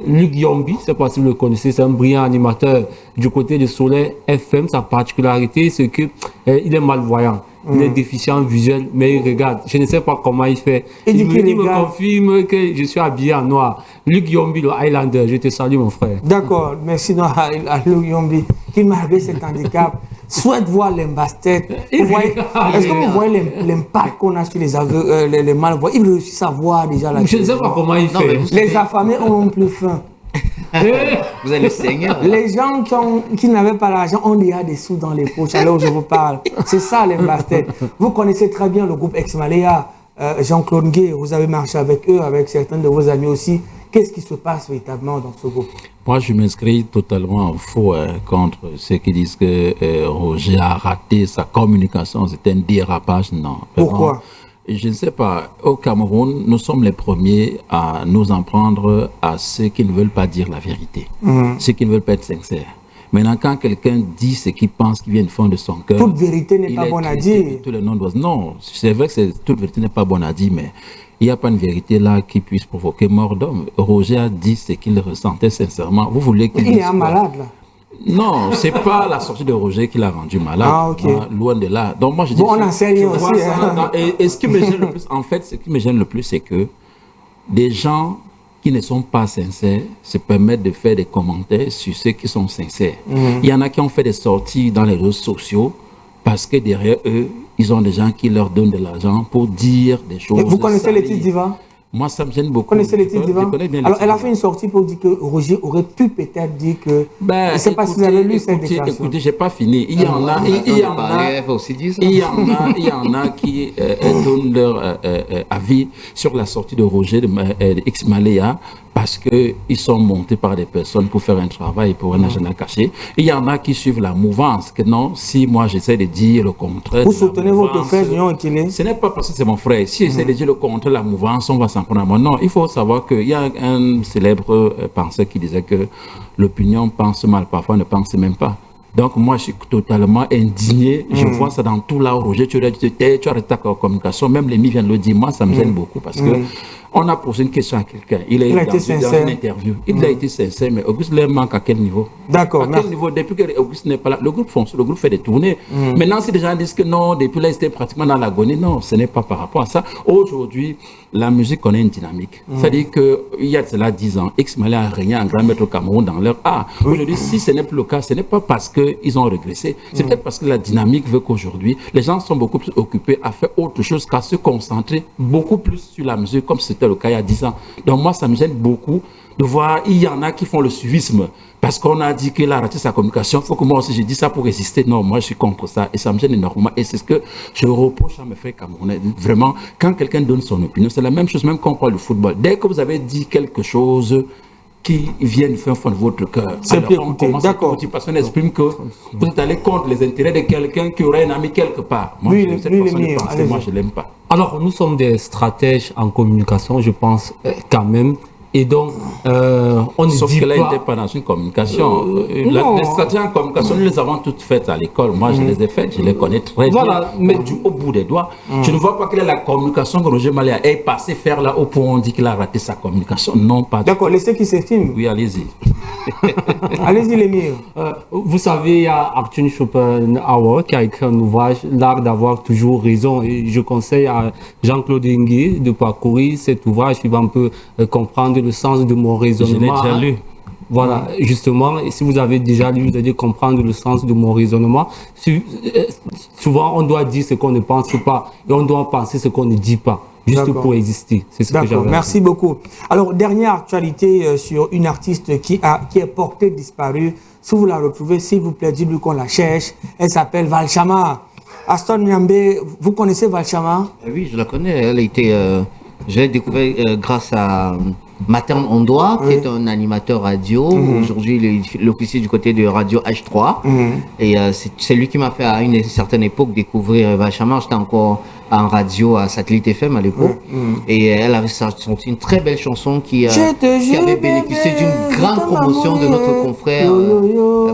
Luc Yombi, je ne sais pas si vous le connaissez, c'est un brillant animateur du côté de Soleil FM. Sa particularité, c'est qu'il est malvoyant. Il est déficient visuel, mais il regarde. Je ne sais pas comment il fait. Il me confirme que je suis habillé en noir. Luc Yombi, le Highlander, je te salue, mon frère. D'accord, merci à Luc Yombi, qui malgré cet handicap souhaite voir l'Embastet. Est-ce que vous voyez l'impact qu'on a sur les malvoyants? Ils réussissent à voir déjà la Je ne sais pas comment il fait. Les affamés ont plus faim. Vous allez saigner. Les gens qui n'avaient pas l'argent ont déjà des sous dans les poches, alors je vous parle. C'est ça l'Embastet. Vous connaissez très bien le groupe X-Malea, Jean-Claude Gué, vous avez marché avec eux, avec certains de vos amis aussi. Qu'est-ce qui se passe véritablement dans ce groupe? Moi, je m'inscris totalement en faux contre ceux qui disent que Roger a raté sa communication. C'est un dérapage. Non. Pourquoi? Je ne sais pas. Au Cameroun, nous sommes les premiers à nous en prendre à ceux qui ne veulent pas dire la vérité, ceux qui ne veulent pas être sincères. Maintenant, quand quelqu'un dit ce qu'il pense, qui vient du fond de son cœur... Toute vérité n'est pas bonne à dire. Non, c'est vrai que toute vérité n'est pas bonne à dire, mais il n'y a pas une vérité là qui puisse provoquer mort d'homme. Roger a dit ce qu'il ressentait sincèrement. Vous voulez qu'il... Il est un malade, là. Non, c'est pas la sortie de Roger qui l'a rendu malade. Ah, ok. Loin de là. Donc moi je dis. Bon, on enseigne aussi. Et ce qui me gêne le plus, en fait, ce qui me gêne le plus, c'est que des gens qui ne sont pas sincères se permettent de faire des commentaires sur ceux qui sont sincères. Il y en a qui ont fait des sorties dans les réseaux sociaux parce que derrière eux, ils ont des gens qui leur donnent de l'argent pour dire des choses. Vous connaissez Laetice Diva? Moi, ça me gêne beaucoup. Vous connaissez Laetice Diva? Alors, elle a fait une sortie pour dire que Roger aurait pu peut-être dire que... je ne sais pas si vous avez lu cette déclaration. Écoutez, je n'ai pas fini. Il y en a qui donnent leur avis sur la sortie de Roger de X-Malea parce qu'ils sont montés par des personnes pour faire un travail, pour un agenda caché. Il y en a qui suivent la mouvance, que non, si moi j'essaie de dire le contraire... Vous soutenez votre frère, ce n'est pas parce que c'est mon frère. Si j'essaie de dire le contraire de la mouvance, on va s'en prendre à moi. Non, il faut savoir qu'il y a un célèbre penseur qui disait que l'opinion pense mal, parfois ne pense même pas. Donc moi, je suis totalement indigné. Je vois ça dans tout là. Roger, tu as arrêté ta communication. Même Lémi vient de le dire. Moi, ça me gêne beaucoup parce que on a posé une question à quelqu'un. Il a été sincère dans une interview. Il a été sincère, mais Auguste leur manque à quel niveau? D'accord. À quel niveau? Depuis que Auguste n'est pas là, le groupe fonce, le groupe fait des tournées. Maintenant, si les gens disent que non, depuis là, ils étaient pratiquement dans l'agonie, non, ce n'est pas par rapport à ça. Aujourd'hui, la musique connaît une dynamique. C'est-à-dire qu'il y a cela 10 ans, X-Malea a régné en grand maître au Cameroun dans leur art. Aujourd'hui, si ce n'est plus le cas, ce n'est pas parce qu'ils ont régressé. C'est peut-être parce que la dynamique veut qu'aujourd'hui, les gens sont beaucoup plus occupés à faire autre chose qu'à se concentrer beaucoup plus sur la musique, comme c'était le cas il y a 10 ans. Donc moi, ça me gêne beaucoup de voir, il y en a qui font le suivisme. Parce qu'on a dit qu'il a raté sa communication, il faut que moi aussi je dise ça pour résister. Non, moi je suis contre ça et ça me gêne énormément. Et c'est ce que je reproche à mes frères camerounais. Vraiment, quand quelqu'un donne son opinion, c'est la même chose, même quand on parle du football. Dès que vous avez dit quelque chose qui vient du fin fond de votre cœur, alors on commence à dire, parce qu'on exprime que vous êtes allé contre les intérêts de quelqu'un qui aurait un ami quelque part. Moi, moi je ne l'aime pas. Alors, nous sommes des stratèges en communication, je pense quand même Et donc, on ne Sauf dit que là, il pas... n'était pas dans une communication. Les stratégies en communication, nous les avons toutes faites à l'école. Moi, je les ai faites, je les connais très bien. Mais au bout des doigts, je ne vois pas quelle est la communication que Roger Malia est passé faire là au point où on dit qu'il a raté sa communication. Non, pas. D'accord, laissez qu'il s'estime. Oui, allez-y. Allez-y, Lémir. Vous savez, il y a Arthur Schopenhauer qui a écrit un ouvrage, L'art d'avoir toujours raison. Et je conseille à Jean-Claude Ngué de parcourir cet ouvrage. Il va un peu comprendre le sens de mon raisonnement. Je l'ai déjà lu. Voilà, justement, et si vous avez déjà lu, vous allez comprendre le sens de mon raisonnement. Souvent, on doit dire ce qu'on ne pense pas et on doit penser ce qu'on ne dit pas, juste pour exister. C'est ce que j'avais. Merci beaucoup. Alors, dernière actualité sur une artiste qui est portée disparue. Si vous la retrouvez, s'il vous plaît, dites-lui qu'on la cherche. Elle s'appelle Valchama. Aston Nyambe, vous connaissez Valchama? Oui, je la connais. Elle a été, je l'ai découvert grâce à Materne Ondoa, qui est un animateur radio. Aujourd'hui, il officie du côté de Radio H3. Et c'est lui qui m'a fait à une certaine époque découvrir Valchama. J'étais encore en radio à Satellite FM à l'époque. Et elle avait sorti une très belle chanson qui avait bénéficié d'une grande promotion de notre confrère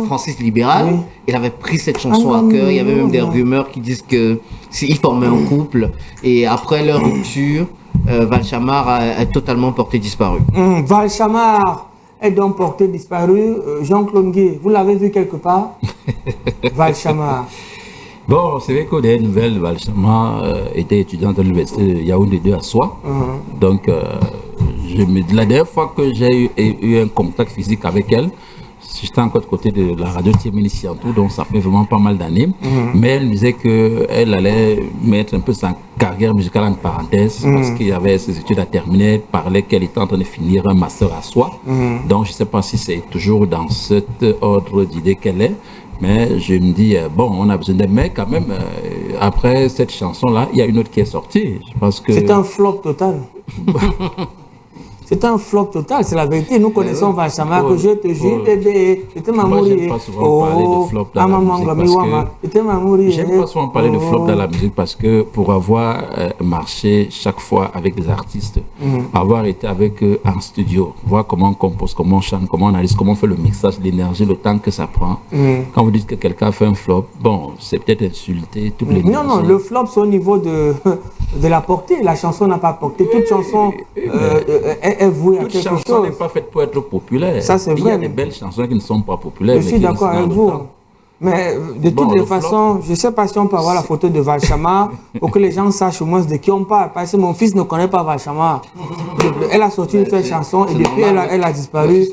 Francis Libéral. Il avait pris cette chanson à cœur. Il y avait même des rumeurs qui disent qu'ils formaient un couple. Et après leur rupture, Valchamar est totalement porté disparu. Valchamar est donc porté disparu. Jean-Claude Ngué, vous l'avez vu quelque part? Valchamar. Bon, c'est vrai qu'au dernier nouvelle, Valchamar était étudiante à l'université de Yaoundé 2 à Soie. Donc, la dernière fois que j'ai eu un contact physique avec elle, j'étais encore de côté de la radio Tiemini Siantou, donc ça fait vraiment pas mal d'années. Mais elle me disait qu'elle allait mettre un peu sa carrière musicale en parenthèse parce qu'il y avait ses études à terminer. Elle parlait qu'elle était en train de finir un master à Soie. Donc je ne sais pas si c'est toujours dans cet ordre d'idée qu'elle est. Mais je me dis, bon, on a besoin d'elle. Mais quand même, après cette chanson-là, il y a une autre qui est sortie. Je pense que... C'est un flop total. C'est un flop total, c'est la vérité. Nous connaissons Valchama, que je te jure, bébé, j'étais Moi, j'aime pas souvent parler de flop dans la musique j'aime pas souvent parler de flop dans la musique parce que pour avoir marché chaque fois avec des artistes, avoir été avec eux en studio, voir comment on compose, comment on chante, comment on analyse, comment on fait le mixage, l'énergie, le temps que ça prend. Quand vous dites que quelqu'un fait un flop, bon, c'est peut-être insulter toute l'énergie. Non, non, le flop, c'est au niveau de la portée. La chanson n'a pas porté. Toute chanson est vouée à quelque chose. Toute chanson n'est pas faite pour être populaire. Ça, c'est vrai. Il y a des belles chansons qui ne sont pas populaires. Je suis d'accord avec vous. Mais de toutes les façons, je ne sais pas si on peut avoir la photo de Valchama pour que les gens sachent au moins de qui on parle. Parce que mon fils ne connaît pas Valchama. Elle a sorti une seule chanson et depuis elle a disparu.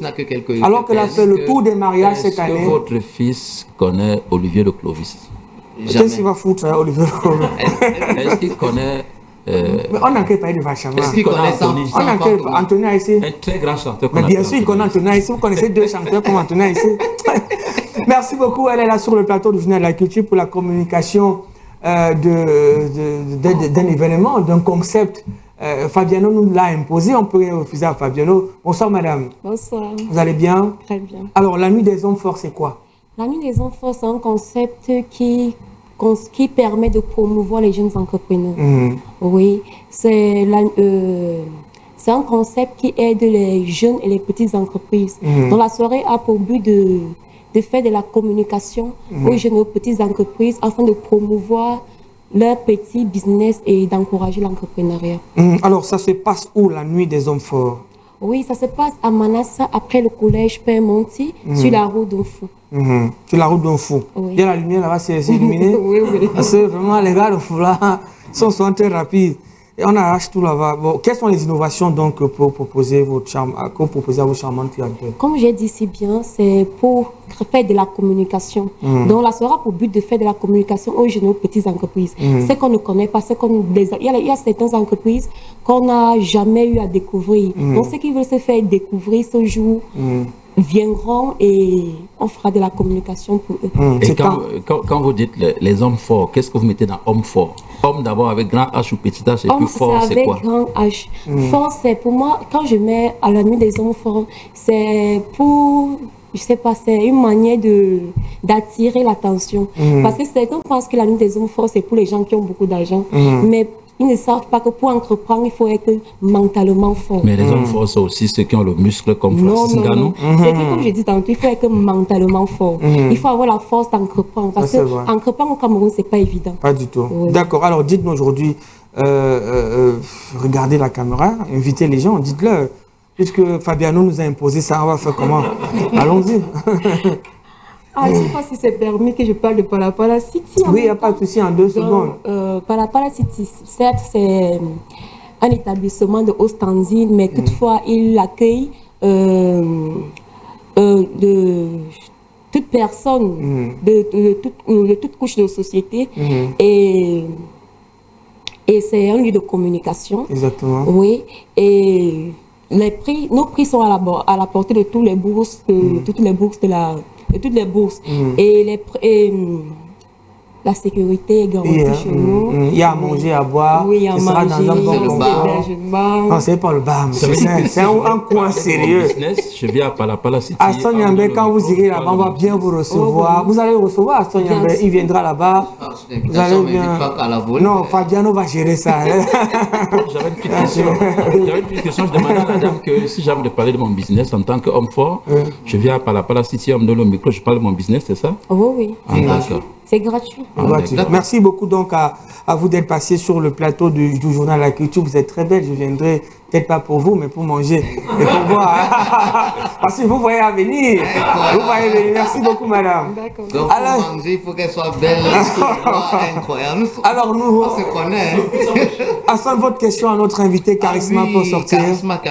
Alors qu'elle a fait le tour des mariages cette année. Est-ce que votre fils connaît Olivier de Clovis? Qu'est-ce qu'il va foutre, Olivier de Clovis? Est-ce qu'il connaît... Mais on n'a qu'à parler de Valchama. Est-ce qu'il connaît Anthony Aïssé? Un très grand chanteur. Mais bien sûr, il connaît Anthony Aïssé. Vous connaissez deux chanteurs comme Anthony Aïssé. Merci beaucoup. Elle est là sur le plateau du Journal de la Culture pour la communication d'un événement, d'un concept. Fabiano nous l'a imposé. On peut refuser à Fabiano. Bonsoir, madame. Bonsoir. Vous allez bien? Très bien. Alors, la nuit des hommes forts, c'est quoi? La nuit des hommes forts, c'est un concept qui permet de promouvoir les jeunes entrepreneurs. Oui, c'est un concept qui aide les jeunes et les petites entreprises. Donc la soirée a pour but de faire de la communication aux jeunes et aux petites entreprises afin de promouvoir leur petit business et d'encourager l'entrepreneuriat. Alors ça se passe où la nuit des hommes forts? Oui, ça se passe à Manassa, après le collège Père Monti, sur la route d'un fou. Sur la route d'un fou. Oui. Il y a la lumière là-bas, c'est illuminé. Oui, oui. Parce que vraiment, les gars de fou là sont très rapides. Et on arrache tout là-bas. Bon, quelles sont les innovations donc pour proposer à vos charmantes clientèles? Comme j'ai dit si bien, c'est pour faire de la communication. Donc la soirée a pour but de faire de la communication aux jeunes et aux petites entreprises. Ce qu'on ne connaît pas, il y a certaines entreprises qu'on n'a jamais eu à découvrir. Donc ceux qui veulent se faire découvrir ce jour viendront et on fera de la communication pour eux. Et quand vous dites les hommes forts, qu'est-ce que vous mettez dans homme fort? Homme d'abord avec grand H ou petit H et puis fort, c'est quoi? Avec grand H. Fort, c'est pour moi, quand je mets à la nuit des hommes forts, c'est pour, je sais pas, c'est une manière d'attirer l'attention. Parce que certains pensent que la nuit des hommes forts, c'est pour les gens qui ont beaucoup d'argent. Mais ils ne savent pas que pour entreprendre, il faut être mentalement fort. Mais les hommes forts sont aussi ceux qui ont le muscle comme Francis Ngannou. C'est que, comme je dis tantôt, il faut être mentalement fort. Il faut avoir la force d'entreprendre. Parce que entreprendre au Cameroun, c'est pas évident. Pas du tout. Oui. D'accord. Alors, dites-nous aujourd'hui, regardez la caméra, invitez les gens, dites-le. Puisque Fabiano nous a imposé ça, on va faire comment? Allons-y. Je ne sais pas si c'est permis que je parle de Palapala City. Oui, il n'y a pas de souci, en 2 secondes. Palapala City, certes, c'est un établissement de haut standing, mais toutefois, il accueille toute personne de toute couche de société. Et c'est un lieu de communication. Exactement. Oui. Et nos prix sont à la portée de toutes les bourses, toutes les bourses Et la sécurité est garantie chez nous. Il y a à manger, à boire. Oui, il y a à manger, non, c'est pas le bar, c'est un coin sérieux. Je viens à Palapala City. Aston Yambé, quand vous irez là-bas, on va bien vous recevoir. Vous allez recevoir Aston Yambé, il viendra là-bas. Vous allez bien. Non, Fabiano va gérer ça. J'avais une petite question. Je demandais à la dame que si j'avais de parler de mon business en tant qu'homme fort, je viens à Palapala City, on me donne le micro, je parle de mon business, c'est ça? Oui. D'accord. C'est gratuit. Merci beaucoup donc à vous d'être passé sur le plateau du journal La Culture. Vous êtes très belle. Je viendrai peut-être pas pour vous, mais pour manger et pour boire. Parce que vous voyez à venir. Vous voyez venir. Merci beaucoup, madame. D'accord. Donc, pour manger, il faut qu'elle soit belle. Incroyable. Alors, nous, on se connaît. Hassan, votre question à notre invité, Charisma pour sortir. Charisma.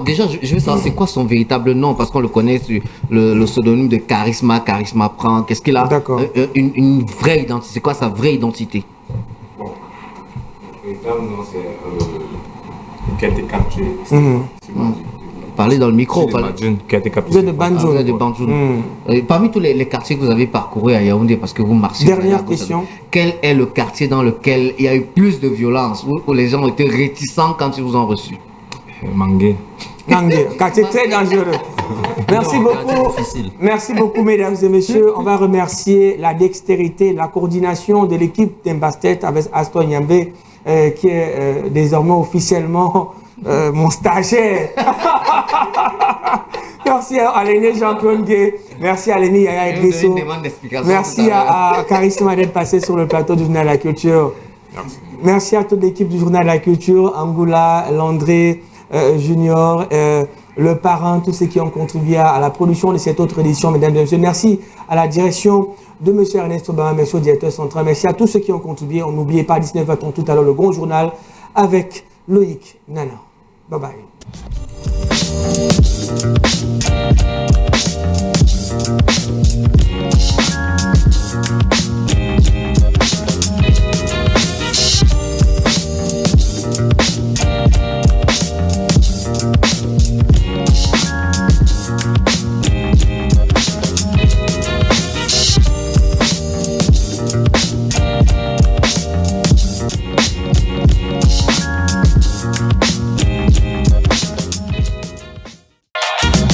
Déjà, je veux savoir, c'est quoi son véritable nom? Parce qu'on le connaît sur le pseudonyme de Charisma prend. Qu'est-ce qu'il a? D'accord. Une vraie identité. C'est quoi sa vraie identité? Bon, le véritable nom, c'est qui a été capturé. Parlez dans le micro. Qui a été capturé. Vous êtes de Banjoun. Parmi tous les quartiers que vous avez parcourus à Yaoundé, parce que vous marchez. Dernière question. Quel est le quartier dans lequel il y a eu plus de violence, où les gens ont été réticents quand ils vous ont reçu? Mangué. Quartier très dangereux. Merci beaucoup. Merci beaucoup, mesdames et messieurs. On va remercier la dextérité, la coordination de l'équipe d'Embastet avec Aston Yambé, qui est désormais officiellement mon stagiaire. Merci à l'aîné Jean-Claude Gué. Merci à l'aîné Yaya Edrisso. Merci à Charisma d'être passé sur le plateau du Journal de la Culture. Merci à toute l'équipe du Journal de la Culture, Angoula, Landré, Junior, le parrain, tous ceux qui ont contribué à la production de cette autre édition, mesdames et messieurs. Merci à la direction de M. Ernest Obama, monsieur le directeur central. Merci à tous ceux qui ont contribué. On n'oubliez pas, à 19h30 tout à l'heure, le Grand Journal avec Loïc Nana. Bye bye.